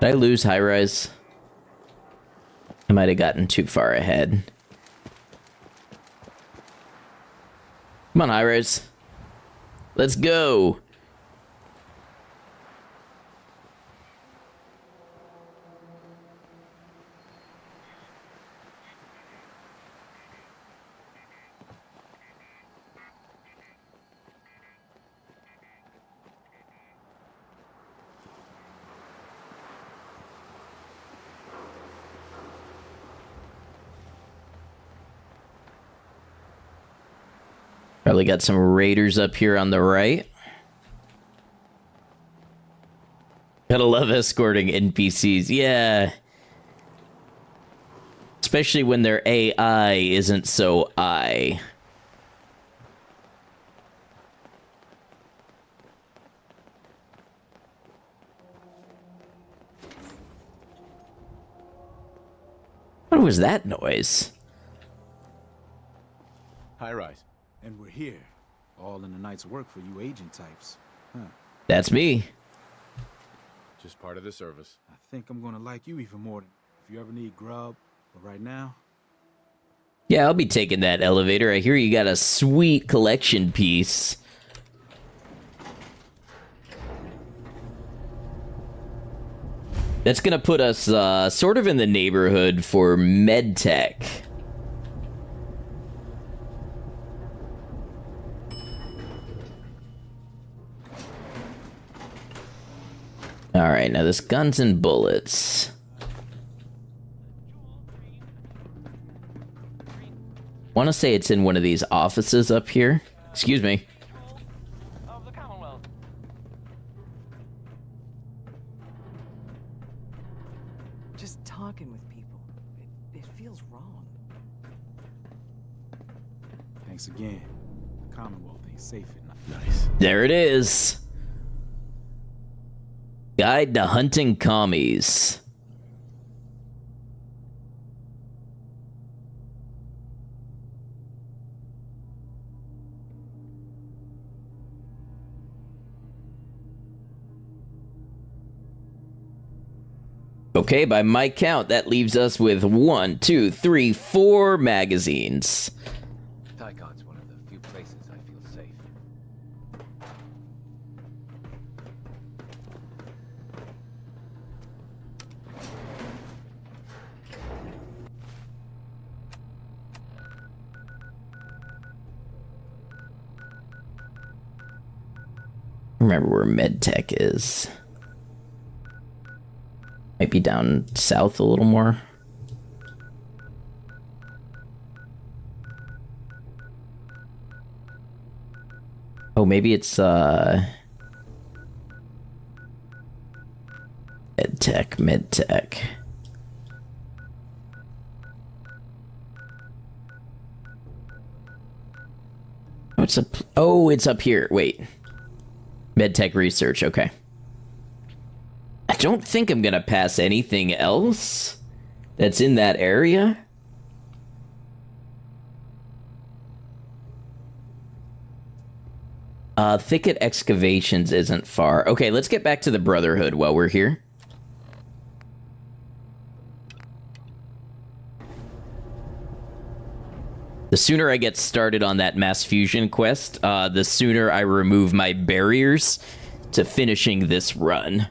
Did I lose high rise? I might have gotten too far ahead. Come on, high rise. Let's go. Probably got some raiders up here on the right. Gotta love escorting NPCs. Yeah. Especially when their AI isn't so I. What was that noise? High rise. And we're here, all in the night's work for you agent types. Huh. That's me. Just part of the service. I think I'm gonna like you even more if you ever need grub. But right now... Yeah, I'll be taking that elevator. I hear you got a sweet collection piece. That's gonna put us sort of in the neighborhood for medtech. Alright, now this guns and bullets. Want to say it's in one of these offices up here. Excuse me. Just talking with people, it feels wrong. Thanks again. The Commonwealth ain't safe at night. Nice. There it is. Guide to hunting commies. Okay, by my count, that leaves us with 1, 2, 3, 4 magazines. Tycon's one of the few places I feel safe. Remember where medtech is. Might be down south a little more. Oh, maybe it's medtech. What's up? Oh, it's up here. Wait. Medtech research, okay. I don't think I'm gonna pass anything else that's in that area. Thicket excavations isn't far. Okay, let's get back to the Brotherhood while we're here. The sooner I get started on that mass fusion quest, the sooner I remove my barriers to finishing this run.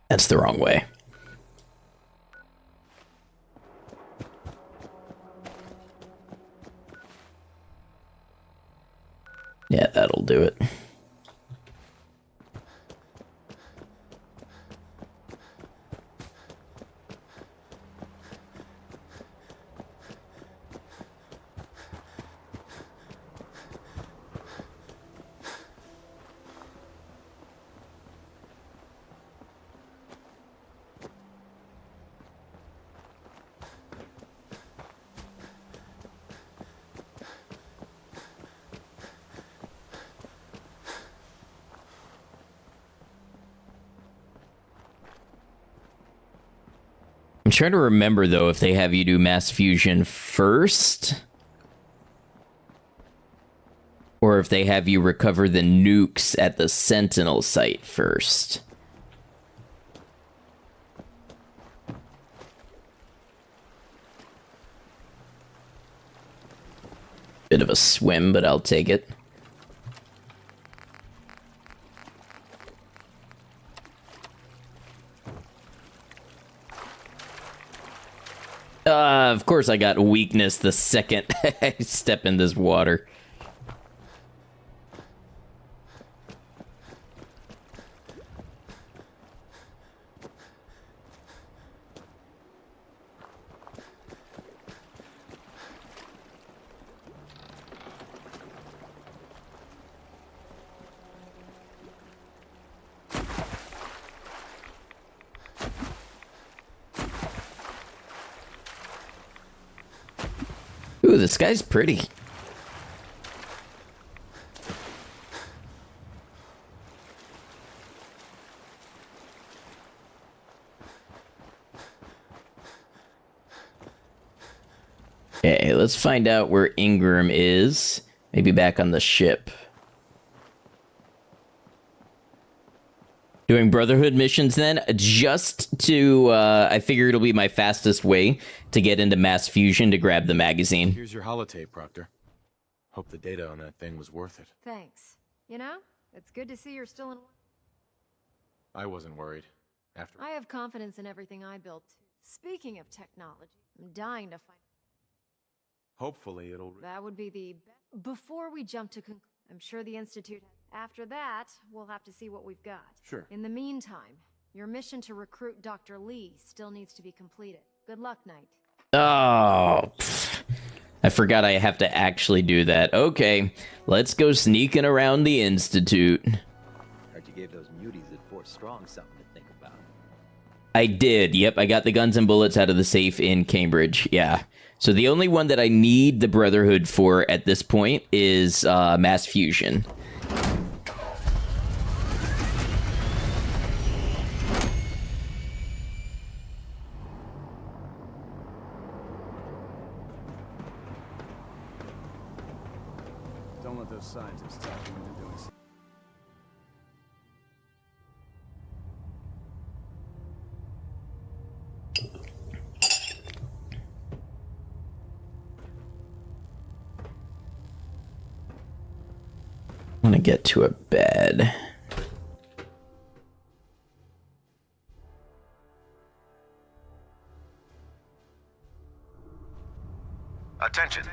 That's the wrong way. Yeah, that'll do it. I'm trying to remember, though, if they have you do mass fusion first, or if they have you recover the nukes at the Sentinel site first. Bit of a swim, but I'll take it. Of course I got weakness the second I step in this water. Ooh, this guy's pretty. Okay, let's find out where Ingram is. Maybe back on the ship. Doing Brotherhood missions then, just to, I figure it'll be my fastest way to get into mass fusion to grab the magazine. Here's your holotape, Proctor. Hope the data on that thing was worth it. Thanks. You know, it's good to see you're still in... I wasn't worried. After I have confidence in everything I built. Speaking of technology, I'm dying to find... Hopefully it'll... That would be the... Before we jump to I'm sure the Institute... After that, we'll have to see what we've got. Sure. In the meantime, your mission to recruit Dr. Lee still needs to be completed. Good luck, Knight. Oh, pfft. I forgot I have to actually do that. Okay, let's go sneaking around the Institute. Heard you gave those muties at Fort Strong something to think about. I did. Yep, I got the guns and bullets out of the safe in Cambridge. Yeah. So the only one that I need the Brotherhood for at this point is mass fusion. Don't let those scientists talk you into doing something. I'm gonna get to a bed. Attention.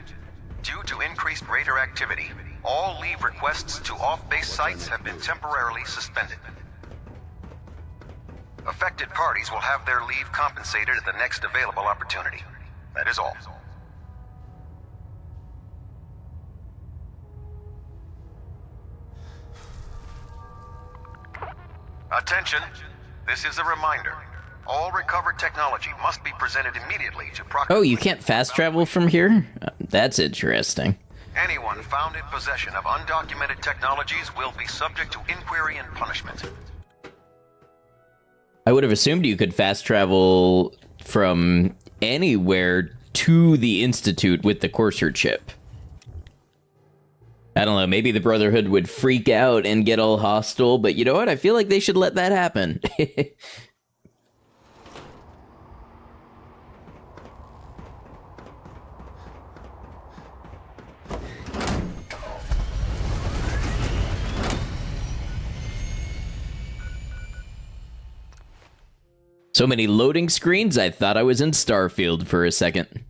Due to increased raider activity, all leave requests to off-base sites have been temporarily suspended. Affected parties will have their leave compensated at the next available opportunity. That is all. Attention. This is a reminder. All recovered technology must be presented immediately to Oh, you can't fast travel from here? That's interesting. Anyone found in possession of undocumented technologies will be subject to inquiry and punishment. I would have assumed you could fast travel from anywhere to the Institute with the Courser chip. I don't know, maybe the Brotherhood would freak out and get all hostile, but you know what? I feel like they should let that happen. So many loading screens, I thought I was in Starfield for a second.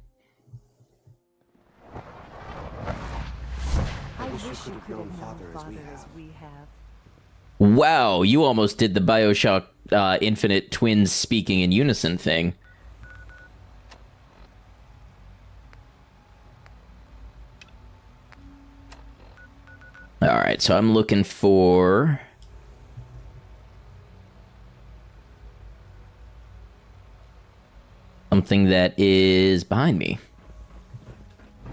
I wish you could have known father as we have. Wow, you almost did the BioShock Infinite twins speaking in unison thing. Alright, so I'm looking for... something that is behind me. I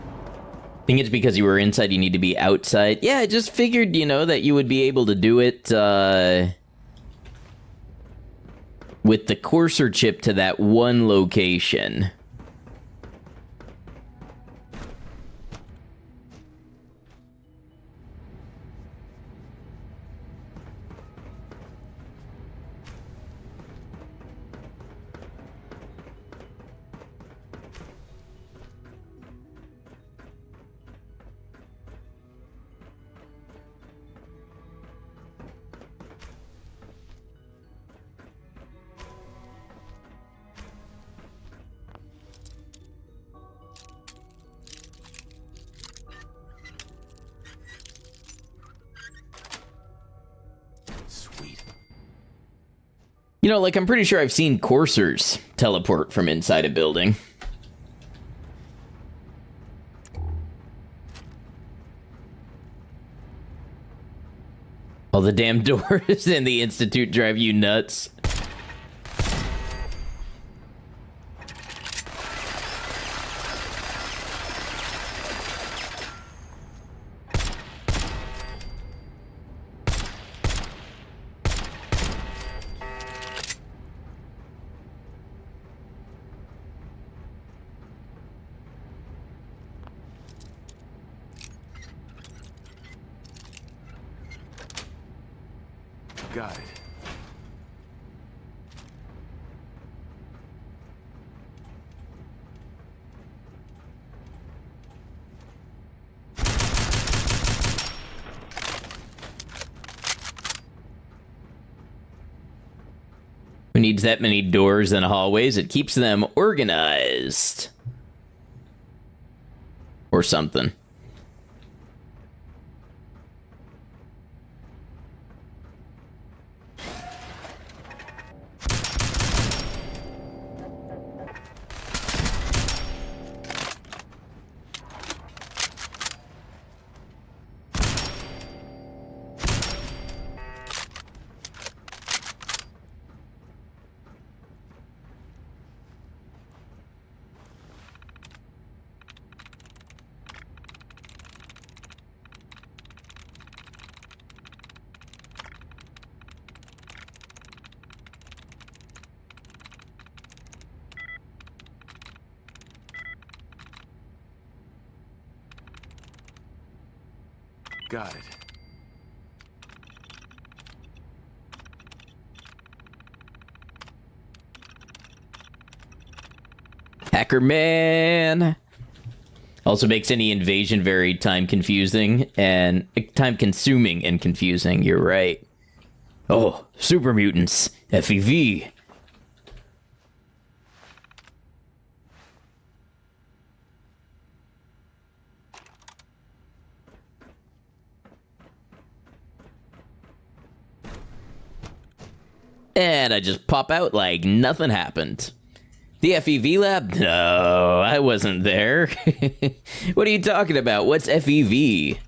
think it's because you were inside, you need to be outside. Yeah, I just figured, you know, that you would be able to do it, with the cursor chip to that one location. You know, like, I'm pretty sure I've seen coursers teleport from inside a building. All the damn doors in the Institute drive you nuts. Got it. Who needs that many doors and hallways? It keeps them organized. Or something. Got it. Hacker man. Also makes any invasion very time consuming and confusing. You're right. Oh, super mutants. FEV. And I just pop out like nothing happened. The FEV lab? No, I wasn't there. What are you talking about? What's FEV?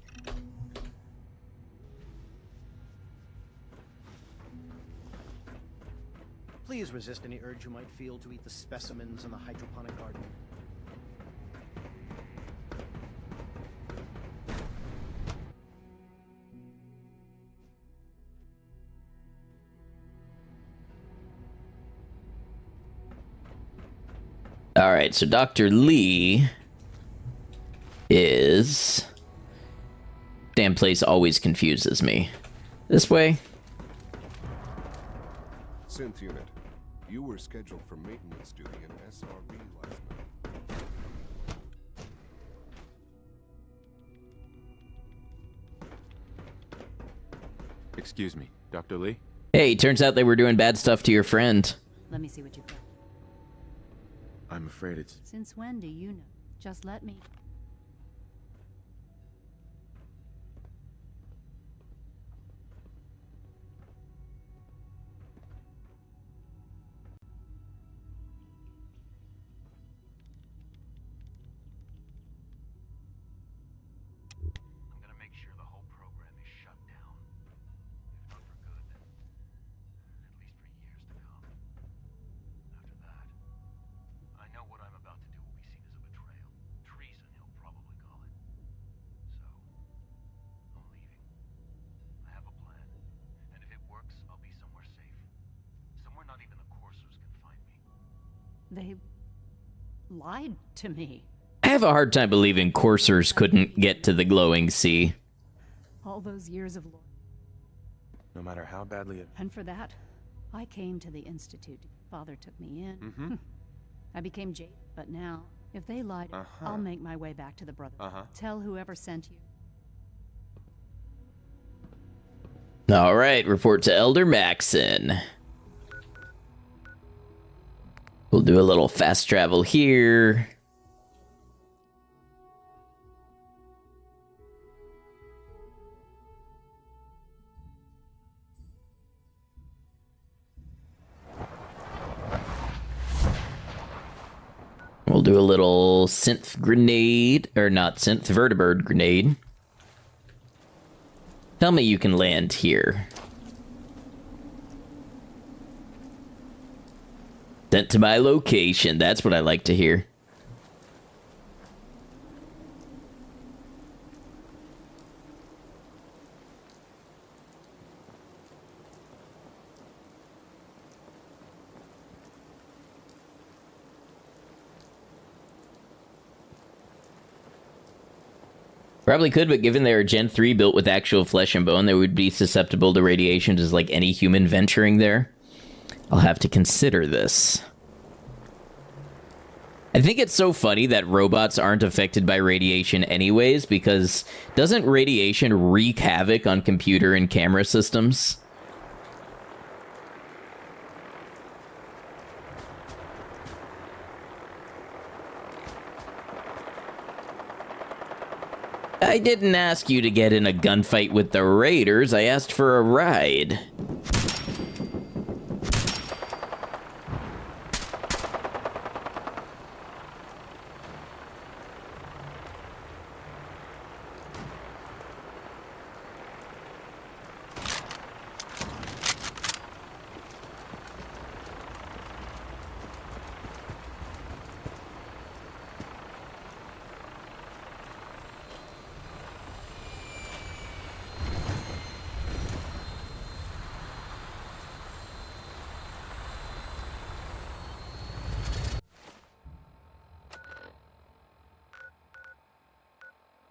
Please resist any urge you might feel to eat the specimens in the hydroponic garden. All right, so Dr. Lee is... Damn place always confuses me. This way? Synth unit, you were scheduled for maintenance duty in SRB last night. Excuse me, Dr. Lee? Hey, turns out they were doing bad stuff to your friend. Let me see what you've got. I'm afraid it's... Since when do you know? Just let me... I'm gonna make sure the whole program is shut down. If not for good, then at least for years to come. After that, I know what I'm about to do will be seen as a betrayal. Treason, he'll probably call it. So, I'm leaving. I have a plan. And if it works, I'll be somewhere safe. Somewhere not even the coursers can find me. They lied to me. I have a hard time believing coursers couldn't get to the glowing sea. All those years of lore. No matter how badly it... And for that, I came to the Institute. Father took me in. Mm-hmm. I became jaded. But now, if they lied, I'll make my way back to the Brotherhood. Tell whoever sent you. All right, report to Elder Maxon. We'll do a little fast travel here. We'll do a little synth grenade, or not synth, vertibird grenade. Tell me you can land here. Sent to my location, that's what I like to hear. Probably could, but given they are Gen 3 built with actual flesh and bone, they would be susceptible to radiation just like any human venturing there. I'll have to consider this. I think it's so funny that robots aren't affected by radiation anyways, because doesn't radiation wreak havoc on computer and camera systems? I didn't ask you to get in a gunfight with the Raiders. I asked for a ride.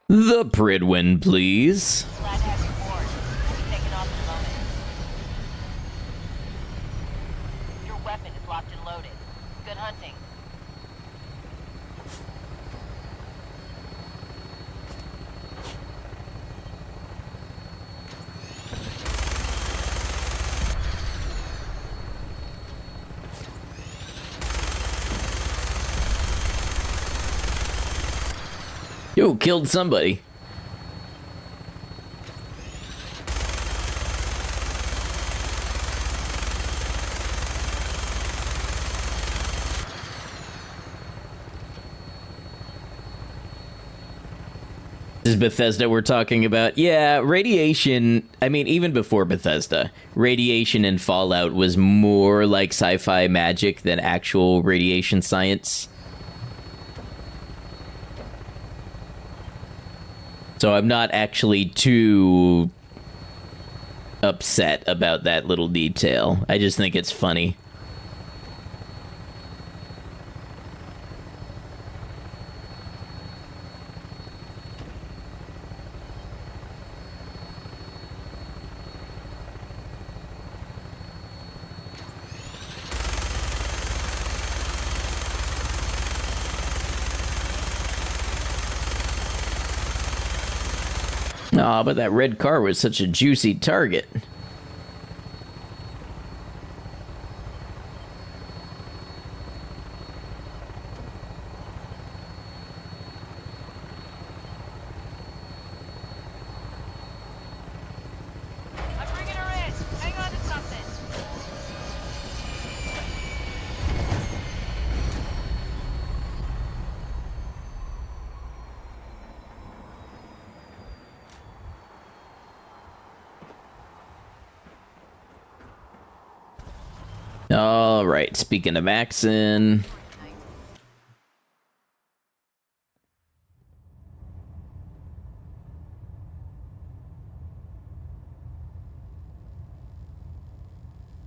The Pridwin, please. Glad to have you aboard. Taking off in a moment. Your weapon is locked and loaded. Good hunting. Yo, killed somebody. This is Bethesda we're talking about. Yeah, radiation, I mean, even before Bethesda, radiation in Fallout was more like sci-fi magic than actual radiation science. So I'm not actually too upset about that little detail. I just think it's funny. Aw, but that red car was such a juicy target. All right, speaking of Maxon.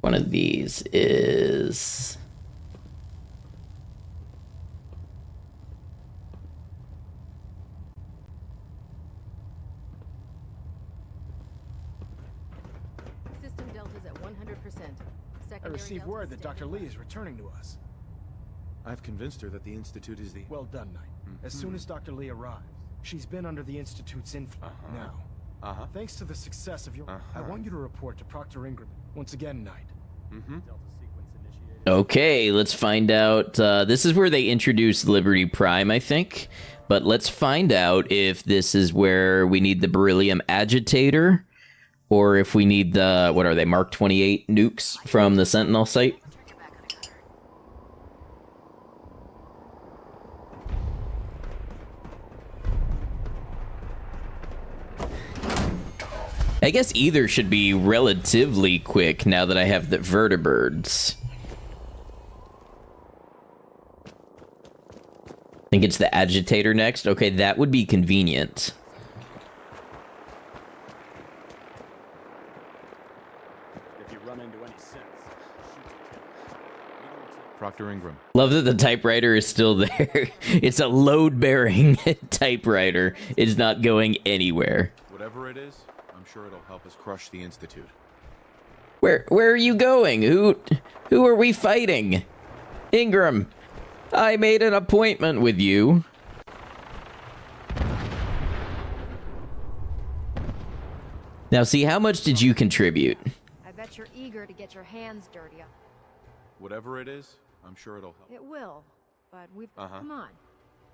One of these is... System Delta's at 100%. I received word that Dr. Lee is returning to us. I've convinced her that the Institute is the... Well done, Knight. As soon as Dr. Lee arrives, she's been under the Institute's influence. Now, thanks to the success of your... I want you to report to Proctor Ingram. Once again, Knight. Okay, let's find out. This is where they introduced Liberty Prime, I think. But let's find out if this is where we need the beryllium agitator, or if we need the, what are they, Mark 28 nukes from the Sentinel site. I guess either should be relatively quick now that I have the vertibirds. I think it's the agitator next. Okay, that would be convenient. If you run into any sense, Proctor Ingram. Love that the typewriter is still there. It's a load-bearing typewriter. It's not going anywhere. Whatever it is, I'm sure it'll help us crush the Institute. Where are you going? Who are we fighting? Ingram, I made an appointment with you. Now, see, how much did you contribute? I bet you're eager to get your hands dirty. Whatever it is, I'm sure it'll help. It will, but we've... Come on.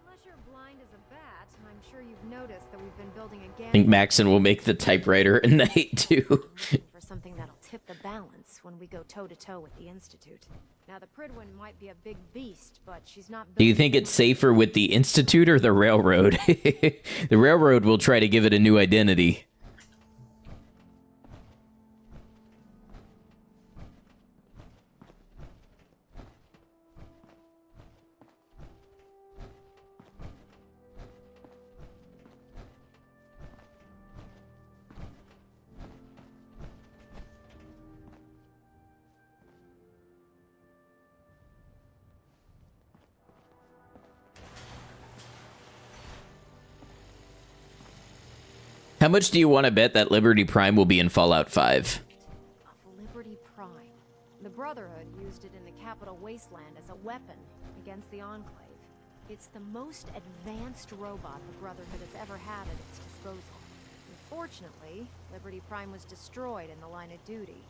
Unless you're blind as a bat, I'm sure you've noticed that we've been building a I think Maxon will make the typewriter a knight, too. for something that'll tip the balance when we go toe-to-toe with the Institute. Now, the Pridwin might be a big beast, but she's not... Do you think it's safer with the Institute or the Railroad? The Railroad will try to give it a new identity. How much do you want to bet that Liberty Prime will be in Fallout 5? Liberty Prime. The Brotherhood used it in the capital wasteland as a weapon against the Enclave. It's the most advanced robot the Brotherhood has ever had at its disposal. Unfortunately, Liberty Prime was destroyed in the line of duty.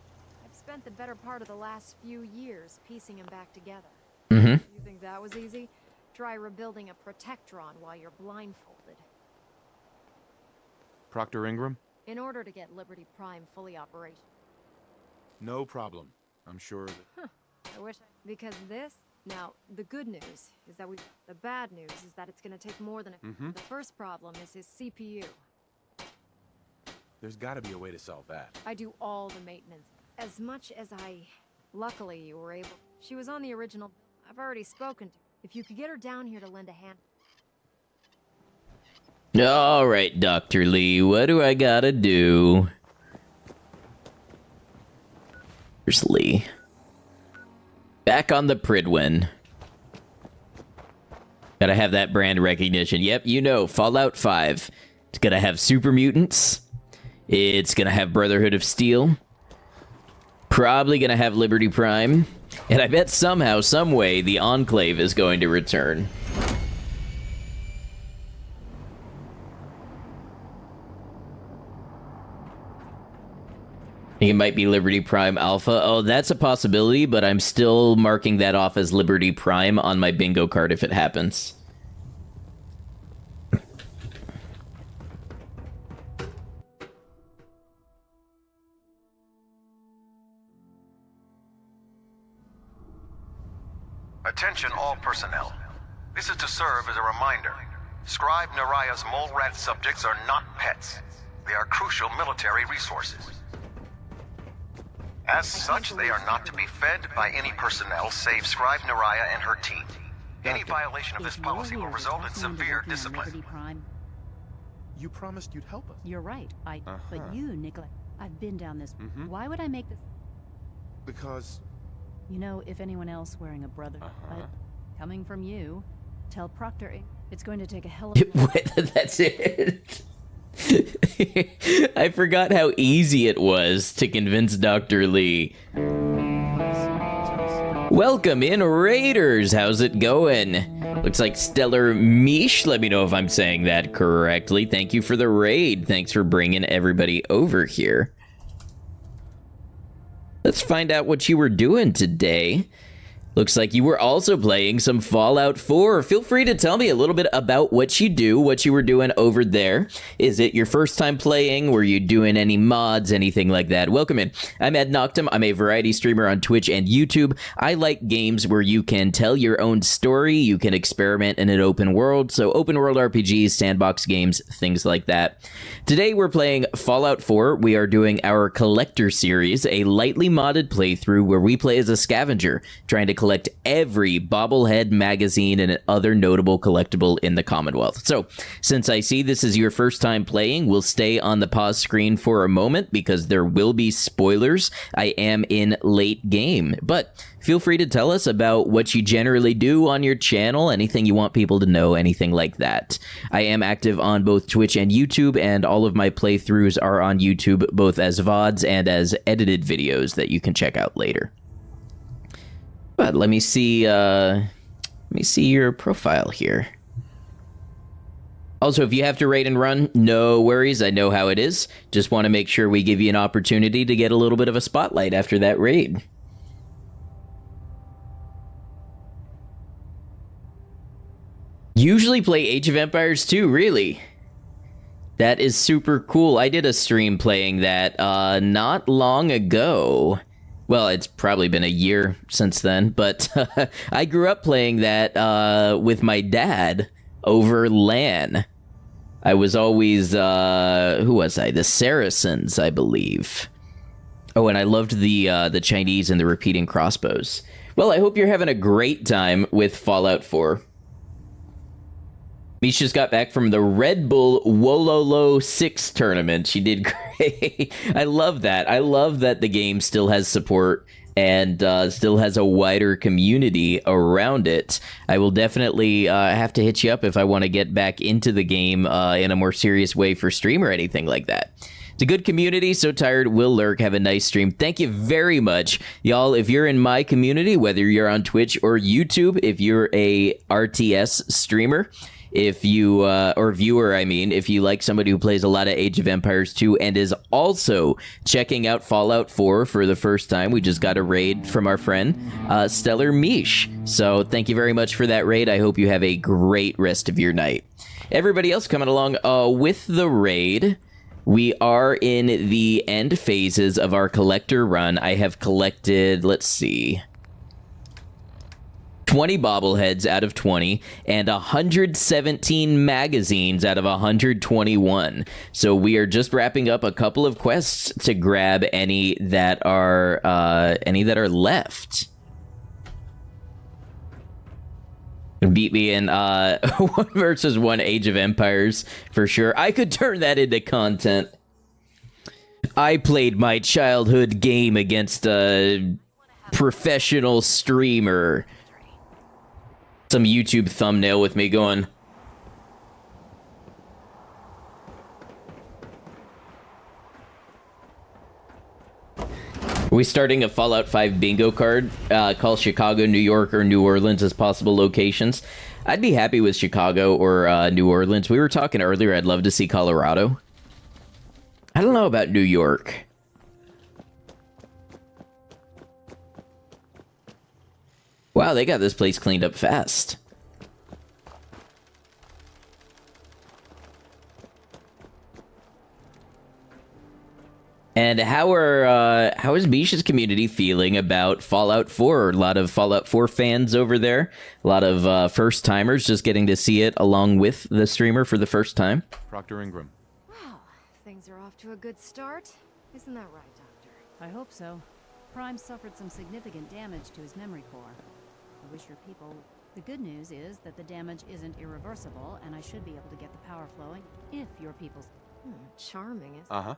I've spent the better part of the last few years piecing him back together. You think that was easy? Try rebuilding a Protectron while you're blindfolded. Proctor Ingram? In order to get Liberty Prime fully operational. No problem. I'm sure that... I wish because this... Now, the good news is that the bad news is that it's gonna take more than The first problem is his CPU. There's gotta be a way to solve that. I do all the maintenance. As much as Luckily, you were able... She was on the original... I've already spoken to her. If you could get her down here to lend a hand... All right, Dr. Lee, what do I gotta do? Here's Lee. Back on the Pridwin. Gotta have that brand recognition. Yep, you know, Fallout 5. It's gonna have super mutants. It's gonna have Brotherhood of Steel. Probably gonna have Liberty Prime. And I bet somehow, some way, the Enclave is going to return. I think it might be Liberty Prime Alpha. Oh, that's a possibility, but I'm still marking that off as Liberty Prime on my bingo card if it happens. Attention all personnel. This is to serve as a reminder. Scribe Naraya's mole rat subjects are not pets. They are crucial military resources. As such, they are not to be fed by any personnel save Scribe Naraya and her team. Any violation of this policy will result in severe discipline. You promised you'd help us. You're right. But you neglect. I've been down this. Why would I make this? Because... You know, if anyone else wearing a brother, but coming from you, tell Proctor it's going to take a hell of a... That's it. I forgot how easy it was to convince Dr. Lee. Welcome in, Raiders. How's it going? Looks like Stellar Mish. Let me know if I'm saying that correctly. Thank you for the raid. Thanks for bringing everybody over here. Let's find out what you were doing today. Looks like you were also playing some Fallout 4. Feel free to tell me a little bit about what you do, what you were doing over there. Is it your first time playing? Were you doing any mods, anything like that? Welcome in. I'm Ed Noctum. I'm a variety streamer on Twitch and YouTube. I like games where you can tell your own story, you can experiment in an open world, so open world RPGs, sandbox games, things like that. Today we're playing Fallout 4. We are doing our Collector series, a lightly modded playthrough where we play as a scavenger, trying to collect every bobblehead, magazine, and other notable collectible in the Commonwealth. So, since I see this is your first time playing, we'll stay on the pause screen for a moment because there will be spoilers. I am in late game, but feel free to tell us about what you generally do on your channel, anything you want people to know, anything like that. I am active on both Twitch and YouTube, and all of my playthroughs are on YouTube, both as VODs and as edited videos that you can check out later. But let me see your profile here. Also, if you have to raid and run, no worries. I know how it is. Just want to make sure we give you an opportunity to get a little bit of a spotlight after that raid. Usually play Age of Empires 2, really. That is super cool. I did a stream playing that not long ago. Well, it's probably been a year since then, but I grew up playing that with my dad over LAN. I was always, who was I? The Saracens, I believe. Oh, and I loved the Chinese and the repeating crossbows. Well, I hope you're having a great time with Fallout 4. Misha's got back from the Red Bull Wololo 6 tournament. She did great. I love that. I love that the game still has support and still has a wider community around it. I will definitely have to hit you up if I want to get back into the game in a more serious way for stream or anything like that. It's a good community. So tired. Will Lurk. Have a nice stream. Thank you very much. Y'all, if you're in my community, whether you're on Twitch or YouTube, if you're a RTS streamer, if you, or viewer, I mean, if you like somebody who plays a lot of Age of Empires 2 and is also checking out Fallout 4 for the first time, we just got a raid from our friend, Stellar Mish. So thank you very much for that raid. I hope you have a great rest of your night. Everybody else coming along with the raid. We are in the end phases of our collector run. I have collected, let's see, 20 bobbleheads out of 20 and 117 magazines out of 121. So we are just wrapping up a couple of quests to grab any that are left. Beat me in 1 versus 1 Age of Empires for sure. I could turn that into content. I played my childhood game against a professional streamer. Some YouTube thumbnail with me going, are we starting a Fallout 5 bingo card? Call Chicago, New York, or New Orleans as possible locations. I'd be happy with Chicago or New Orleans. We were talking earlier, I'd love to see Colorado. I don't know about New York. Wow, they got this place cleaned up fast. And how is Misha's community feeling about Fallout 4? A lot of Fallout 4 fans over there. A lot of first-timers just getting to see it along with the streamer for the first time. Proctor Ingram. Wow, things are off to a good start. Isn't that right, Doctor? I hope so. Prime suffered some significant damage to his memory core. I wish your people... The good news is that the damage isn't irreversible, and I should be able to get the power flowing if your people's... Charming, isn't Uh-huh.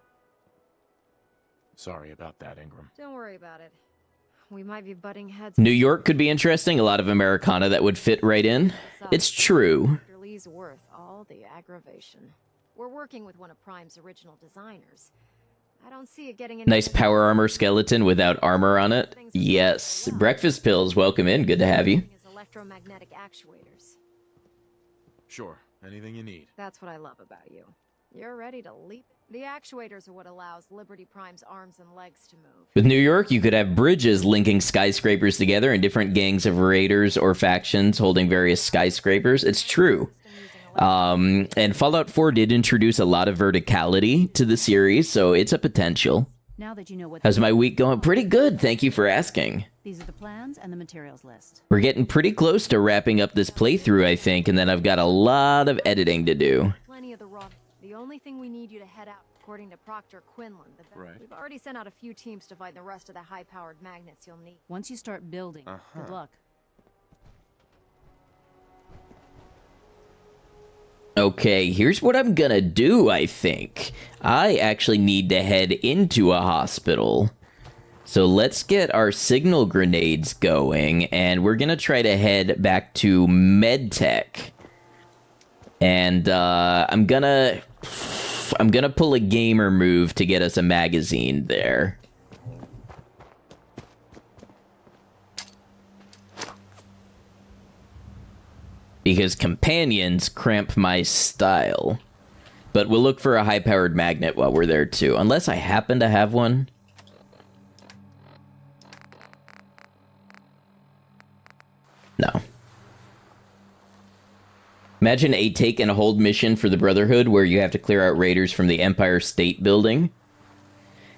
Sorry about that, Ingram. Don't worry about it. We might be butting heads... New York could be interesting. A lot of Americana that would fit right in. It's true. Dr. Lee's worth all the aggravation. We're working with one of Prime's original designers. I don't see it getting any... Nice power armor skeleton without armor on it. Yes. Breakfast pills, welcome in. Good to have you. Electromagnetic actuators. Sure. Anything you need. That's what I love about you. You're ready to leap. The actuators are what allows Liberty Prime's arms and legs to move. With New York, you could have bridges linking skyscrapers together and different gangs of raiders or factions holding various skyscrapers. It's true. And Fallout 4 did introduce a lot of verticality to the series, so it's a potential. Now that you know what... How's my week going? Pretty good, thank you for asking. These are the plans and the materials list. We're getting pretty close to wrapping up this playthrough, I think, and then I've got a lot of editing to do. Plenty of the raw... The only thing we need you to head out, according to Proctor Quinlan, Right. We've already sent out a few teams to find the rest of the high-powered magnets you'll need. Once you start building, good luck. Okay, here's what I'm gonna do, I think. I actually need to head into a hospital. So let's get our signal grenades going, and we're gonna try to head back to MedTech. And I'm gonna pull a gamer move to get us a magazine there. Because companions cramp my style. But we'll look for a high-powered magnet while we're there too. Unless I happen to have one. No. Imagine a take and hold mission for the Brotherhood where you have to clear out raiders from the Empire State Building.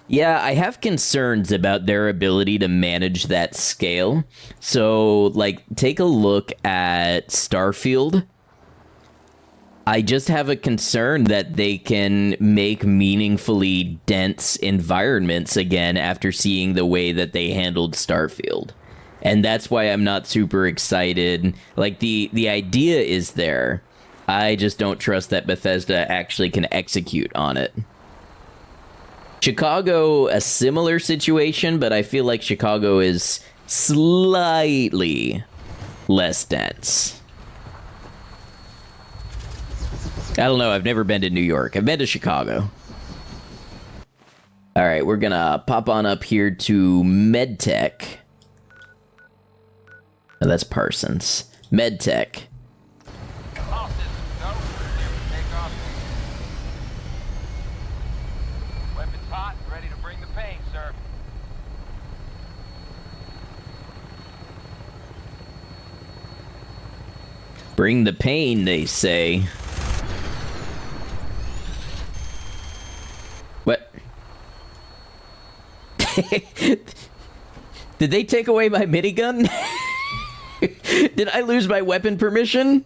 Yeah, I have concerns about their ability to manage that scale. So, like, take a look at Starfield. I just have a concern that they can make meaningfully dense environments again after seeing the way that they handled Starfield. And that's why I'm not super excited. Like, the idea is there. I just don't trust that Bethesda actually can execute on it. Chicago, a similar situation, but I feel like Chicago is slightly less dense. I don't know, I've never been to New York. I've been to Chicago. Alright, we're gonna pop on up here to MedTech. Oh, that's Parsons. MedTech. Weapons hot, ready to bring the pain, sir. Bring the pain, they say. What? Did they take away my minigun? Did I lose my weapon permission?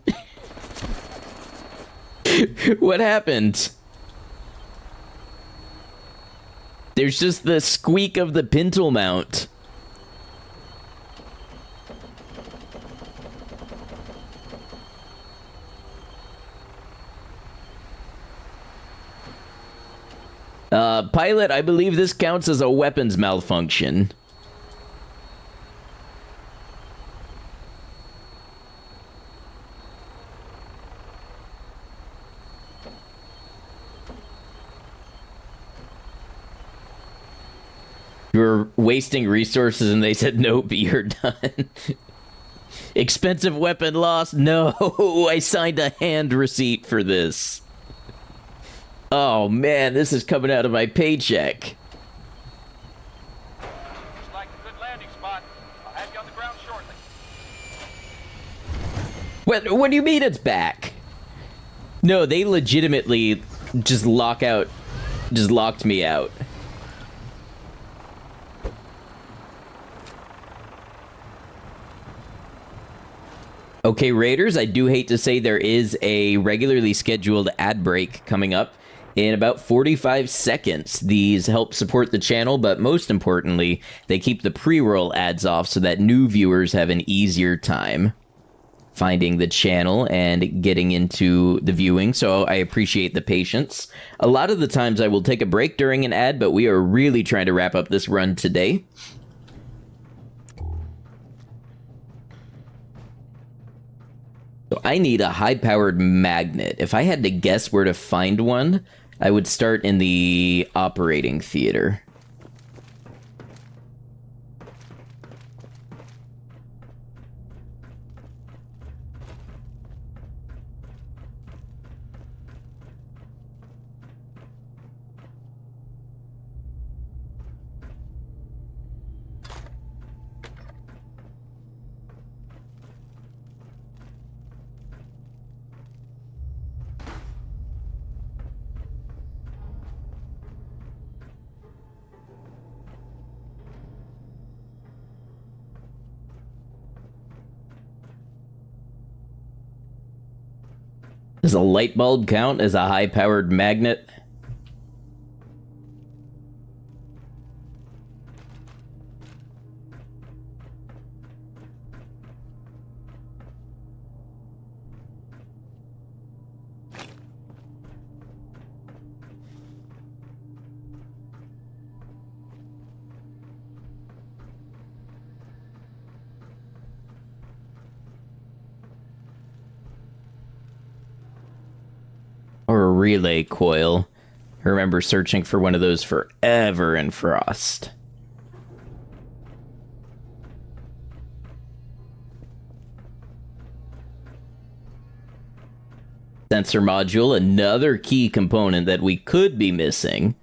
What happened? There's just the squeak of the pintle mount. Pilot, I believe this counts as a weapons malfunction. You were wasting resources and they said, nope, you're done. Expensive weapon lost? No, I signed a hand receipt for this. Oh man, this is coming out of my paycheck. Looks like a good landing spot. I'll have you on the ground shortly. What do you mean it's back? No, they legitimately just locked me out. Okay, Raiders, I do hate to say there is a regularly scheduled ad break coming up in about 45 seconds. These help support the channel, but most importantly, they keep the pre-roll ads off so that new viewers have an easier time finding the channel and getting into the viewing, so I appreciate the patience. A lot of the times I will take a break during an ad, but we are really trying to wrap up this run today. So I need a high-powered magnet. If I had to guess where to find one, I would start in the operating theater. Does a light bulb count as a high-powered magnet? Or a relay coil. I remember searching for one of those forever in Frost. Sensor module, another key component that we could be missing.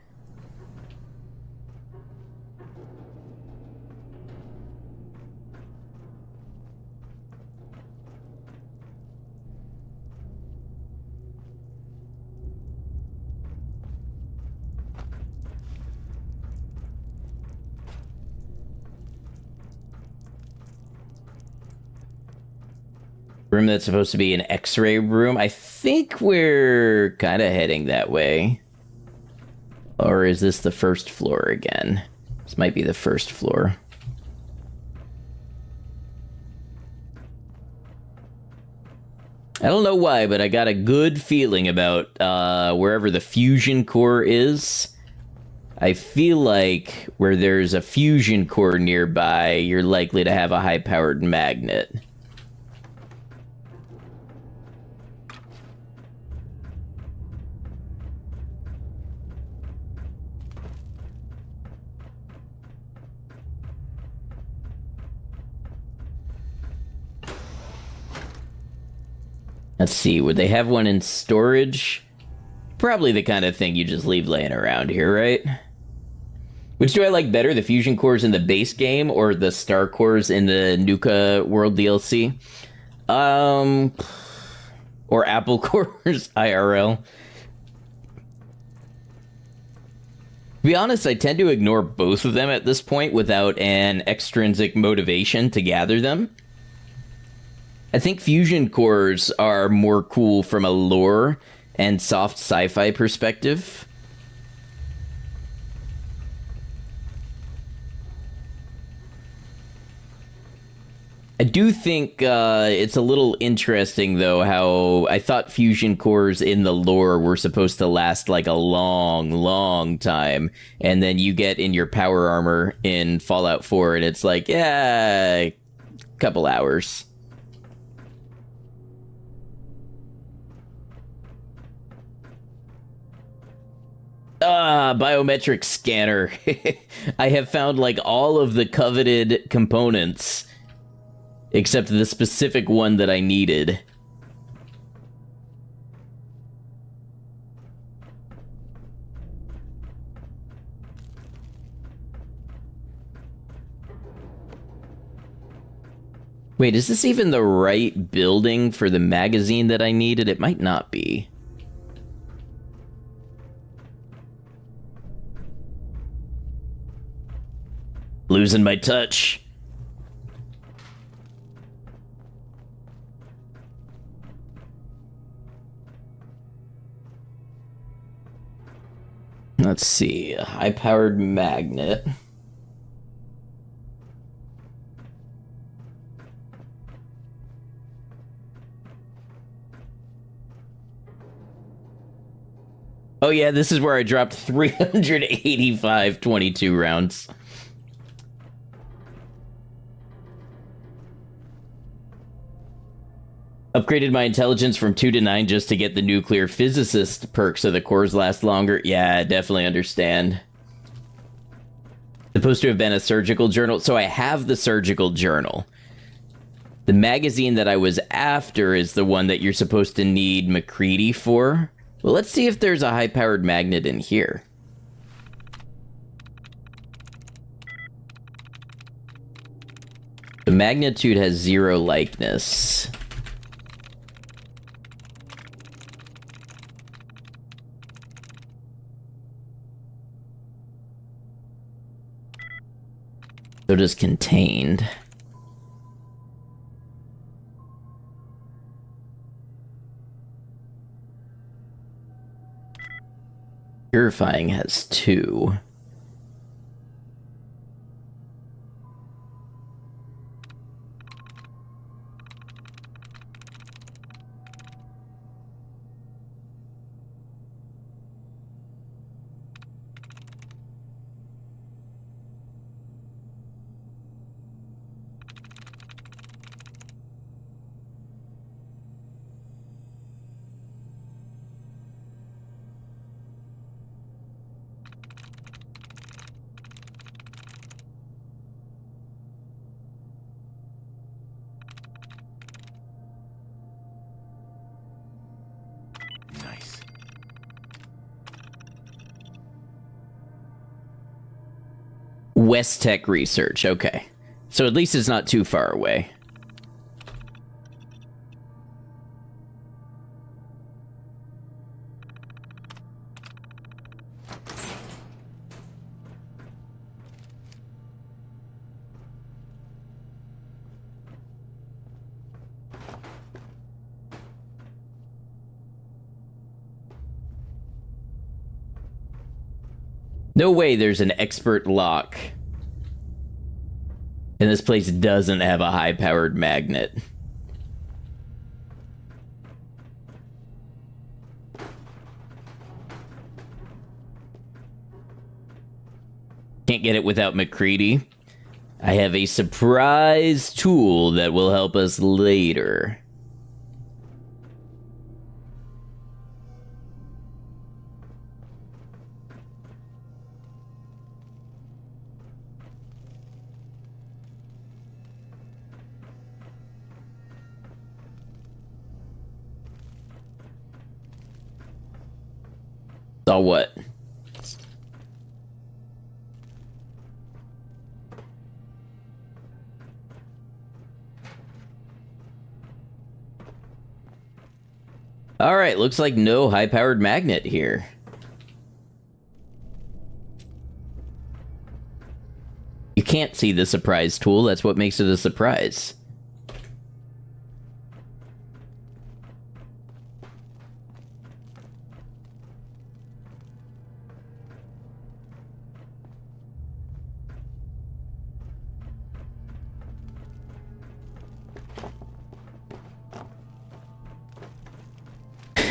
Room that's supposed to be an X-ray room. I think we're kind of heading that way. Or is this the first floor again? This might be the first floor. I don't know why, but I got a good feeling about wherever the fusion core is. I feel like where there's a fusion core nearby, you're likely to have a high-powered magnet. Let's see, would they have one in storage? Probably the kind of thing you just leave laying around here, right? Which do I like better, the fusion cores in the base game or the star cores in the Nuka World DLC? Or Apple cores IRL? To be honest, I tend to ignore both of them at this point without an extrinsic motivation to gather them. I think fusion cores are more cool from a lore and soft sci-fi perspective. I do think it's a little interesting, though, how I thought fusion cores in the lore were supposed to last like a long, long time. And then you get in your power armor in Fallout 4 and it's like, yeah, a couple hours. Biometric scanner. I have found like all of the coveted components except the specific one that I needed. Wait, is this even the right building for the magazine that I needed? It might not be. Losing my touch. Let's see. A high-powered magnet. Oh yeah, this is where I dropped 385 22 rounds. Upgraded my intelligence from 2 to 9 just to get the nuclear physicist perk so the cores last longer. Yeah, I definitely understand. Supposed to have been a surgical journal. So I have the surgical journal. The magazine that I was after is the one that you're supposed to need McCready for. Well, let's see if there's a high-powered magnet in here. The magnitude has 0 likeness. So does contained. Purifying has 2. Nice. West Tech Research, okay. So at least it's not too far away. No way there's an expert lock. And this place doesn't have a high-powered magnet. Can't get it without McCready. I have a surprise tool that will help us later. Saw what? Alright, looks like no high-powered magnet here. You can't see the surprise tool, that's what makes it a surprise.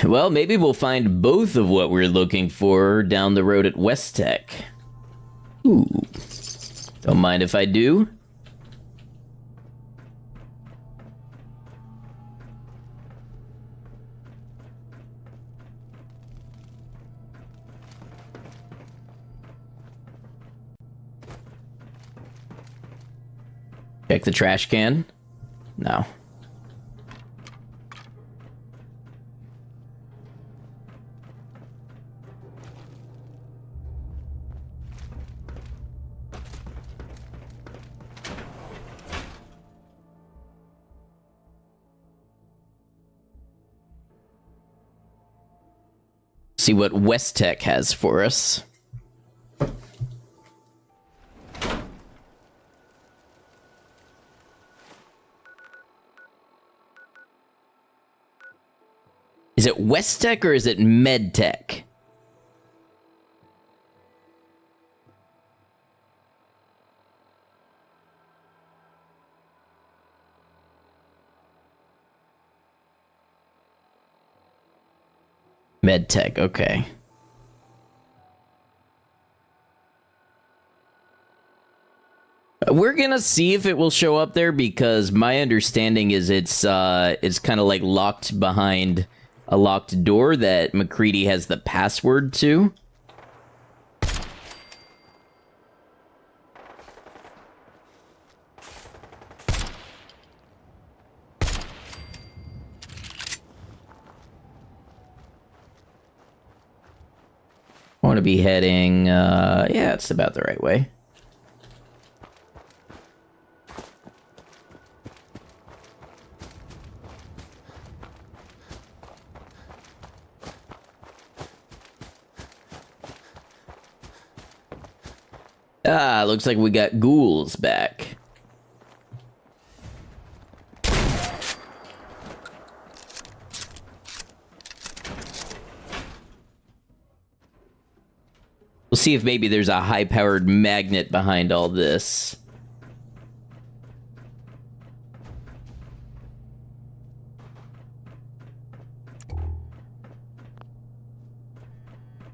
Well, maybe we'll find both of what we're looking for down the road at West Tech. Ooh. Don't mind if I do. Check the trash can. No. See what West Tech has for us. Is it West Tech or is it Med Tech? Medtech, okay. We're gonna see if it will show up there, because my understanding is it's kind of like locked behind a locked door that McCready has the password to. I want to be heading, yeah, it's about the right way. Ah, looks like we got ghouls back. We'll see if maybe there's a high-powered magnet behind all this. Of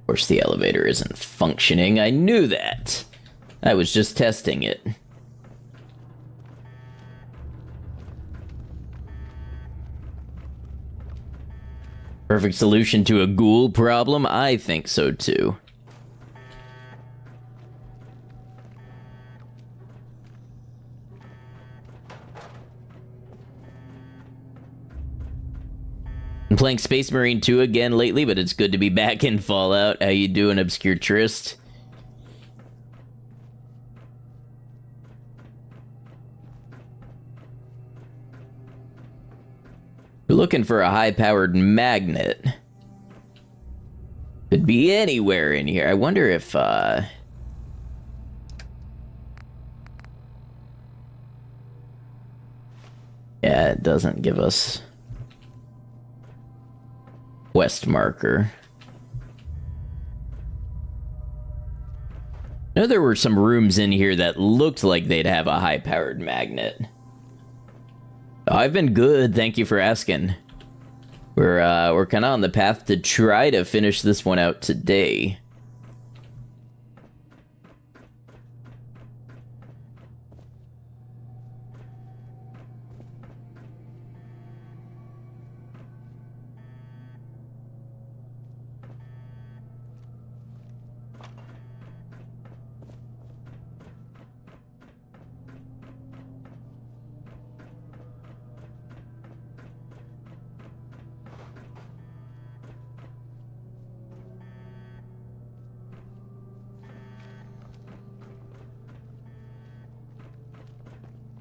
course, the elevator isn't functioning. I knew that. I was just testing it. Perfect solution to a ghoul problem? I think so too. I'm playing Space Marine 2 again lately, but it's good to be back in Fallout. How you doing, Obscure Trist? We're looking for a high-powered magnet. Could be anywhere in here. I wonder if, yeah, it doesn't give us quest marker. I know there were some rooms in here that looked like they'd have a high-powered magnet. I've been good, thank you for asking. We're kind of on the path to try to finish this one out today.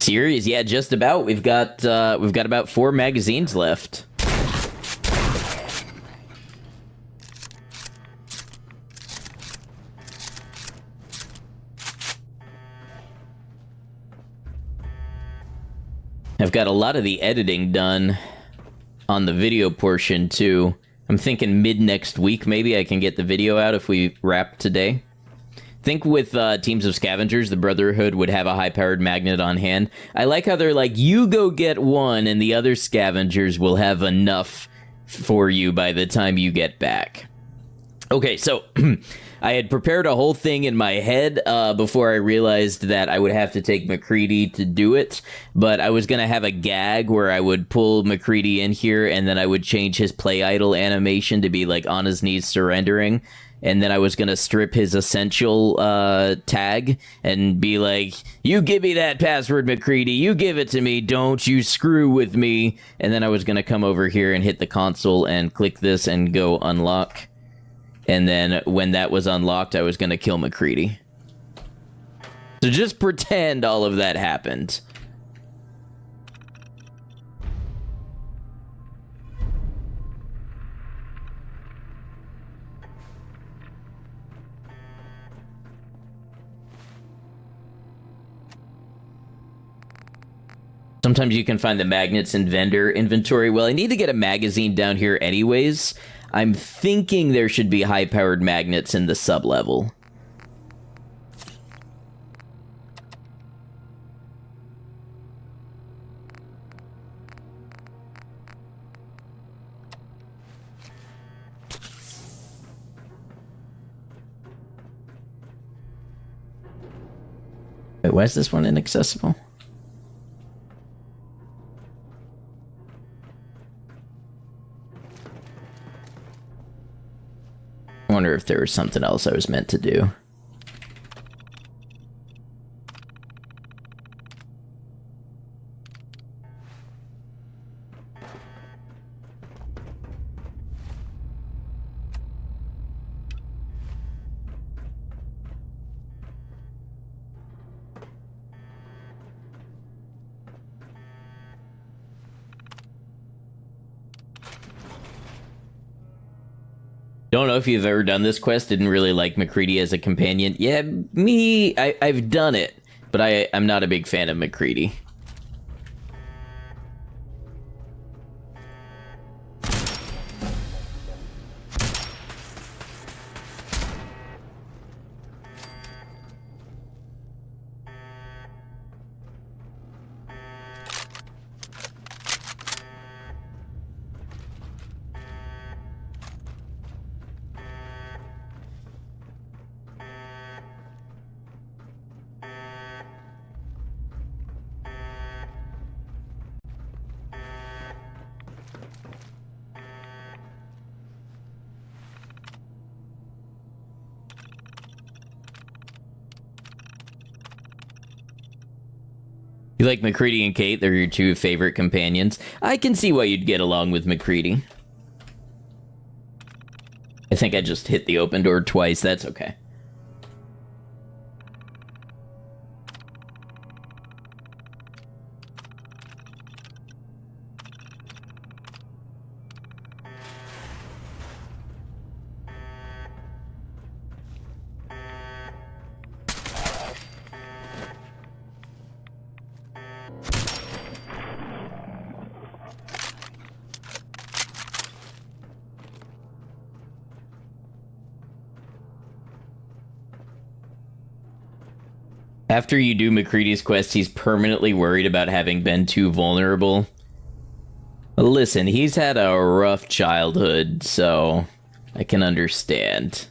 Series, yeah, just about. We've got about 4 magazines left. I've got a lot of the editing done on the video portion too. I'm thinking mid next week maybe I can get the video out if we wrap today. Think with teams of scavengers, the Brotherhood would have a high-powered magnet on hand. I like how they're like, you go get one, and the other scavengers will have enough for you by the time you get back. Okay, so I had prepared a whole thing in my head before I realized that I would have to take McCready to do it, but I was going to have a gag where I would pull McCready in here, and then I would change his play idle animation to be like on his knees surrendering. And then I was going to strip his essential tag and be like, you give me that password, McCready. You give it to me. Don't you screw with me. And then I was going to come over here and hit the console and click this and go unlock. And then when that was unlocked, I was going to kill McCready. So just pretend all of that happened. Sometimes you can find the magnets in vendor inventory. Well, I need to get a magazine down here anyways. I'm thinking there should be high-powered magnets in the sub-level. Wait, why is this one inaccessible? I wonder if there was something else I was meant to do. Don't know if you've ever done this quest. Didn't really like MacCready as a companion. Yeah, I've done it, but I'm not a big fan of MacCready. You like MacCready and Kate? They're your two favorite companions. I can see why you'd get along with MacCready. I think I just hit the open door twice. That's okay. After you do MacCready's quest, he's permanently worried about having been too vulnerable. Listen, he's had a rough childhood, so I can understand.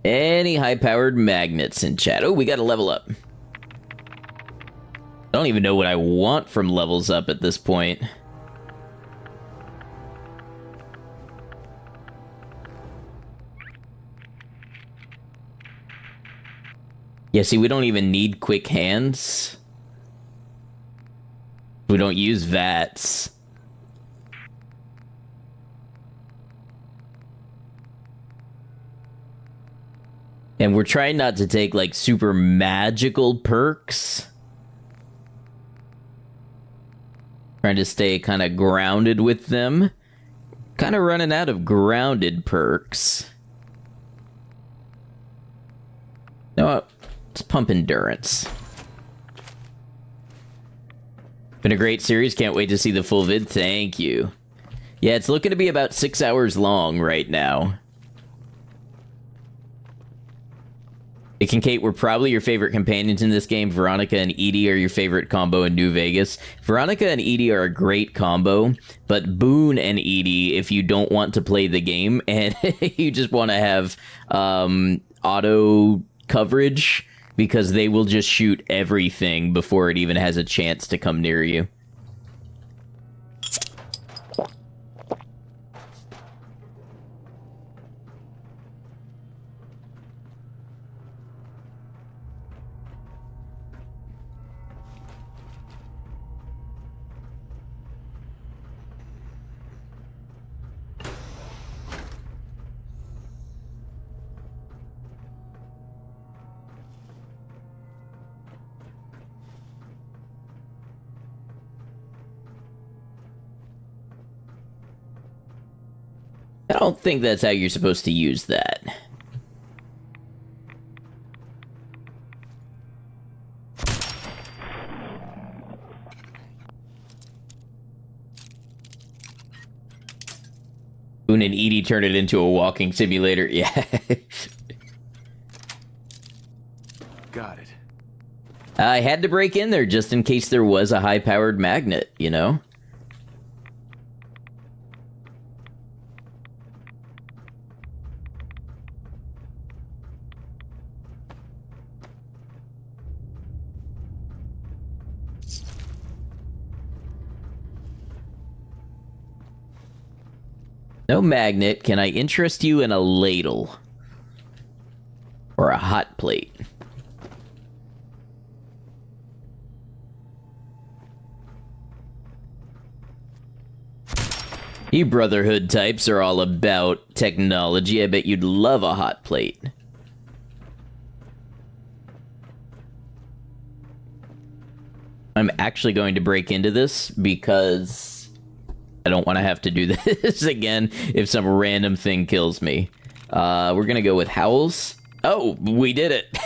Any high-powered magnets in chat? Oh, we got to level up. I don't even know what I want from levels up at this point. Yeah, see, we don't even need quick hands. We don't use VATS. And we're trying not to take, like, super magical perks. Trying to stay kind of grounded with them. Kind of running out of grounded perks. No, let's pump endurance. Been a great series. Can't wait to see the full vid. Thank you. Yeah, it's looking to be about 6 hours long right now. Nick and Kate were probably your favorite companions in this game. Veronica and Edie are your favorite combo in New Vegas. Veronica and Edie are a great combo, but Boone and Edie, if you don't want to play the game and you just want to have auto coverage, because they will just shoot everything before it even has a chance to come near you. I don't think that's how you're supposed to use that. Boone and Edie turned it into a walking simulator. Yeah. Got it. I had to break in there just in case there was a high-powered magnet, you know? No magnet. Can I interest you in a ladle? Or a hot plate? You Brotherhood types are all about technology. I bet you'd love a hot plate. I'm actually going to break into this because I don't want to have to do this again if some random thing kills me. We're gonna go with Howls. Oh, we did it.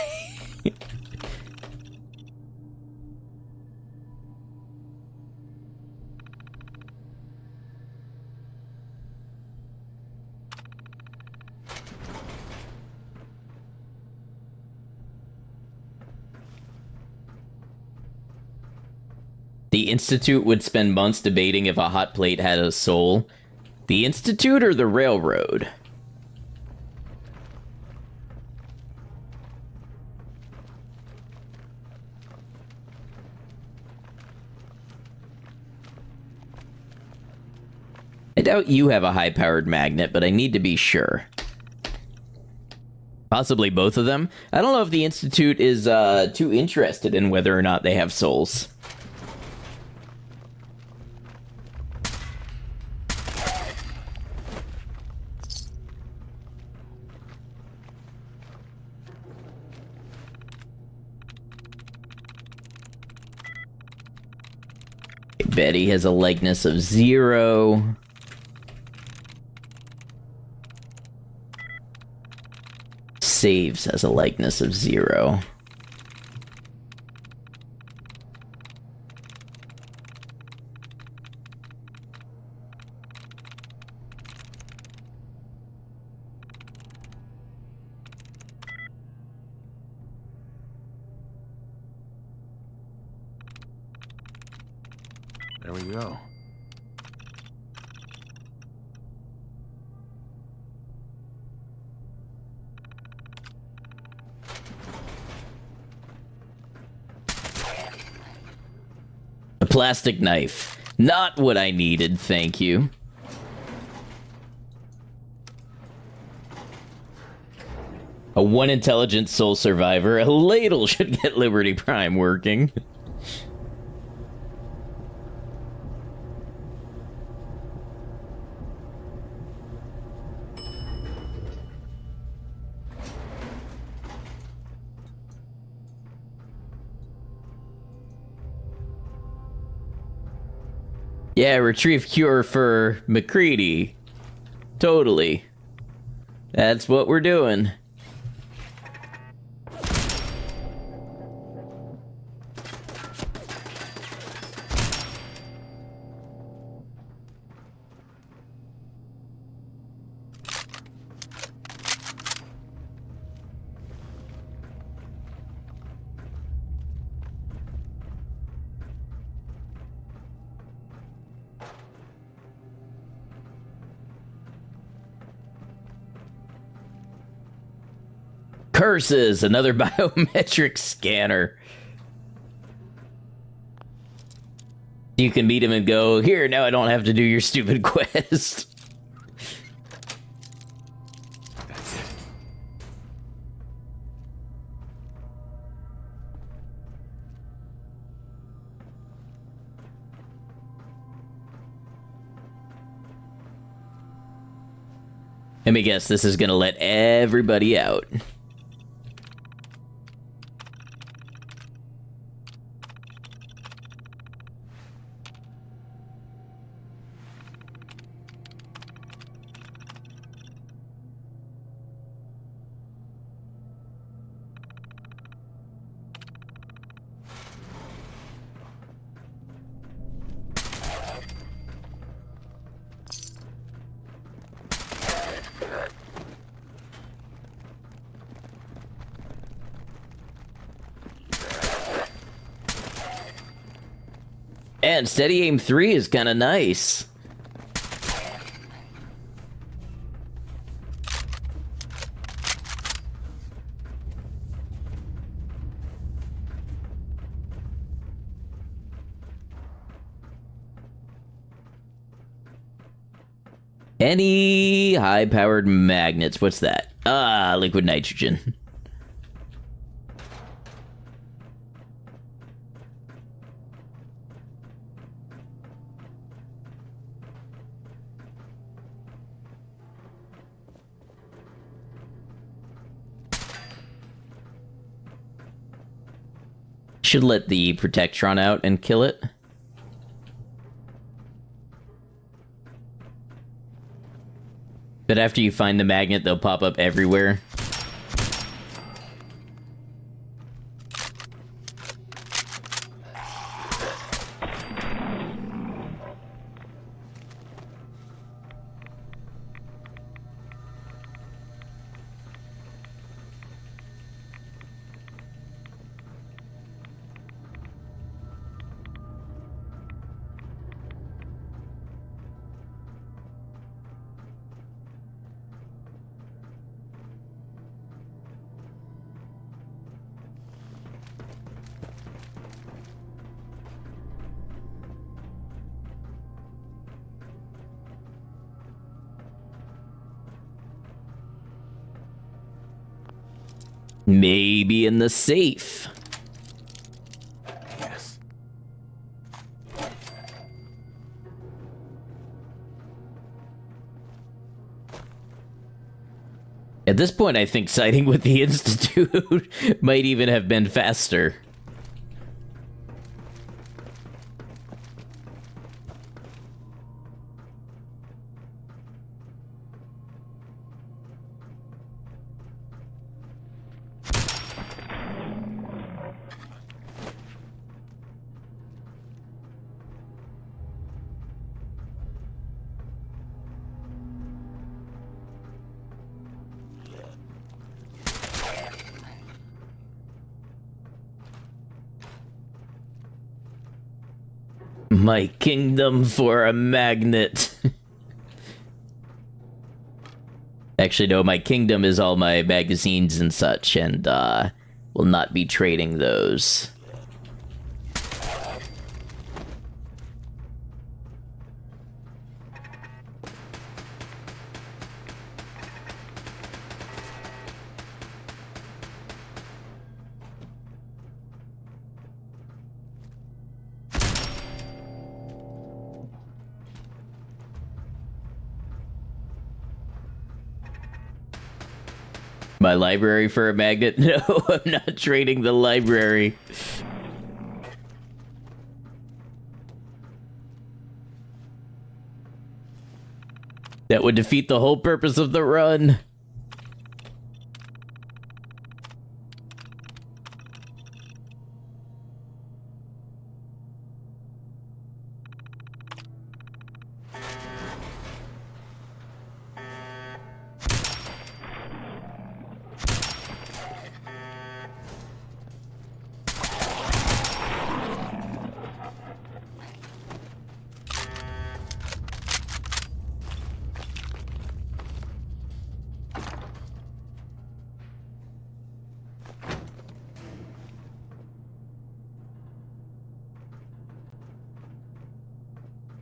The Institute would spend months debating if a hot plate had a soul. The Institute or the Railroad? I doubt you have a high-powered magnet, but I need to be sure. Possibly both of them? I don't know if the Institute is too interested in whether or not they have souls. Betty has a likeness of 0. Saves has a likeness of 0. There we go. A plastic knife. Not what I needed, thank you. A 1 intelligent soul survivor. A ladle should get Liberty Prime working. Yeah, retrieve cure for McCready. Totally. That's what we're doing. Curses! Another biometric scanner. You can meet him and go, here, now I don't have to do your stupid quest. That's it. Let me guess, this is gonna let everybody out. Man, steady aim 3 is kind of nice. Any high-powered magnets? What's that? Ah, liquid nitrogen. Should let the Protectron out and kill it. But after you find the magnet, they'll pop up everywhere. Maybe in the safe. Yes. At this point, I think siding with the Institute might even have been faster. My kingdom for a magnet. Actually, no, my kingdom is all my magazines and such, and will not be trading those. My library for a magnet? No, I'm not trading the library. That would defeat the whole purpose of the run.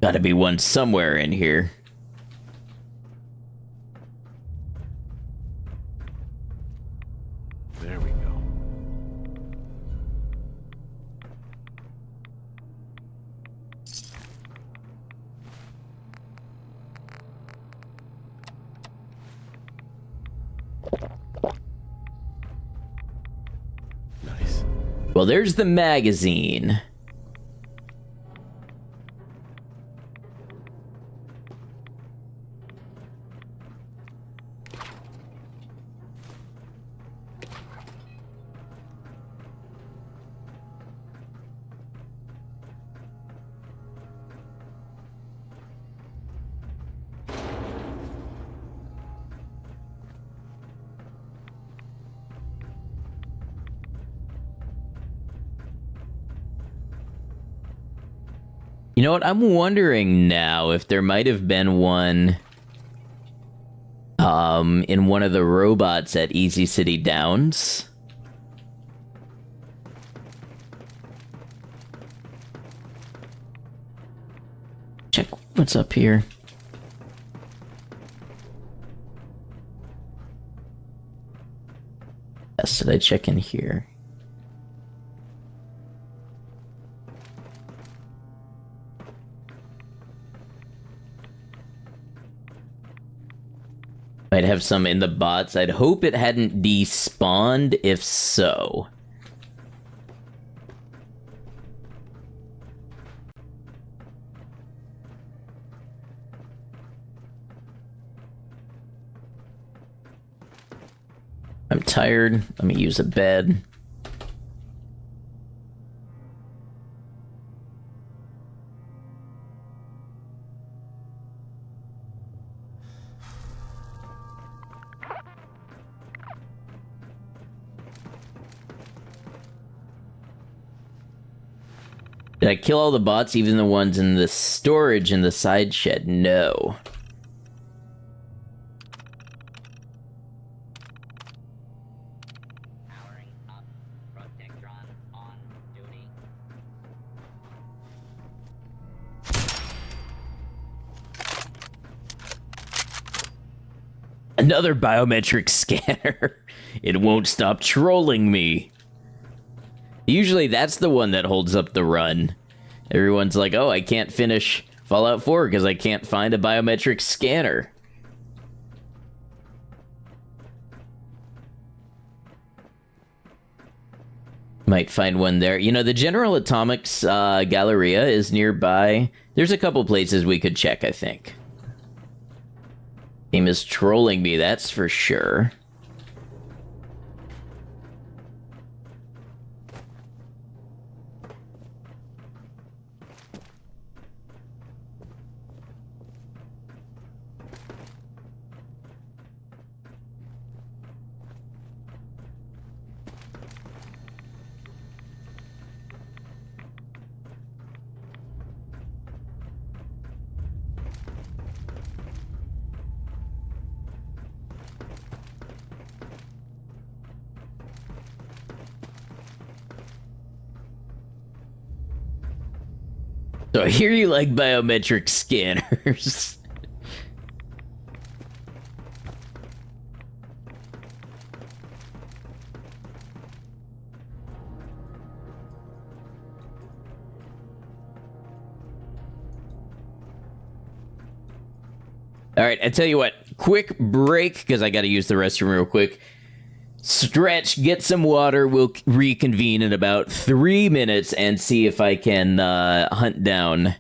Gotta be one somewhere in here. There we go. Nice. Well, there's the magazine. You know what? I'm wondering now if there might have been one in one of the robots at Easy City Downs. Check what's up here. Yes, did I check in here? Might have some in the bots. I'd hope it hadn't despawned, if so. I'm tired. Let me use a bed. Did I kill all the bots, even the ones in the storage in the side shed? No. Another biometric scanner. It won't stop trolling me. Usually that's the one that holds up the run. Everyone's like, oh, I can't finish Fallout 4 because I can't find a biometric scanner. Might find one there. You know, the General Atomics Galleria is nearby. There's a couple places we could check, I think. Game is trolling me, that's for sure. So I hear you like biometric scanners. All right, I tell you what, quick break, because I got to use the restroom real quick. Stretch, get some water. We'll reconvene in about 3 minutes and see if I can hunt down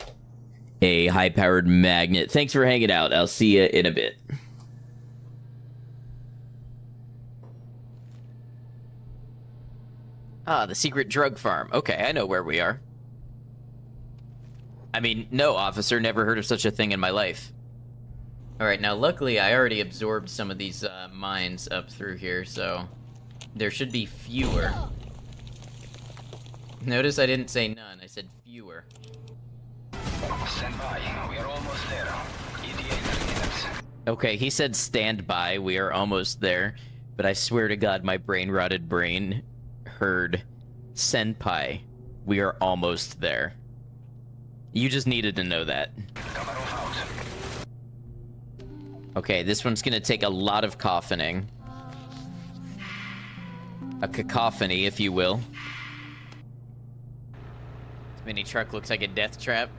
a high-powered magnet. Thanks for hanging out. I'll see you in a bit. Ah, the secret drug farm. Okay, I know where we are. I mean, no, officer, never heard of such a thing in my life. Alright, now luckily I already absorbed some of these mines up through here, so there should be fewer. Notice I didn't say none, I said fewer. Stand by, we are almost there. ETA 3 minutes. Okay, he said stand by, we are almost there, but I swear to God my brain-rotted brain heard senpai, we are almost there. You just needed to know that. Okay, this one's gonna take a lot of coffining. A cacophony, if you will. This mini truck looks like a death trap.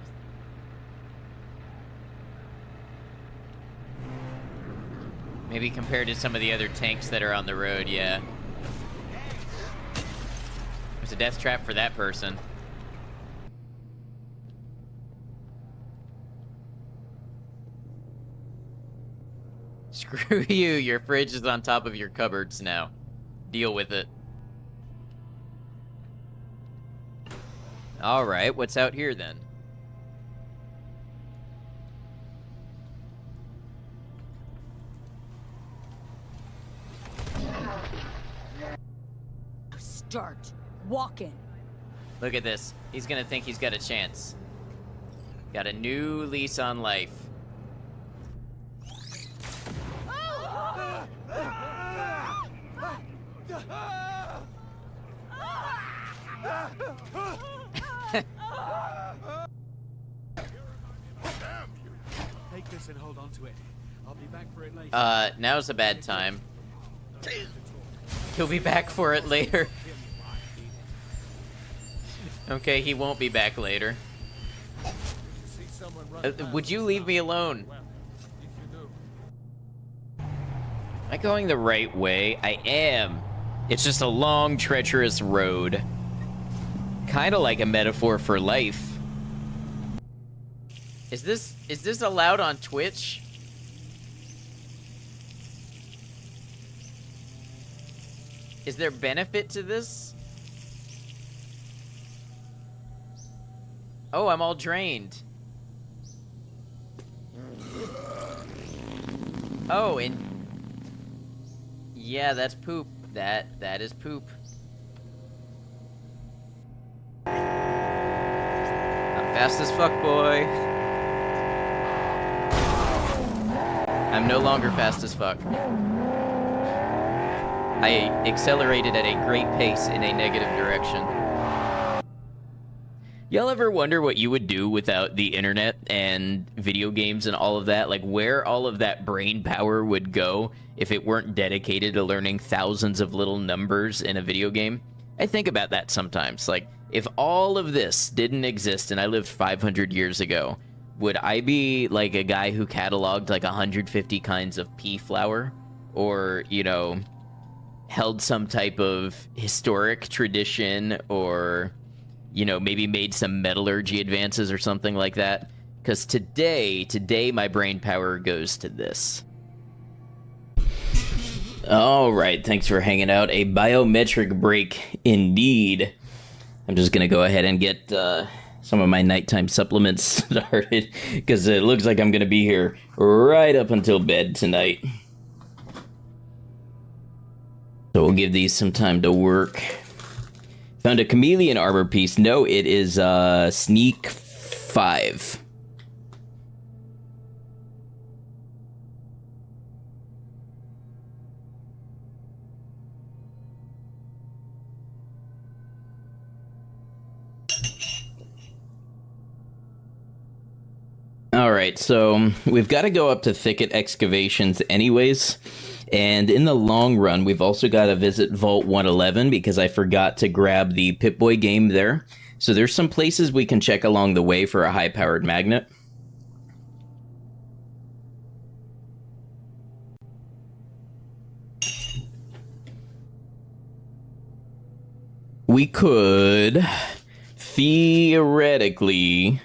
Maybe compared to some of the other tanks that are on the road, yeah. There's a death trap for that person. Screw you, your fridge is on top of your cupboards now. Deal with it. Alright, what's out here then? Start walking. Look at this. He's gonna think he's got a chance. Got a new lease on life. Take this and hold on to it. I'll be back for it later. Now's a bad time. He'll be back for it later. Okay, he won't be back later. Would you leave me alone? Am I going the right way? I am. It's just a long, treacherous road. Kind of like a metaphor for life. Is this allowed on Twitch? Is there benefit to this? Oh, I'm all drained. Oh, and yeah, that's poop. That is poop. I'm fast as fuck, boy. I'm no longer fast as fuck. I accelerated at a great pace in a negative direction. Y'all ever wonder what you would do without the internet and video games and all of that? Like, where all of that brain power would go if it weren't dedicated to learning thousands of little numbers in a video game? I think about that sometimes. Like, if all of this didn't exist and I lived 500 years ago, would I be like a guy who cataloged like 150 kinds of pea flour? Or, you know, held some type of historic tradition, or, you know, maybe made some metallurgy advances or something like that? Because today my brain power goes to this. All right, thanks for hanging out. A biometric break indeed. I'm just gonna go ahead and get some of my nighttime supplements started, because it looks like I'm gonna be here right up until bed tonight. So we'll give these some time to work. Found a chameleon armor piece. No, it is sneak 5. Alright, so we've got to go up to thicket excavations anyways, and in the long run we've also got to visit Vault 111 because I forgot to grab the Pip-Boy game there. So there's some places we can check along the way for a high-powered magnet. We could theoretically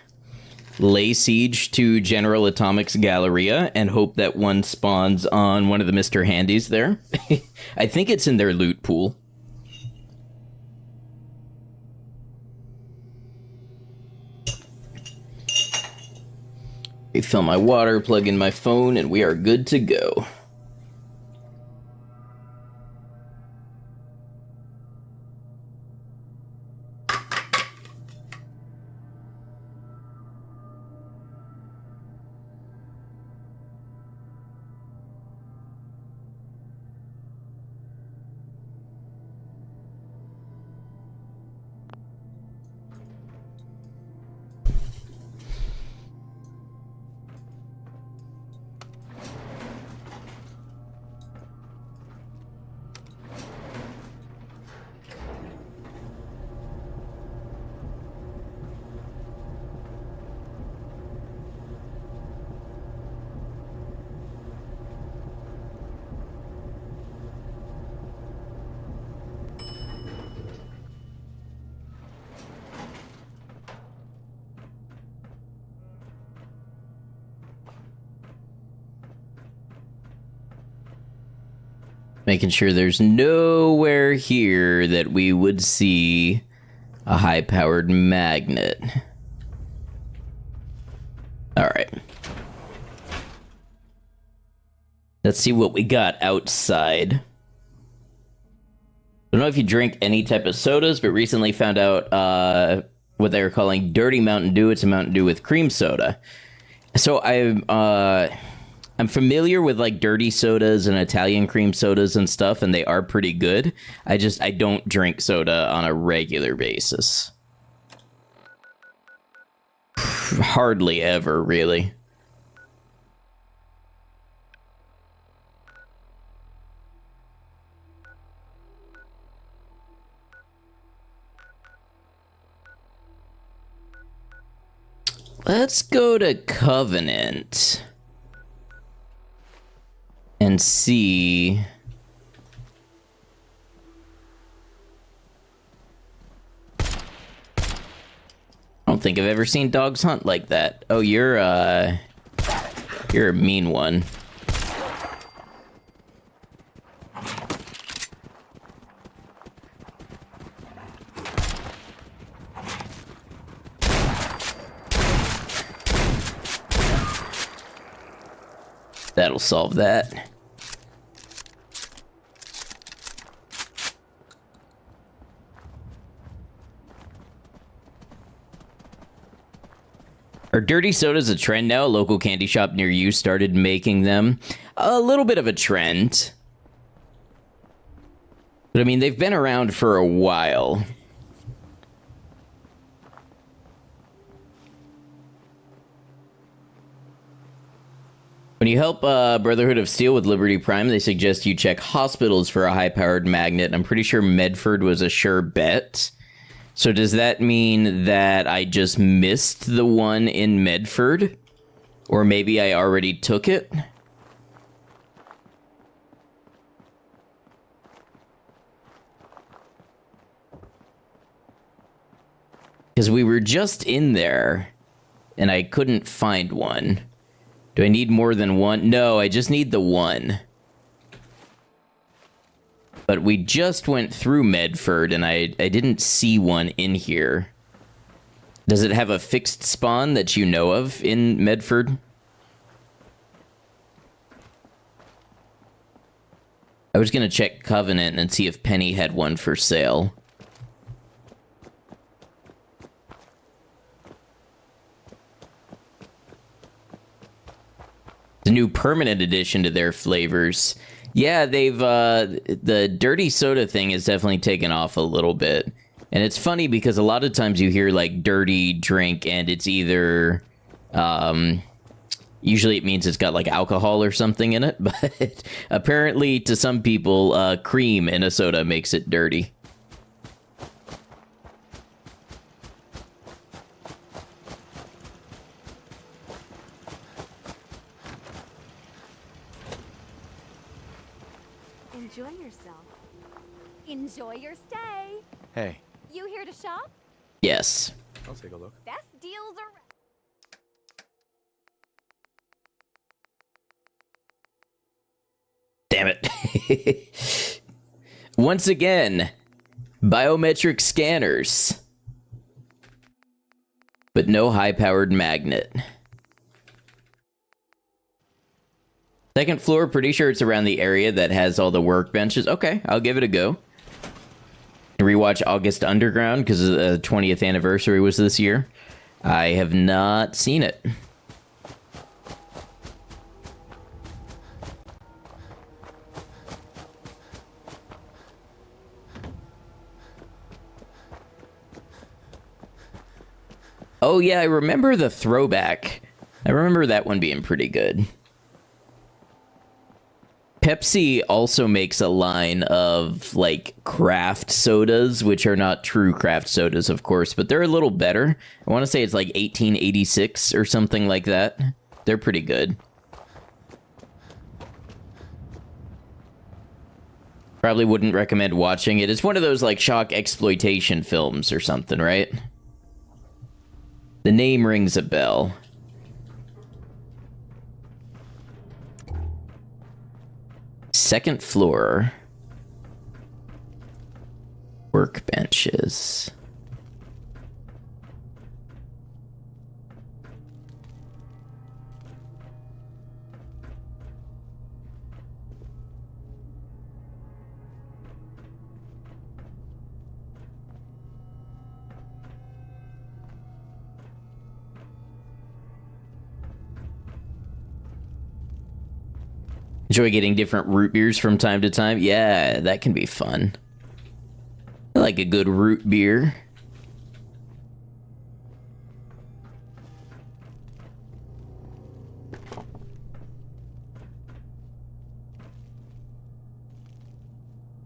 lay siege to General Atomics Galleria and hope that one spawns on one of the Mr. Handies there. I think it's in their loot pool. Refill my water, plug in my phone, and we are good to go. Making sure there's nowhere here that we would see a high-powered magnet. Alright. Let's see what we got outside. I don't know if you drink any type of sodas, but recently found out what they were calling Dirty Mountain Dew. It's a Mountain Dew with cream soda. So I'm familiar with like dirty sodas and Italian cream sodas and stuff, and they are pretty good. I don't drink soda on a regular basis. Hardly ever, really. Let's go to Covenant and see. I don't think I've ever seen dogs hunt like that. Oh, you're a mean one. That'll solve that. Are dirty sodas a trend now? A local candy shop near you started making them. A little bit of a trend. But I mean, they've been around for a while. When you help Brotherhood of Steel with Liberty Prime, they suggest you check hospitals for a high-powered magnet. I'm pretty sure Medford was a sure bet. So does that mean that I just missed the one in Medford? Or maybe I already took it? Because we were just in there, and I couldn't find one. Do I need more than one? No, I just need the one. But we just went through Medford, and I didn't see one in here. Does it have a fixed spawn that you know of in Medford? I was going to check Covenant and see if Penny had one for sale. The new permanent addition to their flavors. Yeah, they've the dirty soda thing has definitely taken off a little bit. And it's funny because a lot of times you hear like dirty drink and it's either usually it means it's got like alcohol or something in it, but apparently to some people cream in a soda makes it dirty. Enjoy yourself. Enjoy your stay. Hey. You here to shop? Yes. I'll take a look. Best deals around. Damn it. Once again, biometric scanners. But no high-powered magnet. Second floor, pretty sure it's around the area that has all the workbenches. Okay, I'll give it a go. Rewatch August Underground because the 20th anniversary was this year. I have not seen it. Oh yeah, I remember the throwback. I remember that one being pretty good. Pepsi also makes a line of, like, craft sodas, which are not true craft sodas, of course, but they're a little better. I want to say it's like 1886 or something like that. They're pretty good. Probably wouldn't recommend watching it. It's one of those, like, shock exploitation films or something, right? The name rings a bell. Second floor. Workbenches. Enjoy getting different root beers from time to time. Yeah, that can be fun. I like a good root beer.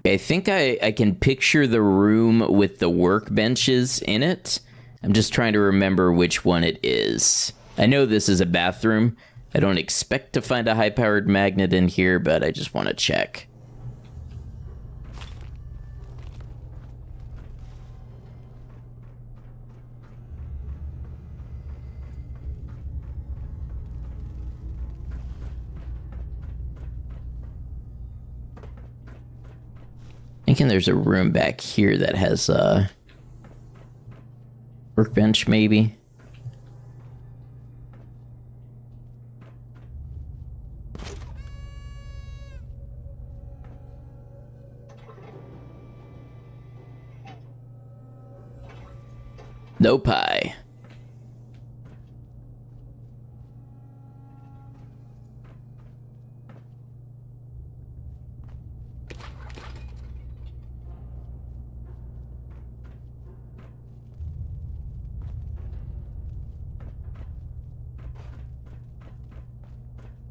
I think I can picture the room with the workbenches in it. I'm just trying to remember which one it is. I know this is a bathroom. I don't expect to find a high-powered magnet in here, but I just want to check. Thinking there's a room back here that has a workbench, maybe. No pie.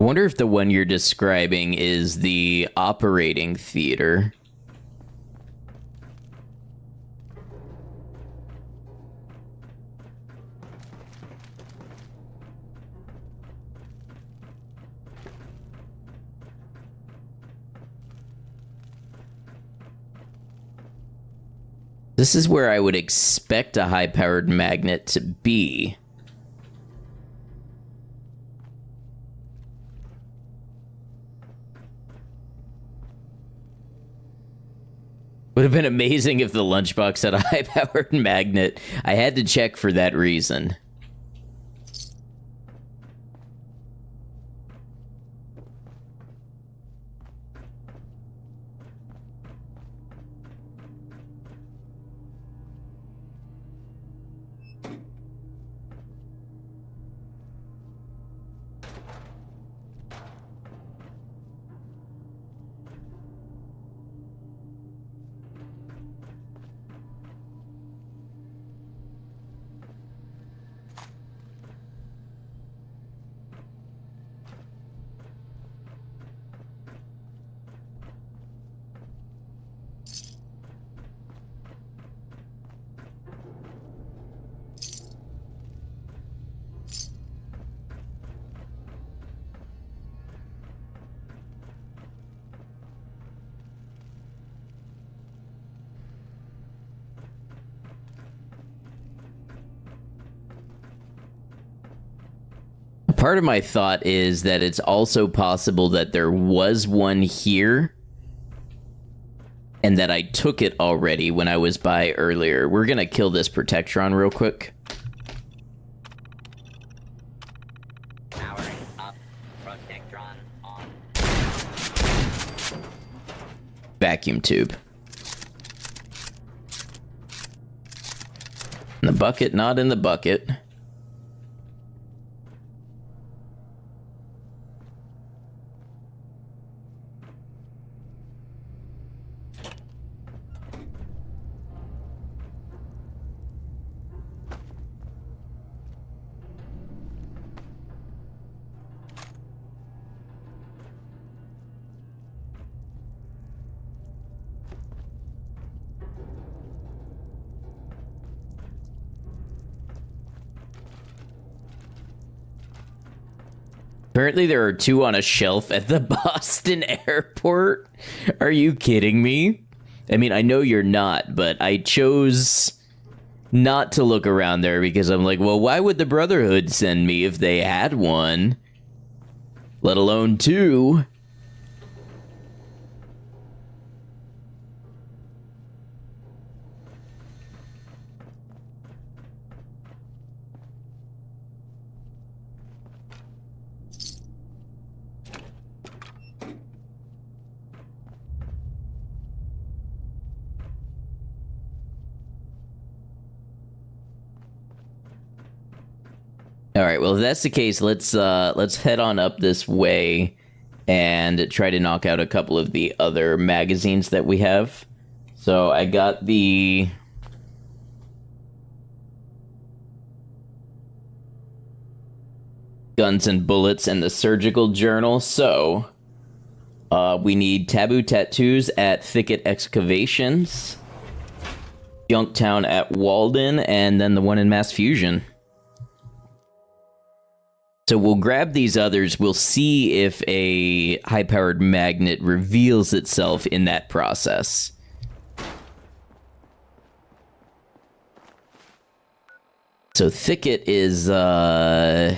I wonder if the one you're describing is the operating theater. This is where I would expect a high-powered magnet to be. Would have been amazing if the lunchbox had a high-powered magnet. I had to check for that reason. Part of my thought is that it's also possible that there was one here and that I took it already when I was by earlier. We're gonna kill this Protectron real quick. Powering up. Protectron on. Vacuum tube. In the bucket, not in the bucket. Apparently there are two on a shelf at the Boston airport. Are you kidding me? I mean, I know you're not, but I chose not to look around there because I'm like, well, why would the Brotherhood send me if they had one? Let alone two. All right, well, if that's the case, let's head on up this way and try to knock out a couple of the other magazines that we have. So I got the guns and bullets and the surgical journal. So we need taboo tattoos at Thicket Excavations, Junktown at Walden, and then the one in Mass Fusion. So we'll grab these others. We'll see if a high-powered magnet reveals itself in that process. So Thicket is around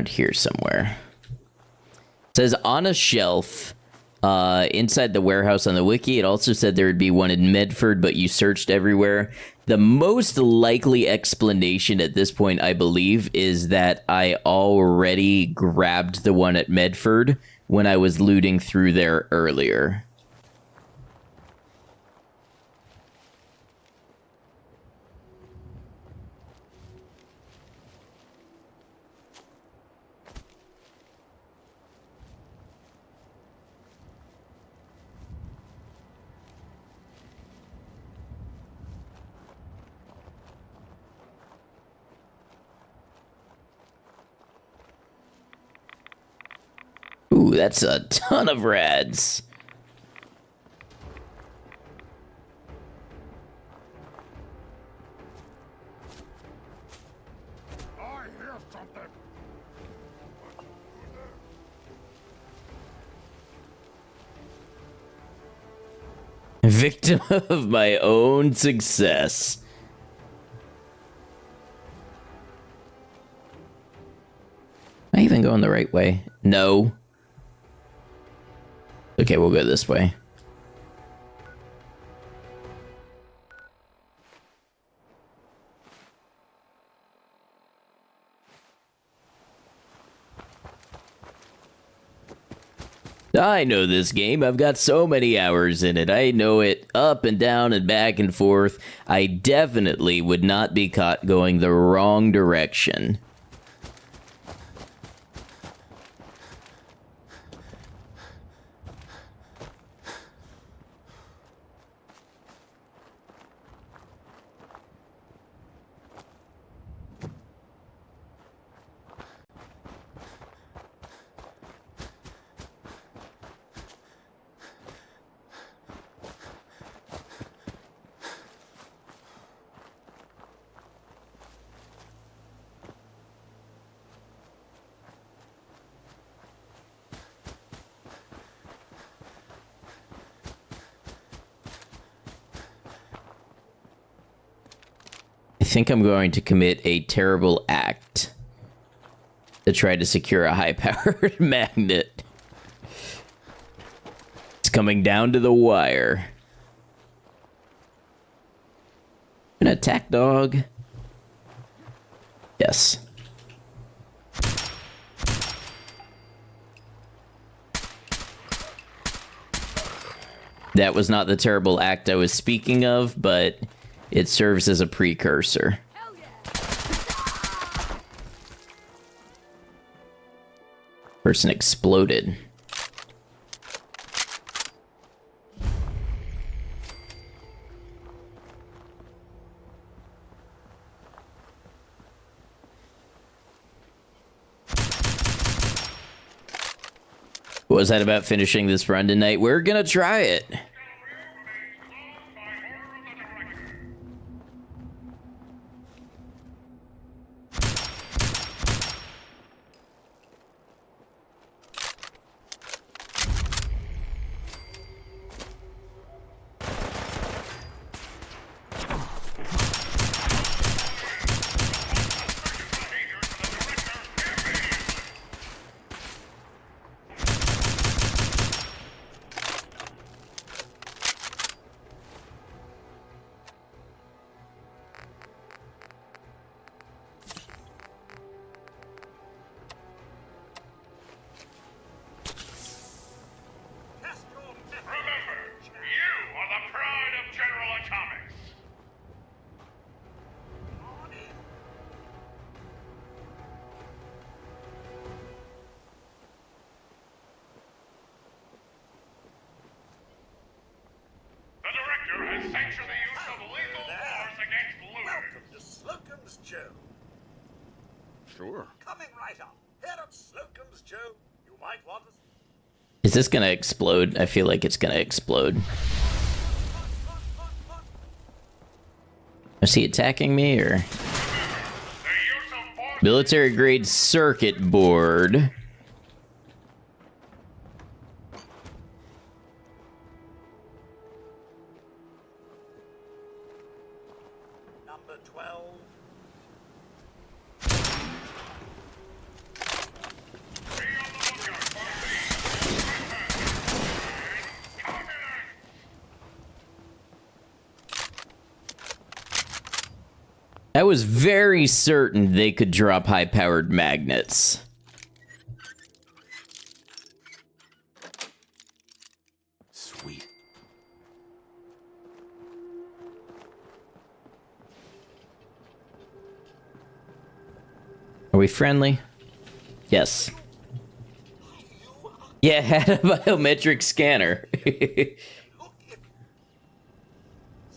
here somewhere. It says on a shelf inside the warehouse on the wiki. It also said there would be one in Medford, but you searched everywhere. The most likely explanation at this point, I believe, is that I already grabbed the one at Medford when I was looting through there earlier. Ooh, that's a ton of rads. I hear something. Victim of my own success. Am I even going the right way? No. Okay, we'll go this way. I know this game. I've got so many hours in it. I know it up and down and back and forth. I definitely would not be caught going the wrong direction. I think I'm going to commit a terrible act to try to secure a high-powered magnet. It's coming down to the wire. An attack dog. Yes. That was not the terrible act I was speaking of, but it serves as a precursor. Person exploded. What was that about finishing this run tonight? We're gonna try it. sanction the use of lethal force against looters. Welcome to Slocum's Joe. Sure. Coming right up. Here at Slocum's Joe, you might want to... Is this gonna explode? I feel like it's gonna explode. Is he attacking me, or? Military grade circuit board. Number 12. I was very certain they could drop high-powered magnets. Sweet. Are we friendly? Yes. Yeah, had a biometric scanner. See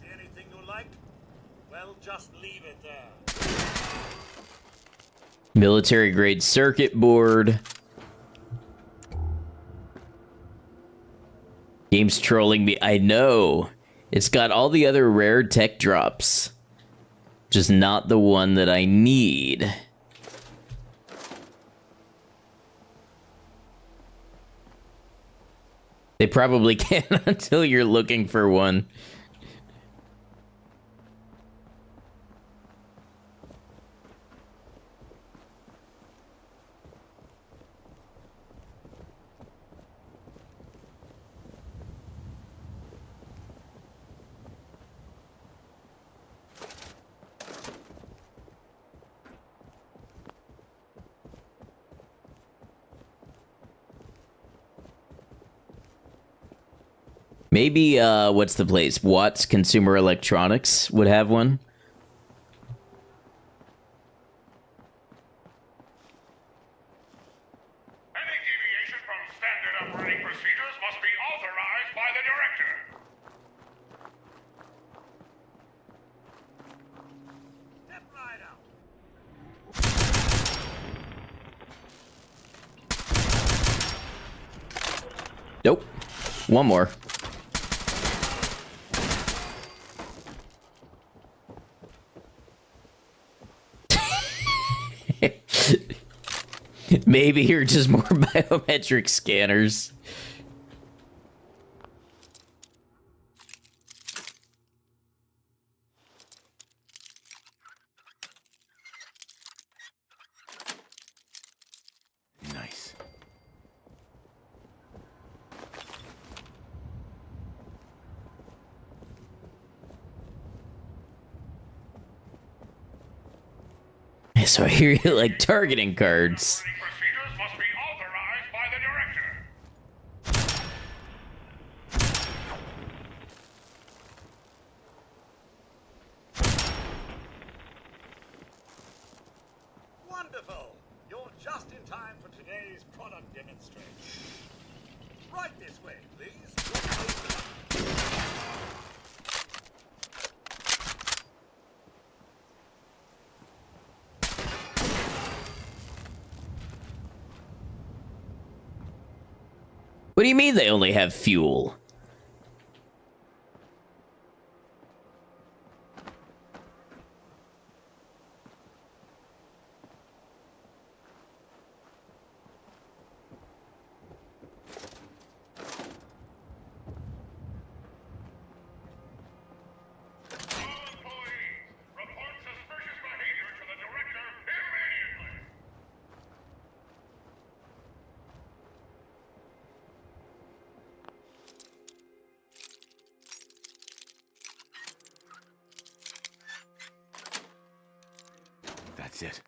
anything you like? Well, just leave it there. Military grade circuit board. Game's trolling me. I know. It's got all the other rare tech drops. Just not the one that I need. They probably can't until you're looking for one. Maybe, what's the place? Watts Consumer Electronics would have one. Any deviation from standard operating procedures must be authorized by the director. Step right out. Nope. One more. Maybe you're just more biometric scanners. Nice. So I hear you like targeting cards. Procedures must be authorized by the director. Wonderful. You're just in time for today's product demonstration. Right this way, please. What do you mean they only have fuel? That's it.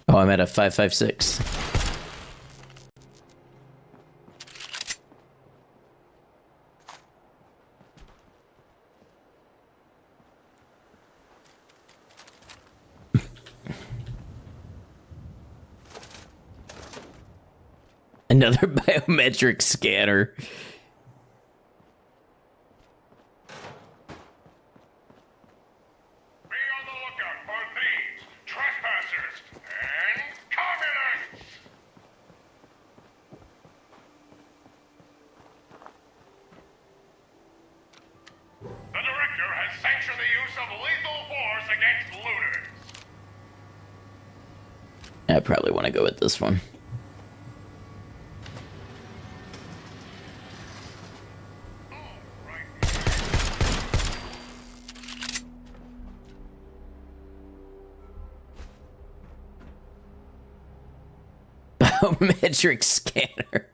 Oh, I'm at a 556. Another biometric scanner. The Director has sanctioned the use of lethal force against looters. I probably want to go with this one. Biometric scanner.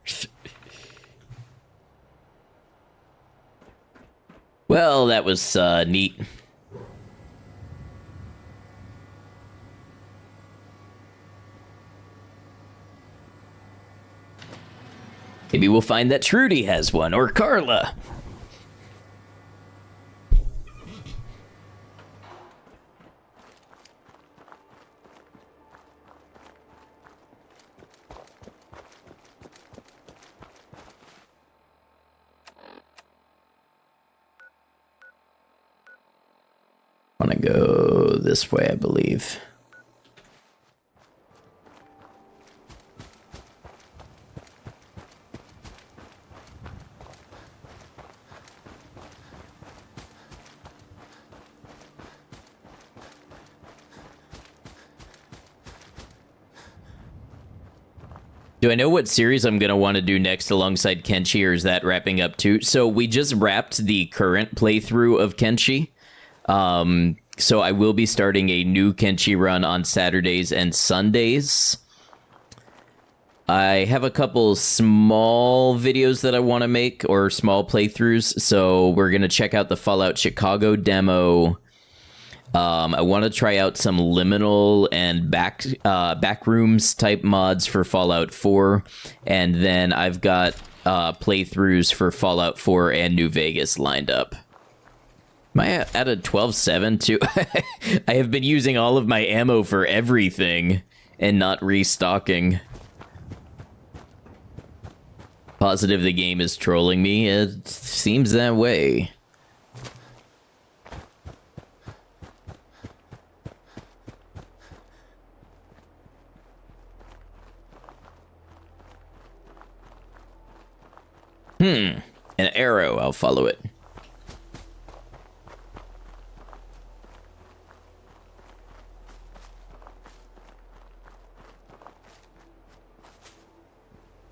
Well, that was neat. Maybe we'll find that Trudy has one, or Carla. Want to go this way, I believe. Do I know what series I'm going to want to do next alongside Kenshi, or is that wrapping up too? So we just wrapped the current playthrough of Kenshi. So I will be starting a new Kenshi run on Saturdays and Sundays. I have a couple small videos that I want to make, or small playthroughs. So we're going to check out the Fallout Chicago demo. I want to try out some liminal and backrooms type mods for Fallout 4. And then I've got playthroughs for Fallout 4 and New Vegas lined up. Am I at a 12.7 too? I have been using all of my ammo for everything and not restocking. Positive the game is trolling me. It seems that way. An arrow. I'll follow it.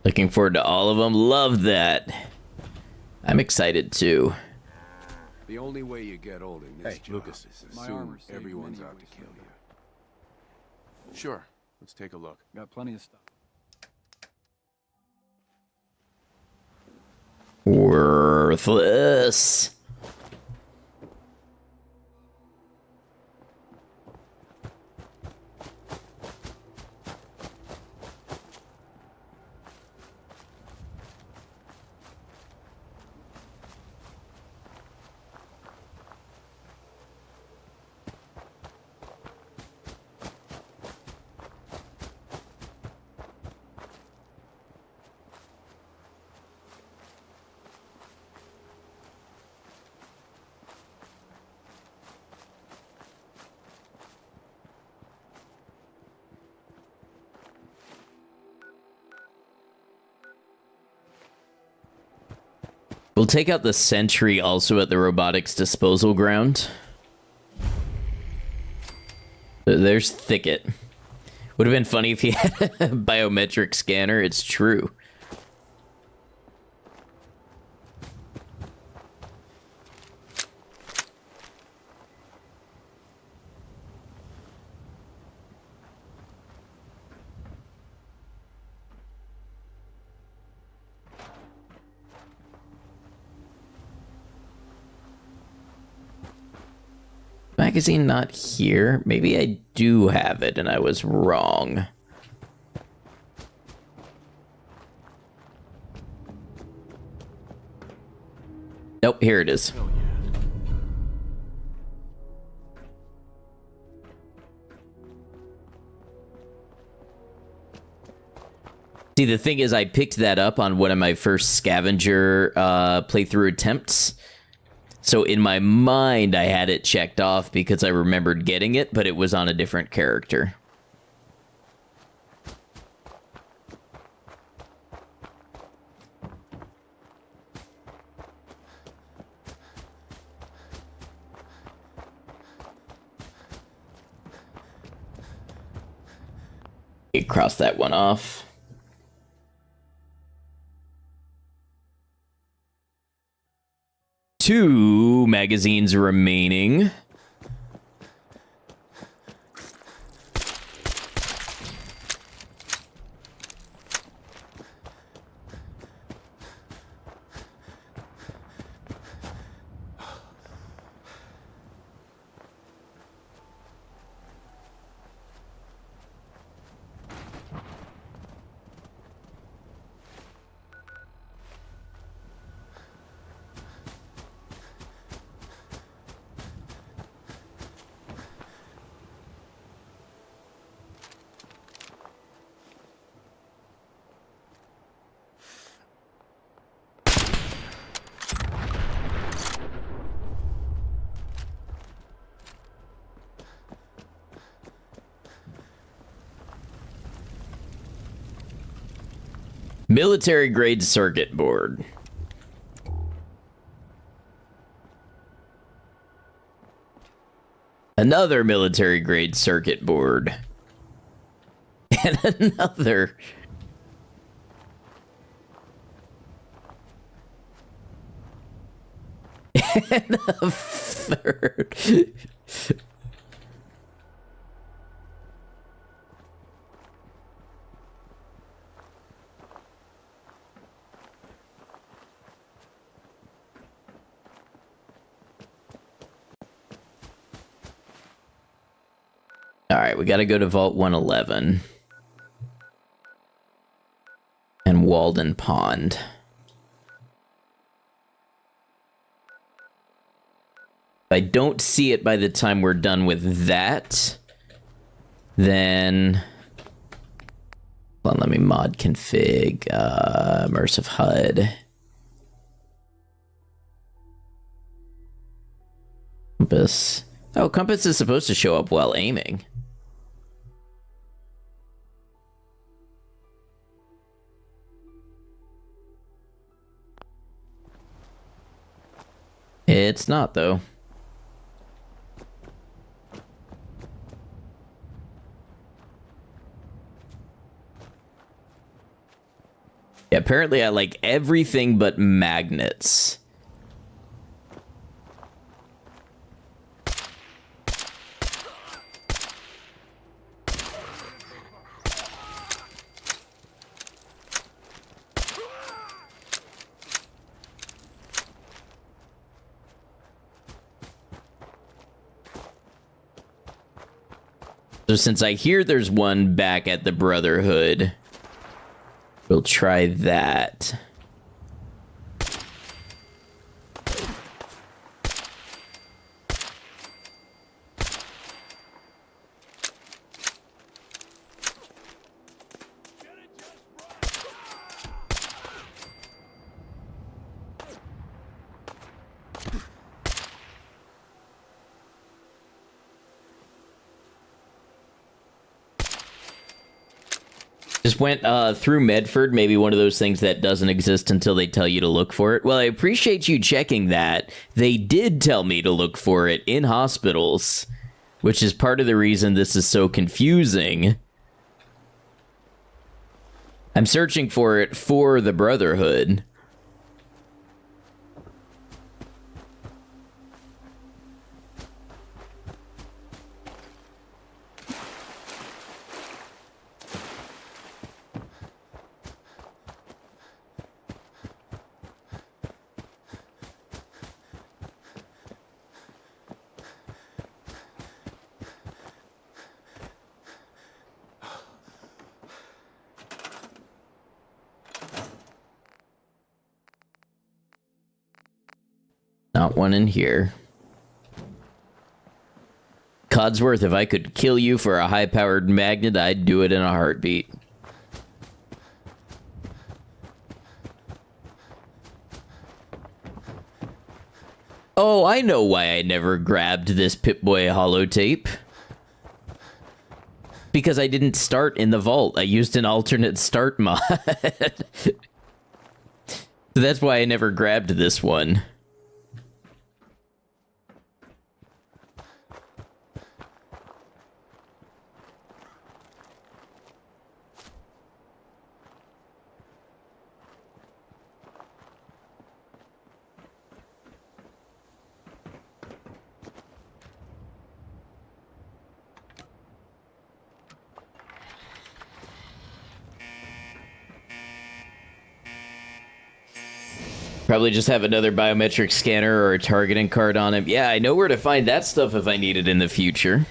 Looking forward to all of them. Love that. I'm excited too. The only way you get old in this job Lucas, is my assume armor saved everyone's many out to ways. kill you. Sure. Let's take a look. Got plenty of stuff. Worthless. We'll take out the sentry also at the robotics disposal ground. There's Thicket. Would have been funny if he had a biometric scanner. It's true. Magazine not here. Maybe I do have it and I was wrong. Nope, here it is. See, See, the thing is, I picked that up on one of my first scavenger playthrough attempts. So in my mind, I had it checked off because I remembered getting it, but it was on a different character. Cross that one off. Two magazines remaining. Military grade circuit board. Another military grade circuit board. And another. And a third. All right, we got to go to Vault 111 and Walden Pond. If I don't see it by the time we're done with that, then hold on, let me mod config immersive HUD. Compass. Oh, compass is supposed to show up while aiming. It's not, though. Yeah, apparently I like everything but magnets. So since I hear there's one back at the Brotherhood, we'll try that. Just went through Medford, maybe one of those things that doesn't exist until they tell you to look for it. Well, I appreciate you checking that. They did tell me to look for it in hospitals, which is part of the reason this is so confusing. I'm searching for it for the Brotherhood. Not one in here. Codsworth, if I could kill you for a high-powered magnet, I'd do it in a heartbeat. Oh, I know why I never grabbed this Pip-Boy holotape. Because I didn't start in the vault. I used an alternate start mod. So that's why I never grabbed this one. Probably just have another biometric scanner or a targeting card on him. Yeah, I know where to find that stuff if I need it in the future.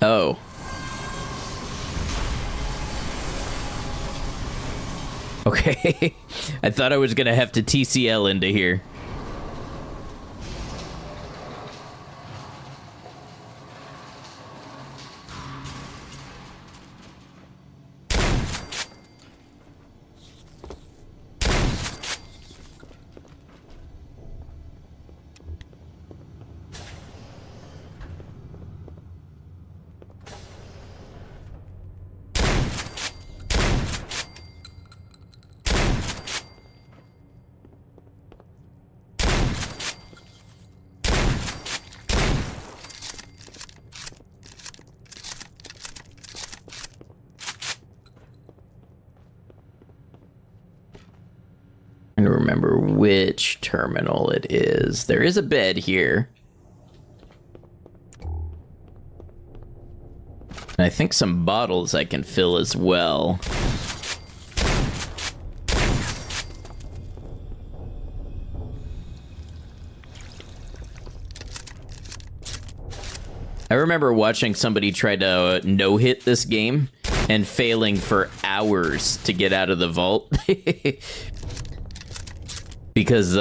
Oh. Okay. I thought I was gonna have to TCL into here. I don't remember which terminal it is. There is a bed here. And I think some bottles I can fill as well. I remember watching somebody try to no-hit this game and failing for hours to get out of the vault. Because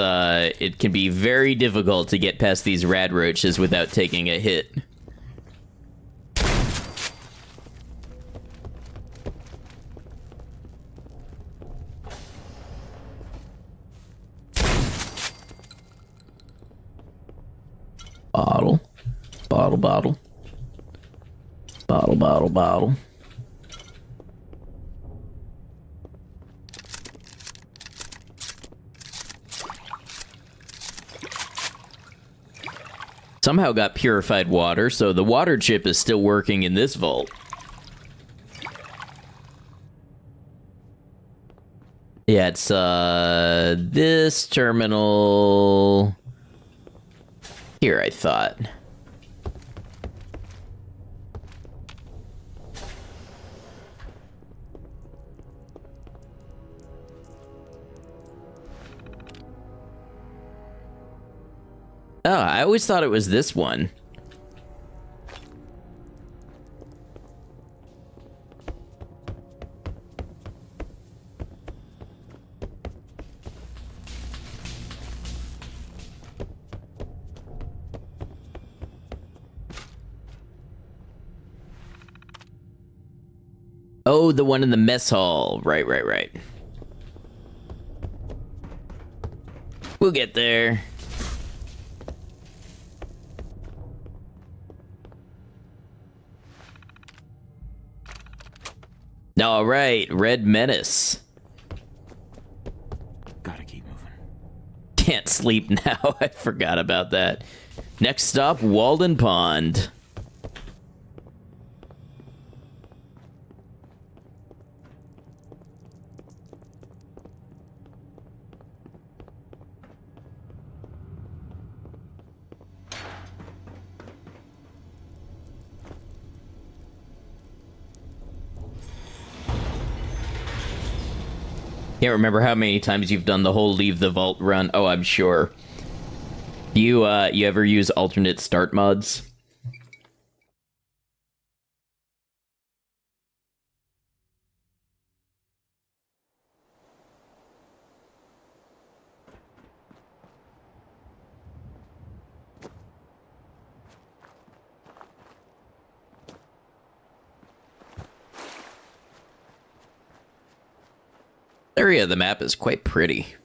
it can be very difficult to get past these rad roaches without taking a hit. Bottle. Bottle, bottle. Bottle, bottle, bottle. Somehow got purified water, so the water chip is still working in this vault. Yeah, it's this terminal here, I thought. Oh, I always thought it was this one. Oh, the one in the mess hall. Right, right, right. We'll get there. All right, Red Menace. Gotta keep moving. Can't sleep now. I forgot about that. Next stop, Walden Pond. Can't remember how many times you've done the whole leave the vault run. Oh, I'm sure. Do you ever use alternate start mods? Area of the map is quite pretty.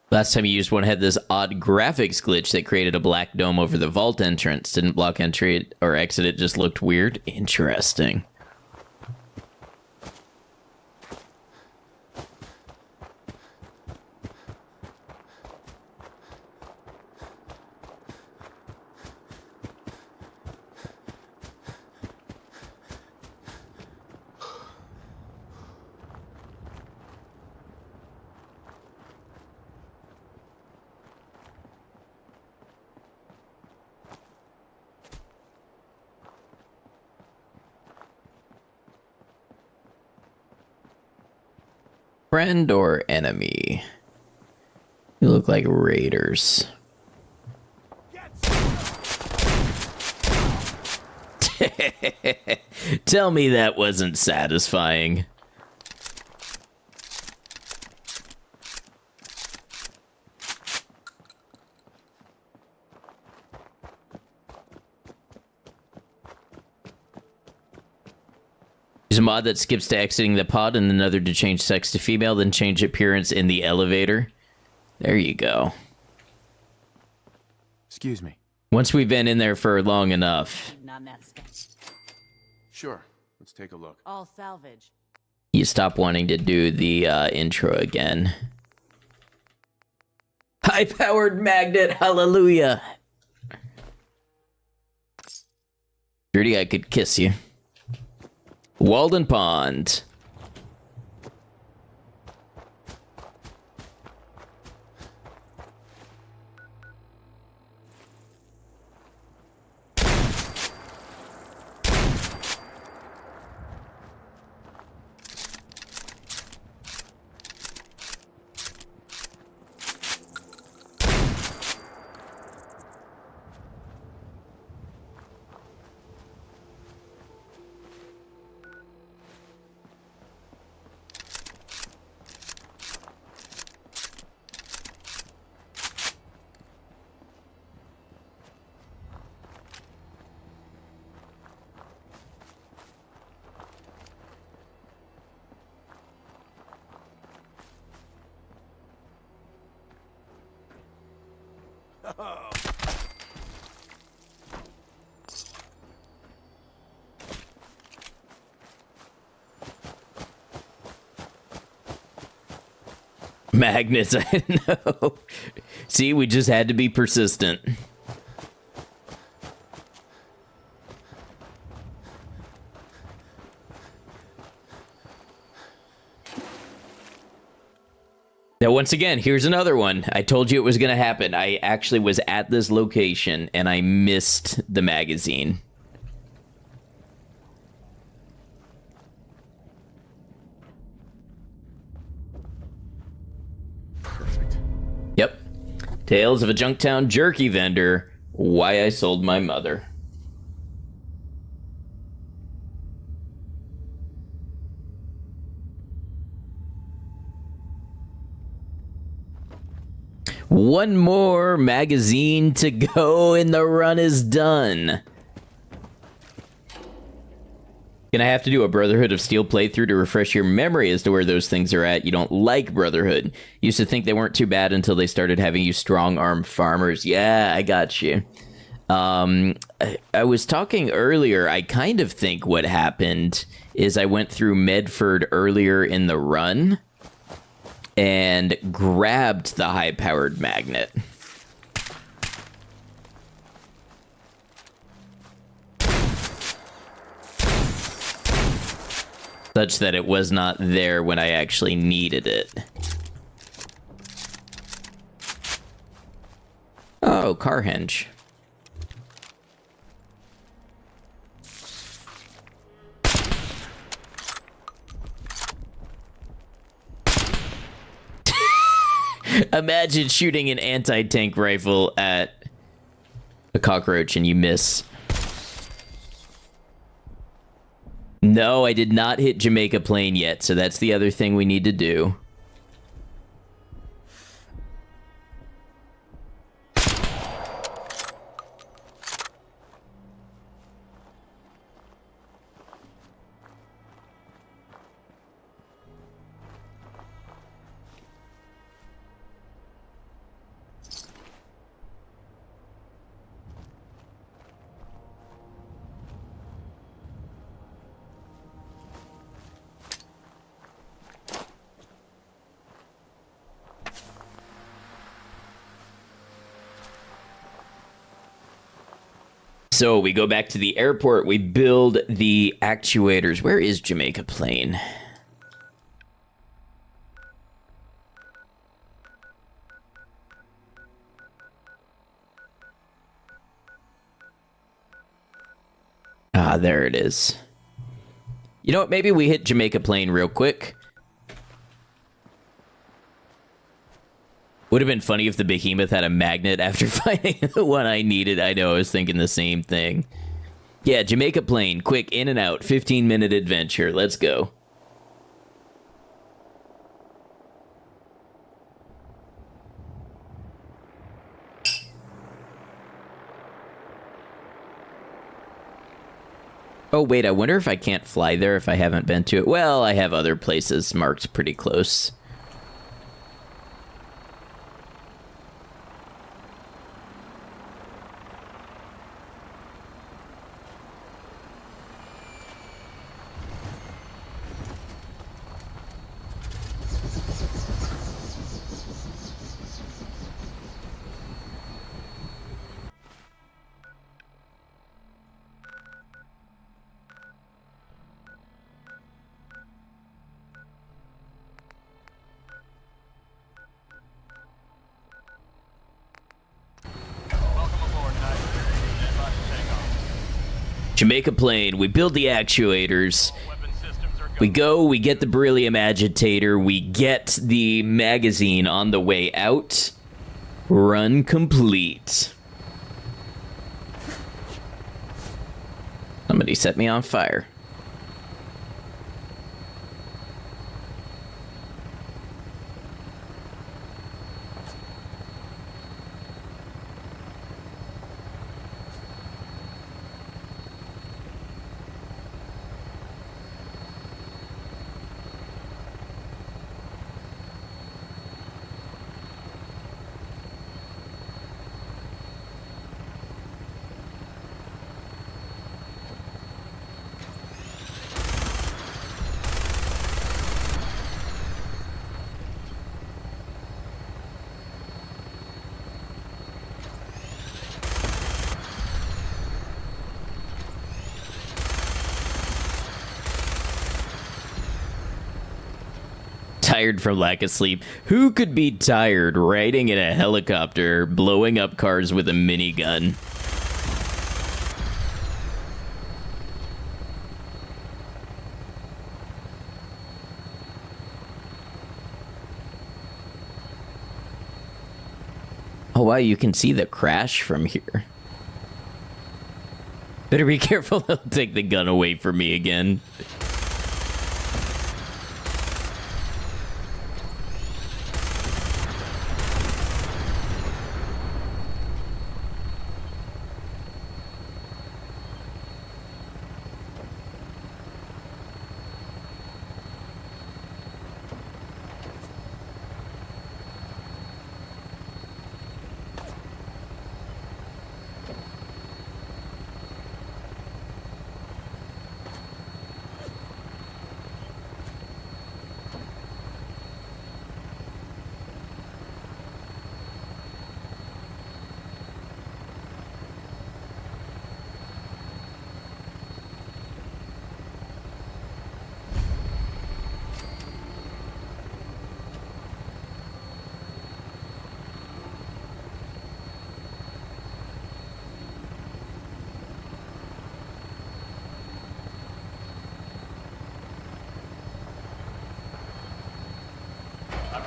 Last time you used one had this odd graphics glitch that created a black dome over the vault entrance. Didn't block entry or exit, it just looked weird. Interesting. Friend or enemy? You look like raiders. Tell me that wasn't satisfying. There's a mod that skips to exiting the pod and another to change sex to female, then change appearance in the elevator. There you go. Excuse me. Once we've been in there for long enough, Sure. Let's take a look. All salvage. you stop wanting to do the intro again. High-powered magnet, hallelujah! Dirty, I could kiss you. Walden Pond. Magnets, I know. See, we just had to be persistent. Now, once again, here's another one. I told you it was going to happen. I actually was at this location, and I missed the magazine. Perfect. Yep. Tales of a Junktown jerky vendor. Why I sold my mother. One more magazine to go and the run is done. Gonna have to do a Brotherhood of Steel playthrough to refresh your memory as to where those things are at. You don't like Brotherhood. Used to think they weren't too bad until they started having you strong-arm farmers. Yeah, I got you. I was talking earlier, I kind of think what happened is I went through Medford earlier in the run. and grabbed the high-powered magnet. Such that it was not there when I actually needed it. Oh, car hinge. Imagine shooting an anti-tank rifle at a cockroach and you miss. No, I did not hit Jamaica Plain yet, so that's the other thing we need to do. So we go back to the airport, we build the actuators. Where is Jamaica Plain? Ah, there it is. You know what, maybe we hit Jamaica Plain real quick. Would have been funny if the behemoth had a magnet after finding the one I needed. I know, I was thinking the same thing. Yeah, Jamaica Plain, quick, in and out, 15-minute adventure. Let's go. Oh, wait, I wonder if I can't fly there if I haven't been to it. Well, I have other places marked pretty close. Jamaica Plain, we build the actuators, we go, we get the beryllium agitator, we get the magazine on the way out, run complete. Somebody set me on fire. Tired from lack of sleep. Who could be tired riding in a helicopter, blowing up cars with a minigun? Oh wow, you can see the crash from here. Better be careful, they'll take the gun away from me again.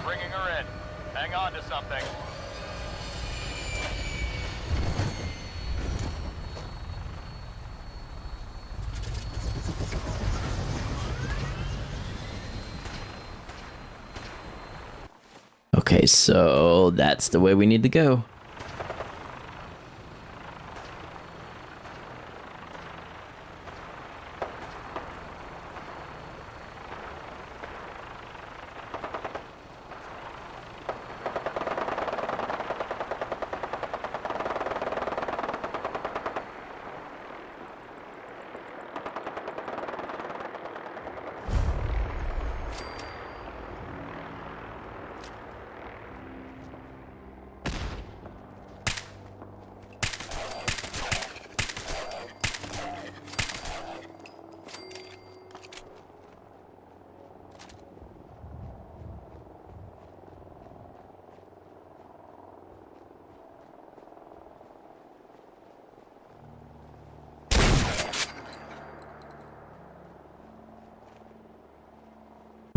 Bringing her in. Hang on to something. Okay, so that's the way we need to go.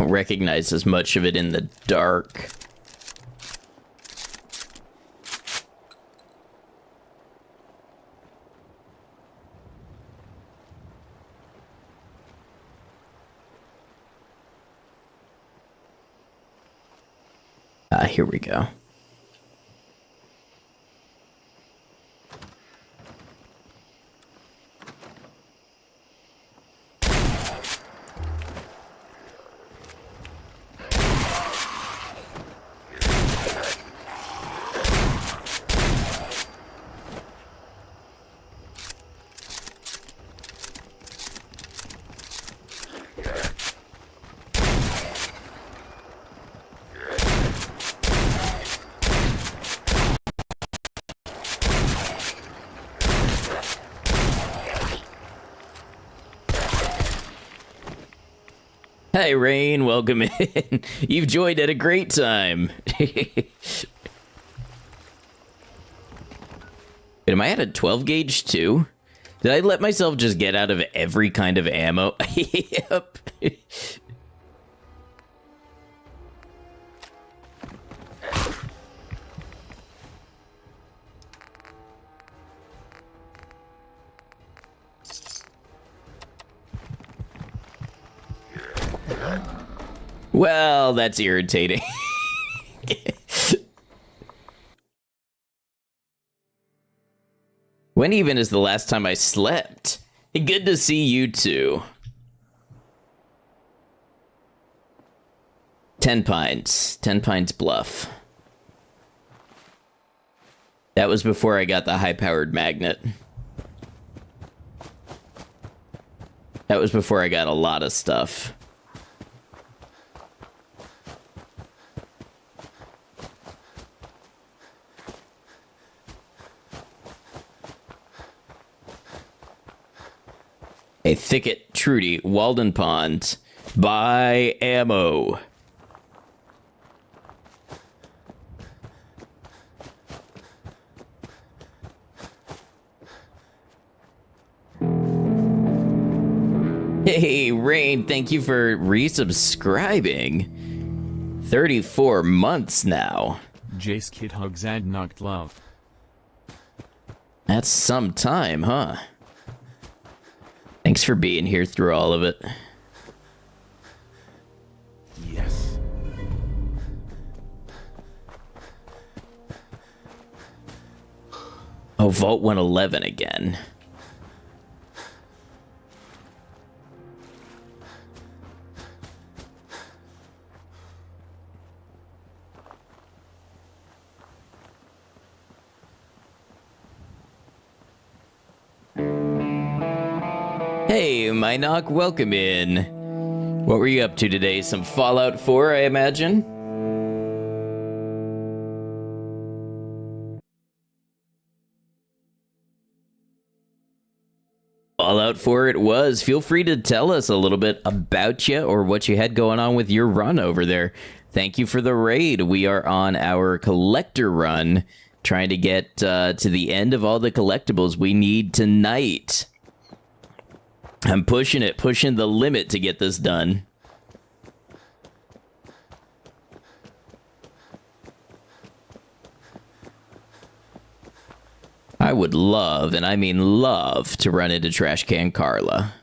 Don't recognize as much of it in the dark. Here we go. Hey, Rain, welcome in. You've joined at a great time. Wait, am I at a 12 gauge too? Did I let myself just get out of every kind of ammo? Yep. Well, that's irritating. When even is the last time I slept? Good to see you too. 10 Pines. 10 Pines Bluff. That was before I got the high-powered magnet. That was before I got a lot of stuff. A thicket, Trudy, Walden Pond. Buy ammo. Hey, Rain, thank you for resubscribing. 34 months now. Jace Kid Hugs and Knocked Love. That's some time, huh? Thanks for being here through all of it. Yes. Oh, Vault 111 again. Hey, Minoc, welcome in. What were you up to today? Some Fallout 4, I imagine? Fallout 4 it was. Feel free to tell us a little bit about you or what you had going on with your run over there. Thank you for the raid. We are on our collector run, trying to get to the end of all the collectibles we need tonight. I'm pushing the limit to get this done. I would love, and I mean love, to run into Trash Can Carla.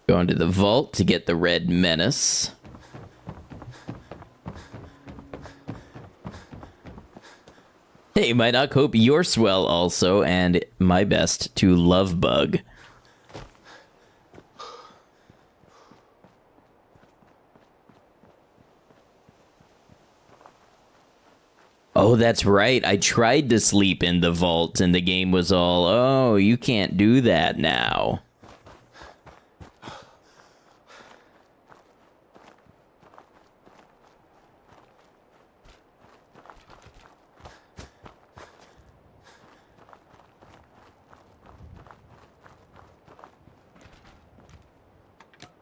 Going to the vault to get the Red Menace. Hey, my knock, hope you're swell also, and my best to Love Bug. Oh, that's right. I tried to sleep in the vault, and the game was all, oh, you can't do that now.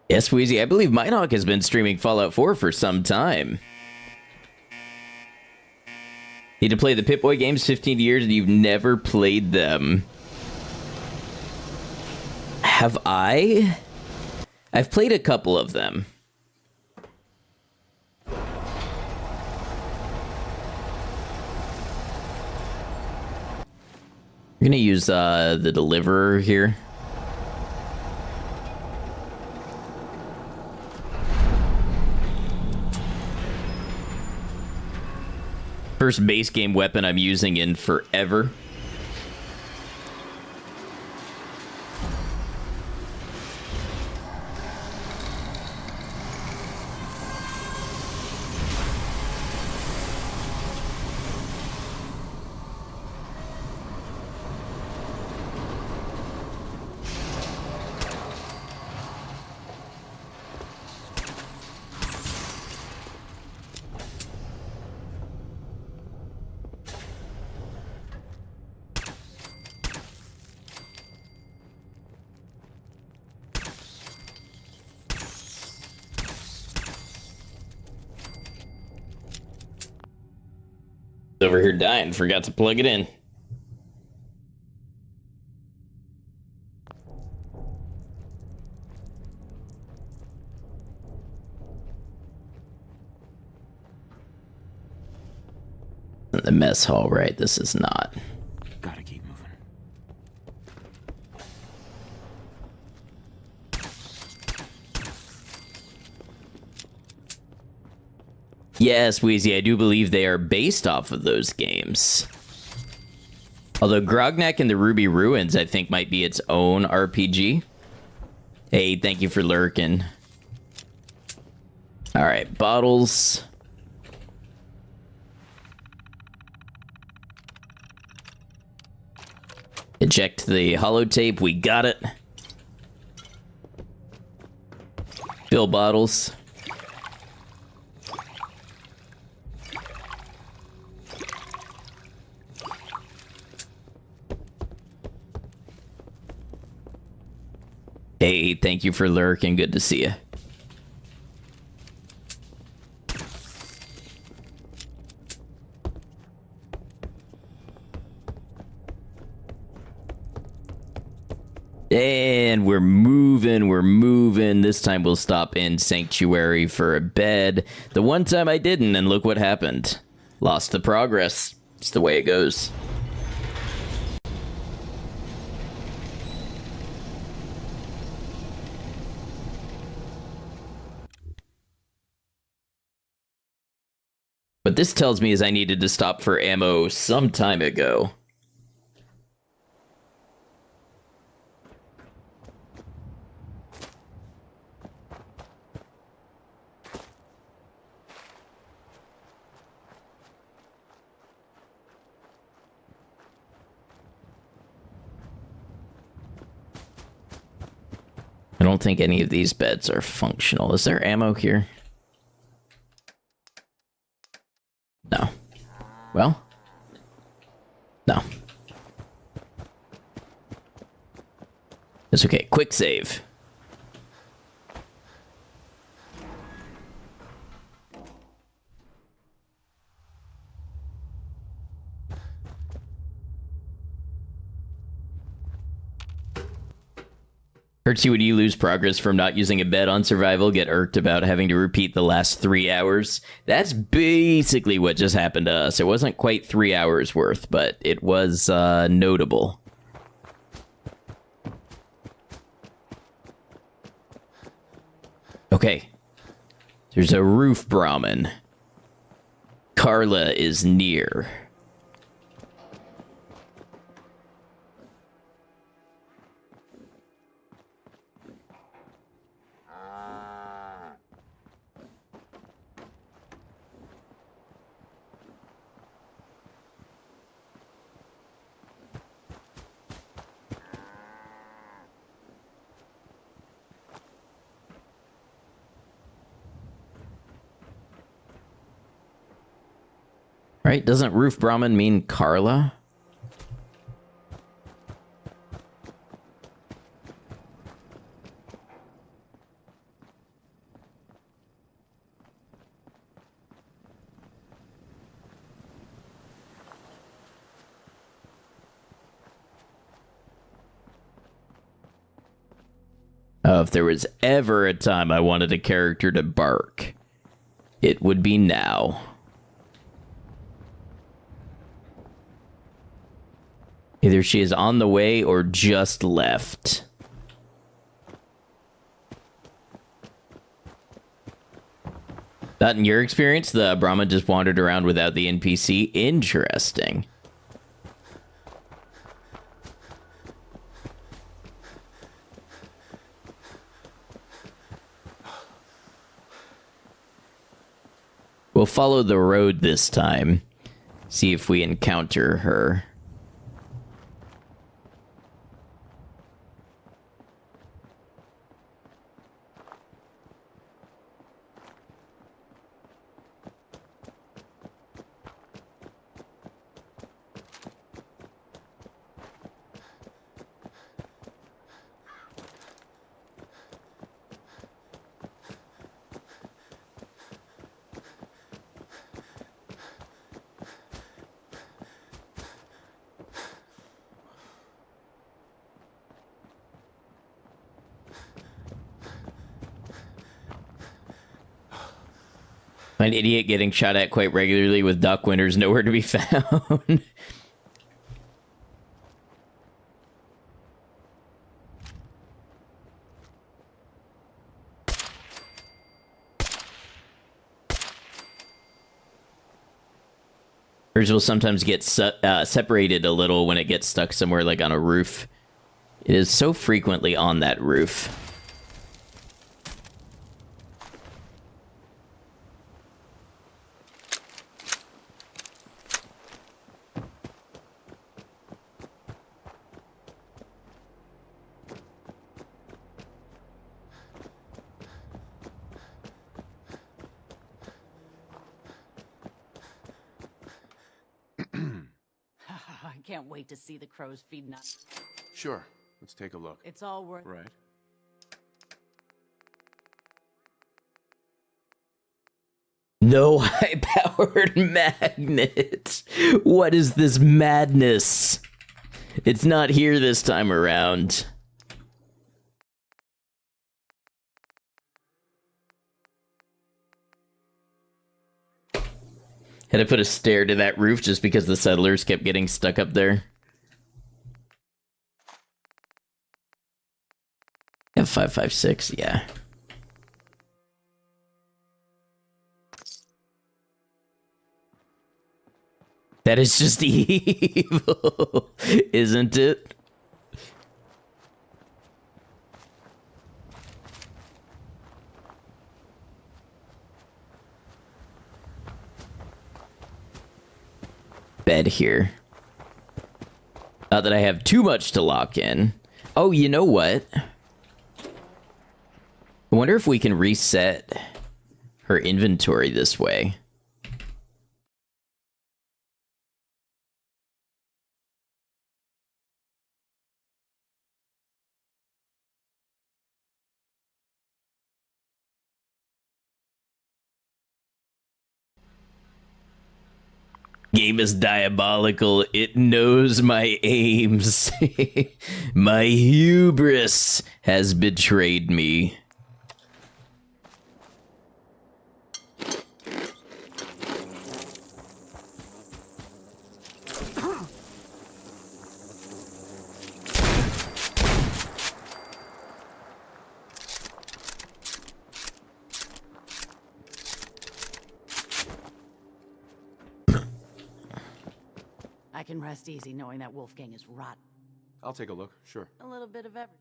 Yes, Wheezy, I believe Minehawk has been streaming Fallout 4 for some time. Need to play the Pip-Boy games 15 years and you've never played them. Have I? I've played a couple of them. I'm gonna use the Deliverer here. First base game weapon I'm using in forever. Over here dying, forgot to plug it in. The mess hall, right? This is not. Gotta keep moving. Yes, Wheezy, I do believe they are based off of those games. Although Grognak and the Ruby Ruins, I think, might be its own RPG. Hey, thank you for lurking. Alright, bottles. Eject the holotape, we got it. Fill bottles. Hey, thank you for lurking. Good to see you. And we're moving. This time we'll stop in Sanctuary for a bed. The one time I didn't, and look what happened. Lost the progress. It's the way it goes. What this tells me is I needed to stop for ammo some time ago. I don't think any of these beds are functional. Is there ammo here? No. Well? No. It's okay. Quick save. Hurts you when you lose progress from not using a bed on survival, get irked about having to repeat the last 3 hours. That's basically what just happened to us. It wasn't quite 3 hours worth, but it was notable. Okay. There's a roof Brahmin. Carla is near. Right? Doesn't Roof Brahmin mean Carla? Oh, if there was ever a time I wanted a character to bark, it would be now. Either she is on the way or just left. Not in your experience, the Brahmin just wandered around without the NPC. Interesting. We'll follow the road this time. See if we encounter her. An idiot getting shot at quite regularly with duck winters nowhere to be found. Hers will sometimes get separated a little when it gets stuck somewhere like on a roof. It is so frequently on that roof. I can't wait to see the crows feeding us. Sure. Let's take a look. It's all worth. Right. No high-powered magnet. What is this madness? It's not here this time around. Had to put a stair to that roof just because the settlers kept getting stuck up there. F556, yeah. That is just evil, isn't it? Bed here. Not that I have too much to lock in. Oh, you know what? I wonder if we can reset her inventory this way. Game is diabolical. It knows my aims. My hubris has betrayed me. I can rest easy knowing that Wolfgang is rotten. I'll take a look, sure. A little bit of everything.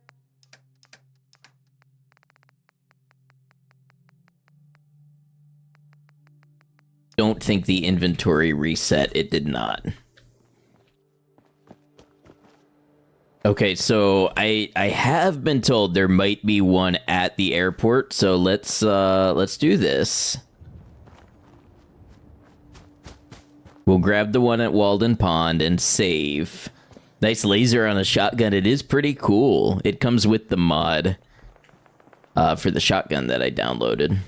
Don't think the inventory reset. It did not. Okay, so I have been told there might be one at the airport, so let's do this. We'll grab the one at Walden Pond and save. Nice laser on a shotgun. It is pretty cool. It comes with the mod for the shotgun that I downloaded.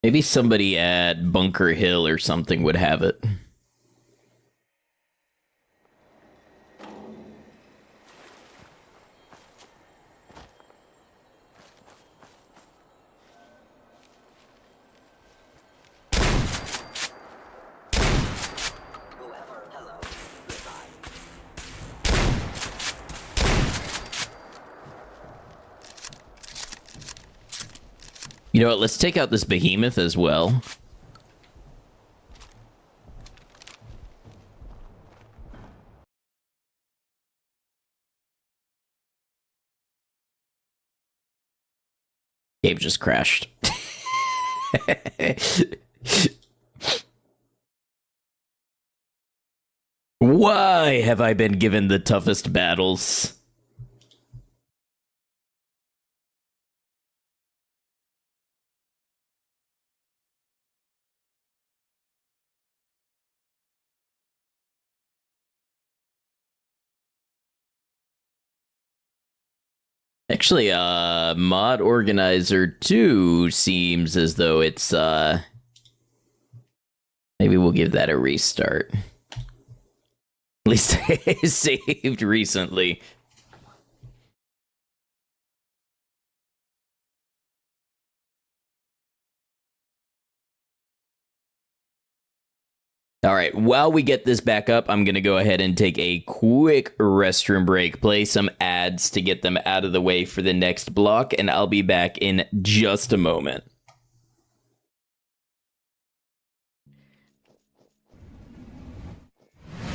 Maybe somebody at Bunker Hill or something would have it. You know what, let's take out this behemoth as well. Game just crashed. Why have I been given the toughest battles? Actually, Mod Organizer 2 seems as though it's, maybe we'll give that a restart. At least I saved recently. All right, while we get this back up, I'm going to go ahead and take a quick restroom break, play some ads to get them out of the way for the next block, and I'll be back in just a moment.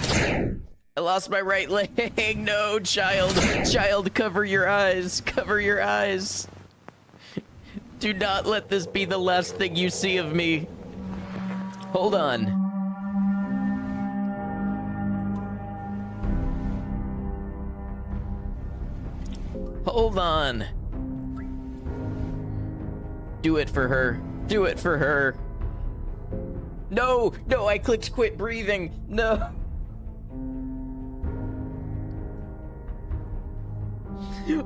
I lost my right leg. No, child. Child, cover your eyes. Cover your eyes. Do not let this be the last thing you see of me. Hold on. Hold on. Do it for her. Do it for her. No, no, I clicked quit breathing. No.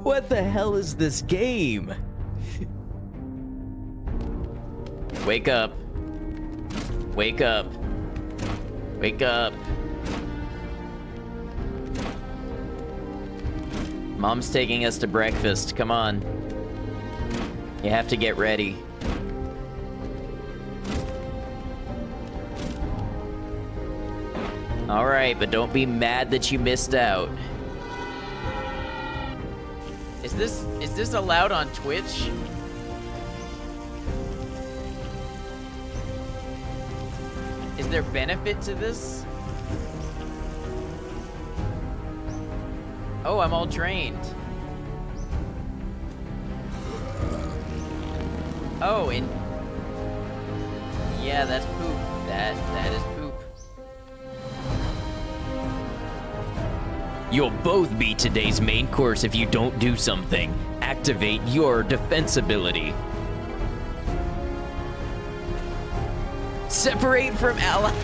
What the hell is this game? Wake up. Wake up. Wake up. Mom's taking us to breakfast. Come on. You have to get ready. All right, but don't be mad that you missed out. Is this allowed on Twitch? Is there benefit to this? Oh, I'm all drained. Oh, and yeah, that's poop. That is poop. You'll both be today's main course if you don't do something. Activate your defense ability. Separate from ally.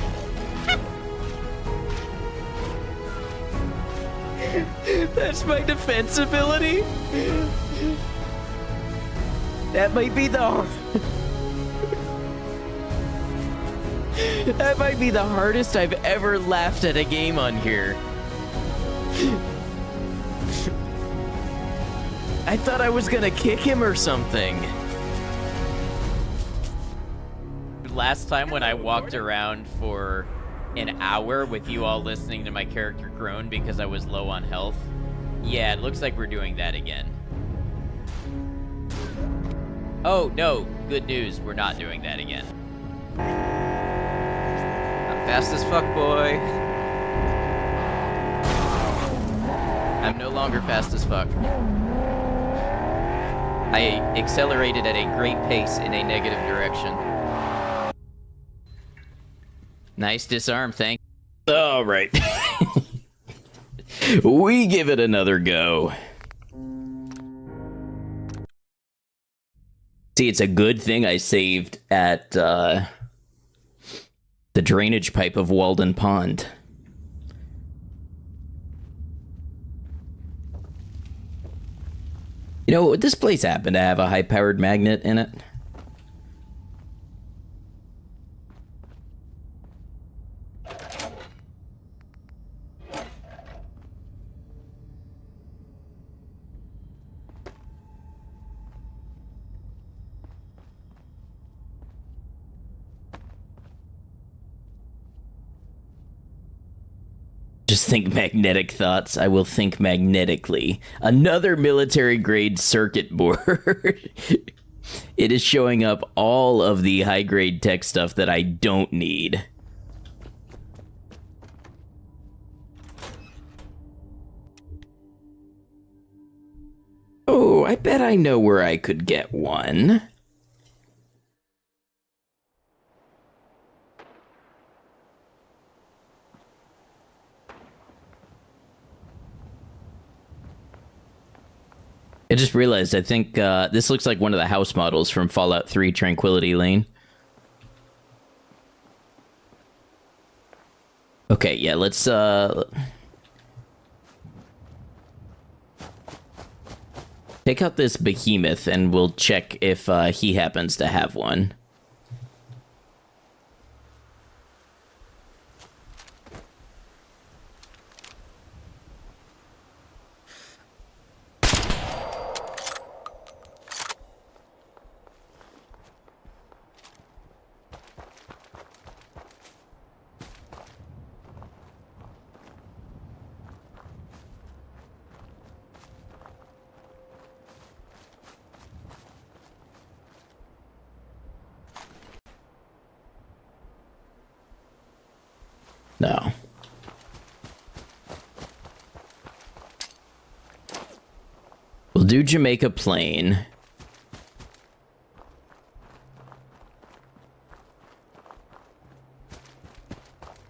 That's my defense ability? That might be the... That might be the hardest I've ever laughed at a game on here. I thought I was gonna kick him or something. Last time when I walked around for an hour with you all listening to my character groan because I was low on health. Yeah, it looks like we're doing that again. Oh, no. Good news. We're not doing that again. I'm fast as fuck, boy. I'm no longer fast as fuck. I accelerated at a great pace in a negative direction. Nice disarm, thank you. All right. We give it another go. See, it's a good thing I saved at the drainage pipe of Walden Pond. You know, would this place happen to have a high-powered magnet in it? Just think magnetic thoughts. I will think magnetically. Another military-grade circuit board. It is showing up all of the high-grade tech stuff that I don't need. Oh, I bet I know where I could get one. I just realized, I think this looks like one of the house models from Fallout 3 Tranquility Lane. Okay, yeah, let's take out this behemoth and we'll check if he happens to have one. No. We'll do Jamaica Plain.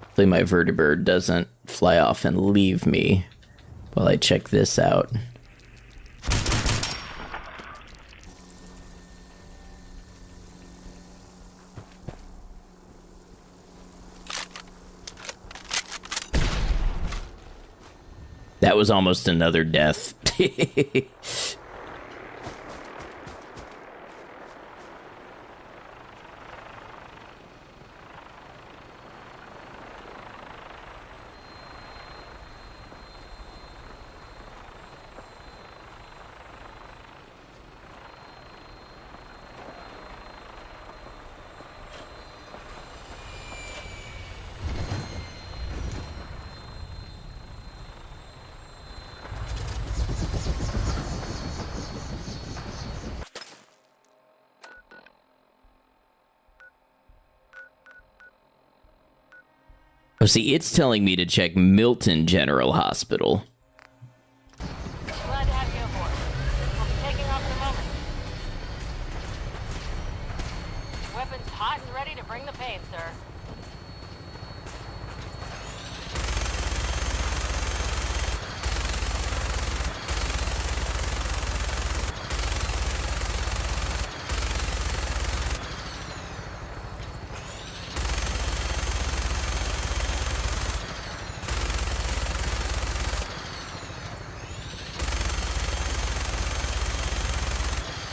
Hopefully my vertibird doesn't fly off and leave me while I check this out. That was almost another death. Oh, see, it's telling me to check Milton General Hospital. Glad to have you aboard. We'll be taking off in a moment. Weapons hot and ready to bring the pain, sir.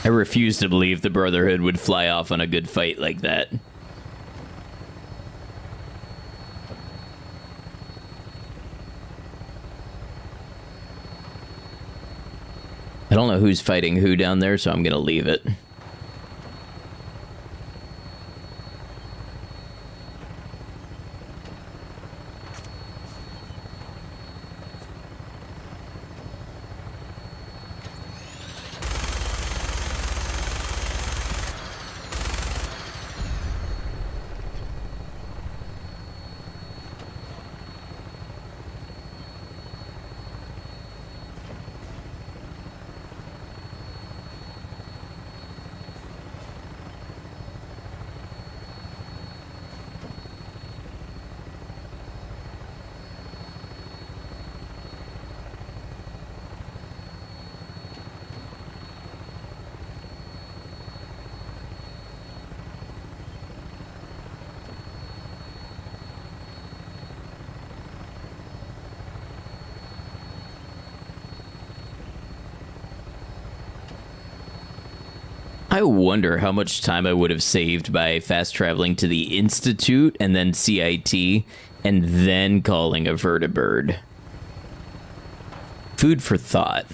I refuse to believe the Brotherhood would fly off on a good fight like that. I don't know who's fighting who down there, so I'm gonna leave it. I wonder how much time I would have saved by fast traveling to the Institute and then CIT and then calling a vertibird. Food for thought.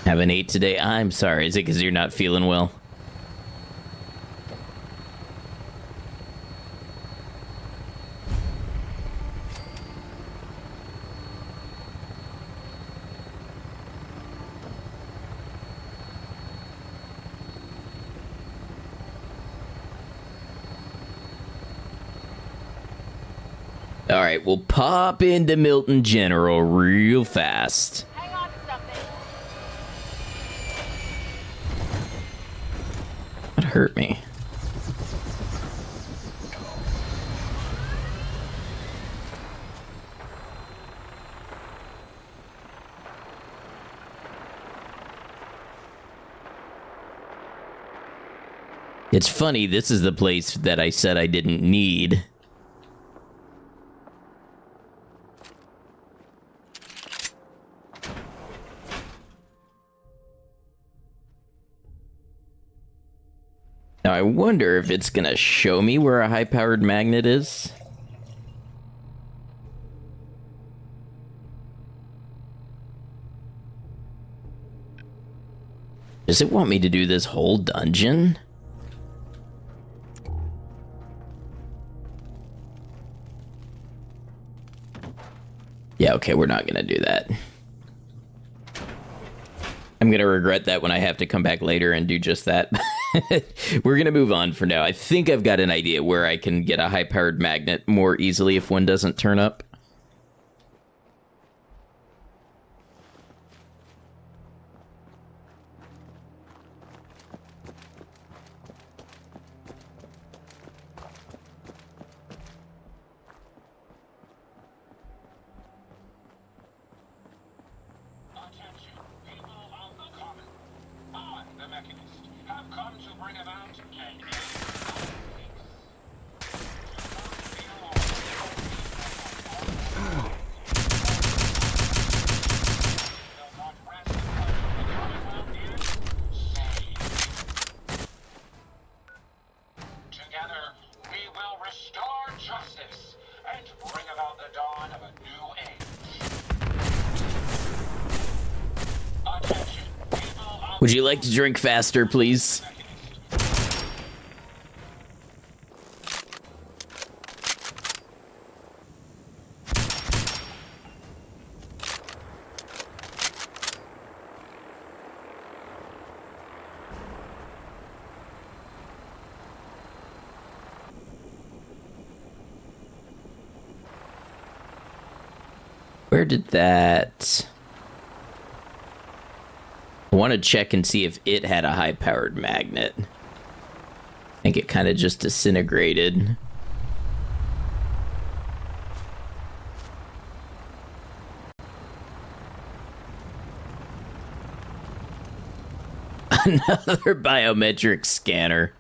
Haven't ate today? I'm sorry. Is it because you're not feeling well? Alright, we'll pop into Milton General real fast. Hang on to something. That hurt me. It's funny, this is the place that I said I didn't need. Now, I wonder if it's gonna show me where a high-powered magnet is. Does it want me to do this whole dungeon? Yeah, okay, we're not gonna do that. I'm gonna regret that when I have to come back later and do just that. We're gonna move on for now. I think I've got an idea where I can get a high-powered magnet more easily if one doesn't turn up. Would you like to drink faster, please? Where did that... I want to check and see if it had a high-powered magnet. I think it kind of just disintegrated. Another biometric scanner.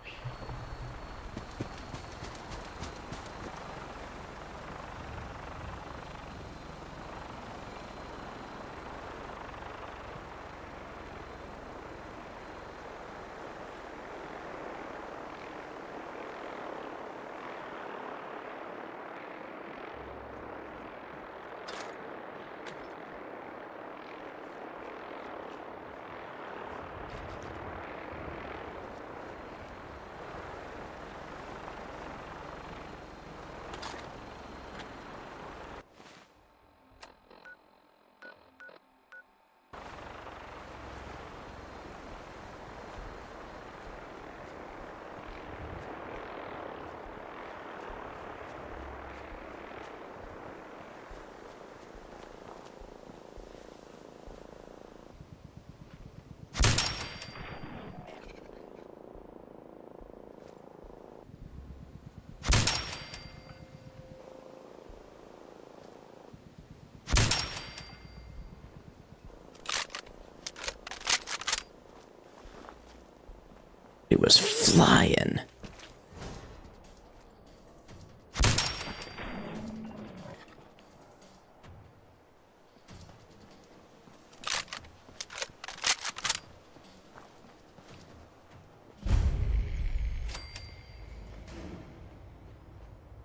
It was flying.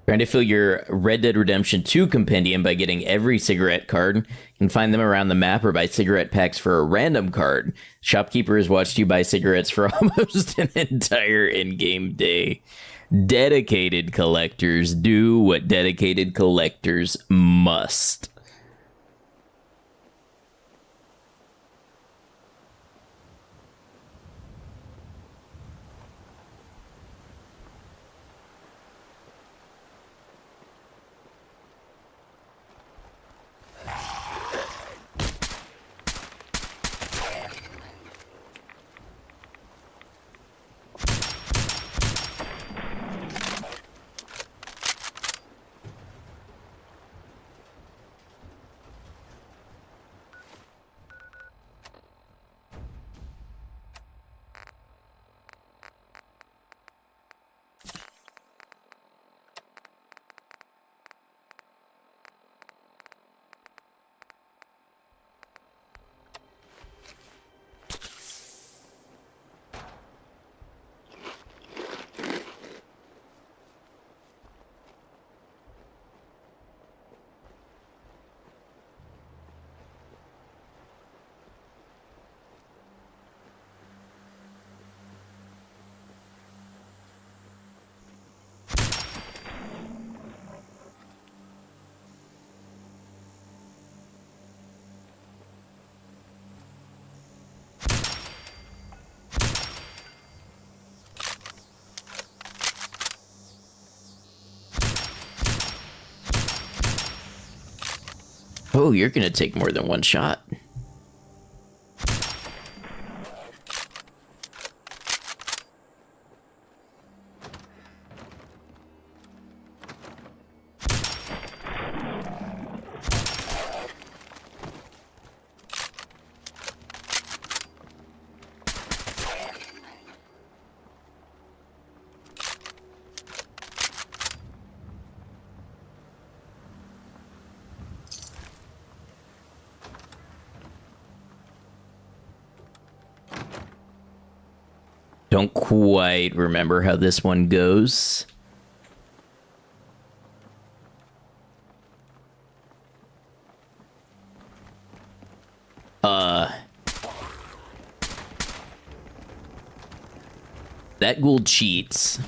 Trying to fill your Red Dead Redemption 2 compendium by getting every cigarette card. You can find them around the map or buy cigarette packs for a random card. Shopkeeper has watched you buy cigarettes for almost an entire in-game day. Dedicated collectors do what dedicated collectors must. Oh, you're gonna take more than one shot. Don't quite remember how this one goes. That ghoul cheats.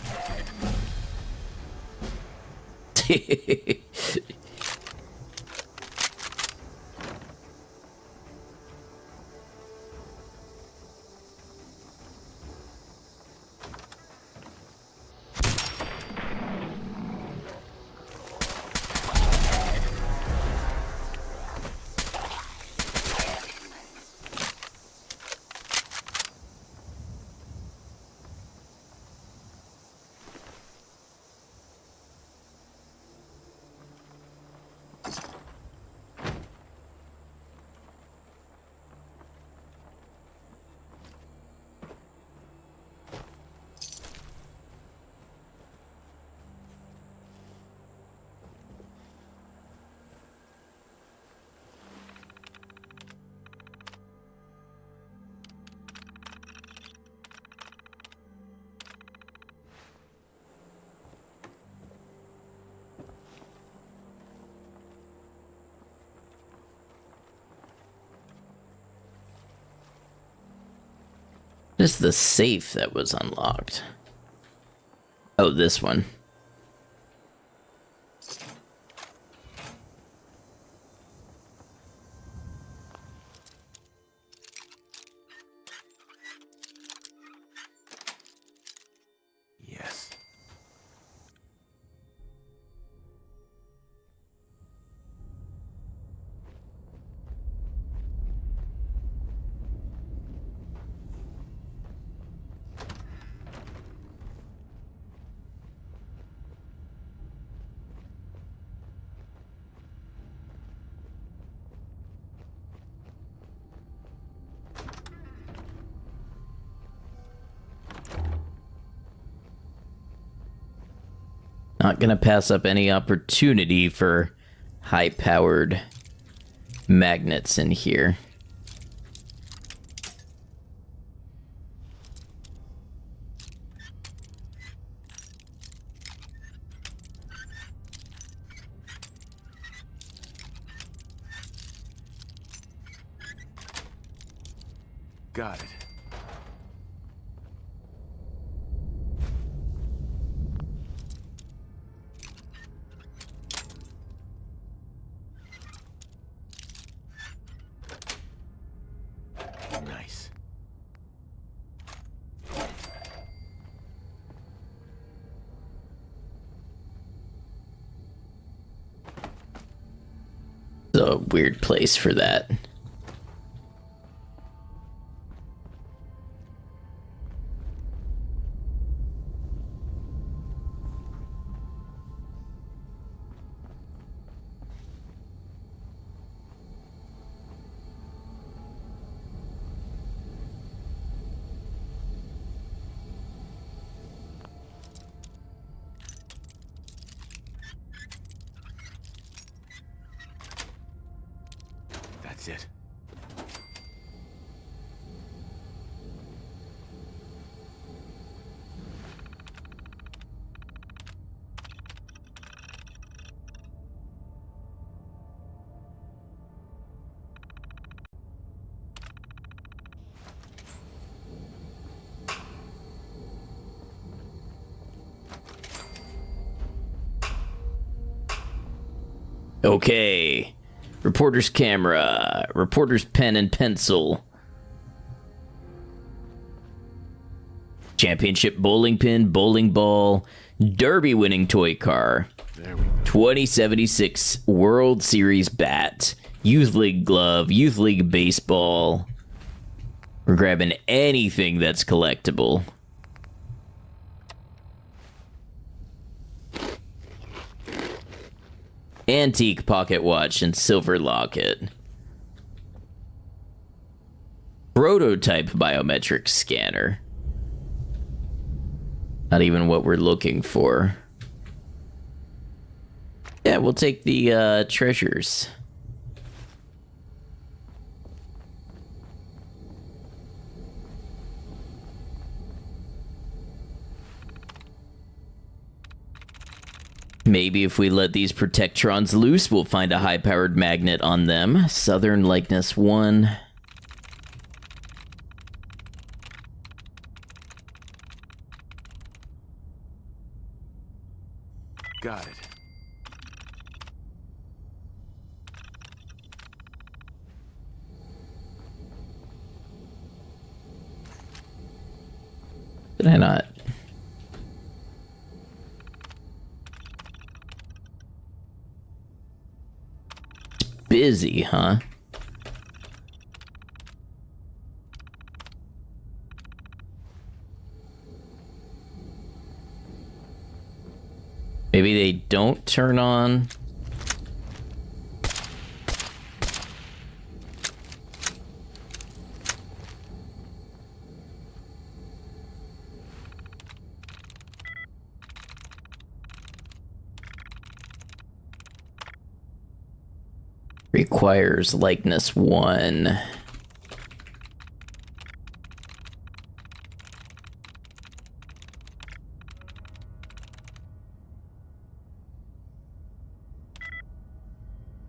This is the safe that was unlocked. Oh, this one. Yes. Not gonna pass up any opportunity for high-powered magnets in here. Got it. Nice. It's a weird place for that. That's it. Okay. Reporter's camera. Reporter's pen and pencil. Championship bowling pin, bowling ball, derby winning toy car. 2076 World Series bat. Youth League glove, Youth League baseball. We're grabbing anything that's collectible. Antique pocket watch and silver locket. Prototype biometric scanner. Not even what we're looking for. Yeah, we'll take the treasures. Maybe if we let these protectrons loose, we'll find a high-powered magnet on them. Southern Likeness 1. Got it. Did I not? Busy, huh? Maybe they don't turn on. Requires likeness 1.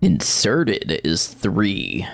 Inserted is 3.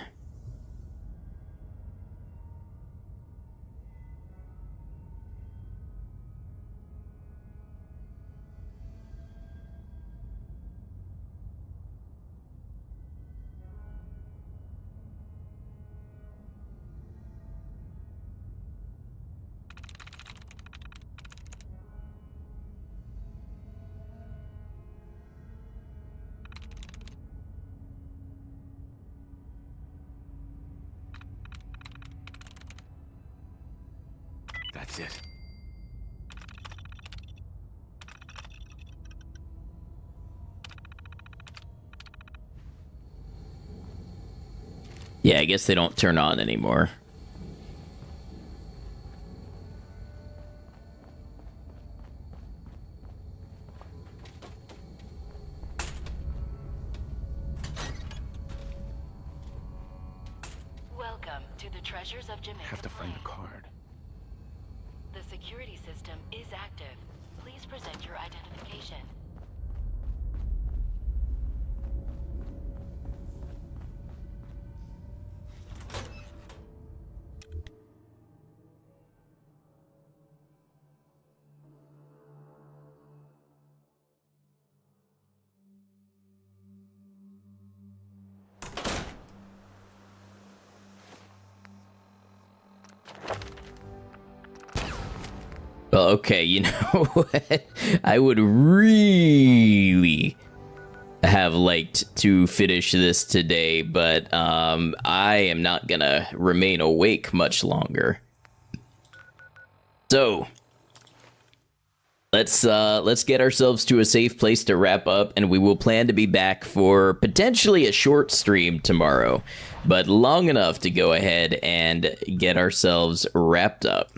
That's it. Yeah, I guess they don't turn on anymore. Welcome to the Treasures of Jamaica. Have to find a card. The security system is active. Please present your identification. Well, okay, you know what? I would really have liked to finish this today, but I am not gonna remain awake much longer. So let's get ourselves to a safe place to wrap up, and we will plan to be back for potentially a short stream tomorrow, but long enough to go ahead and get ourselves wrapped up.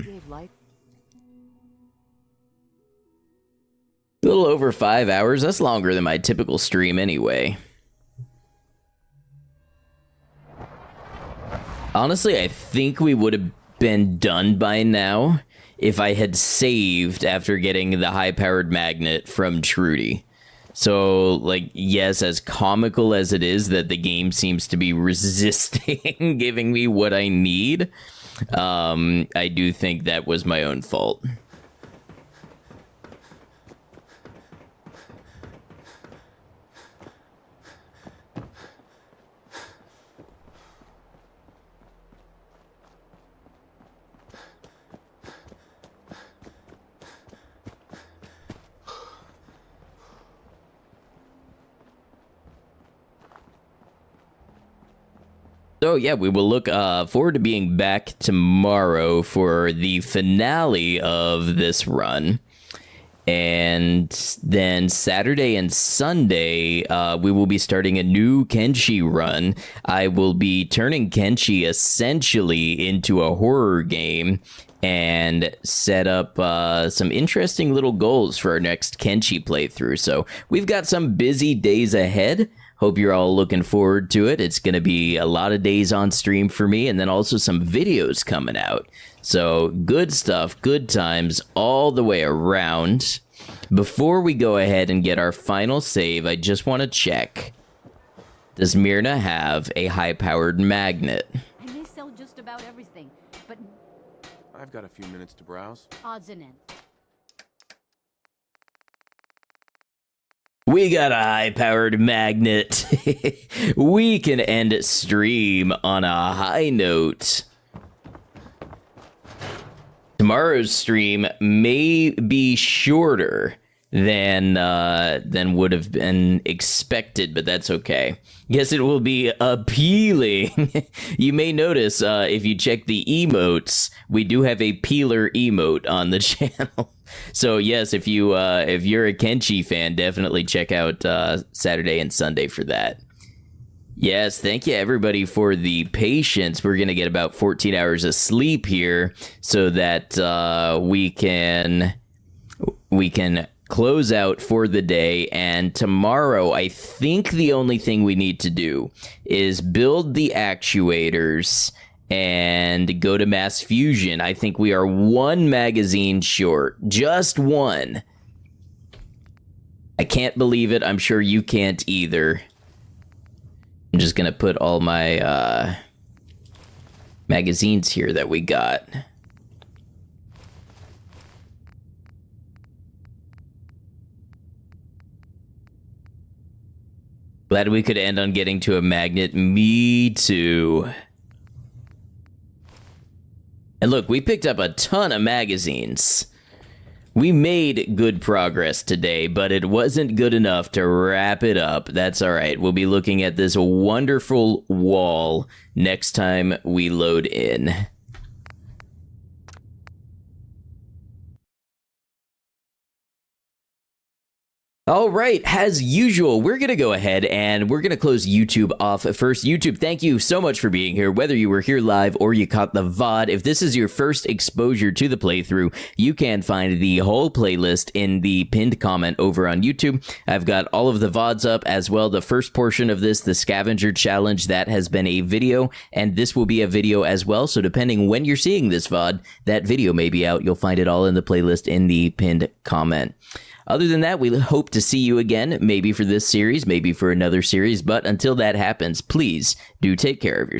A little over 5 hours. That's longer than my typical stream anyway. Honestly, I think we would have been done by now if I had saved after getting the high-powered magnet from Trudy. So, like, yes, as comical as it is that the game seems to be resisting giving me what I need, I do think that was my own fault. So yeah, we will look forward to being back tomorrow for the finale of this run. And then Saturday and Sunday, we will be starting a new Kenshi run. I will be turning Kenshi essentially into a horror game and set up some interesting little goals for our next Kenshi playthrough. So we've got some busy days ahead. Hope you're all looking forward to it. It's going to be a lot of days on stream for me, and then also some videos coming out. So good stuff, good times all the way around. Before we go ahead and get our final save, I just want to check. Does Myrna have a high-powered magnet? I may sell just about everything, but I've got a few minutes to browse. odds and ends. We got a high-powered magnet. We can end stream on a high note. Tomorrow's stream may be shorter than would have been expected, but that's okay. Yes, it will be appealing. You may notice if you check the emotes, we do have a peeler emote on the channel. So yes, if you're a Kenshi fan, definitely check out Saturday and Sunday for that. Yes, thank you everybody for the patience. We're gonna get about 14 hours of sleep here so that we can close out for the day. And tomorrow, I think the only thing we need to do is build the actuators and go to mass fusion. I think we are one magazine short, just one. I can't believe it. I'm sure you can't either. I'm just gonna put all my magazines here that we got. Glad we could end on getting to a magnet. Me too. And look, we picked up a ton of magazines. We made good progress today, but it wasn't good enough to wrap it up. That's all right. We'll be looking at this wonderful wall next time we load in. All right, as usual, we're going to go ahead and we're going to close YouTube off first. YouTube, thank you so much for being here, whether you were here live or you caught the VOD. If this is your first exposure to the playthrough, you can find the whole playlist in the pinned comment over on YouTube. I've got all of the VODs up as well. The first portion of this, the scavenger challenge, that has been a video, and this will be a video as well. So depending when you're seeing this VOD, that video may be out. You'll find it all in the playlist in the pinned comment. Other than that, we hope to see you again, maybe for this series, maybe for another series, but until that happens, please do take care of yourself.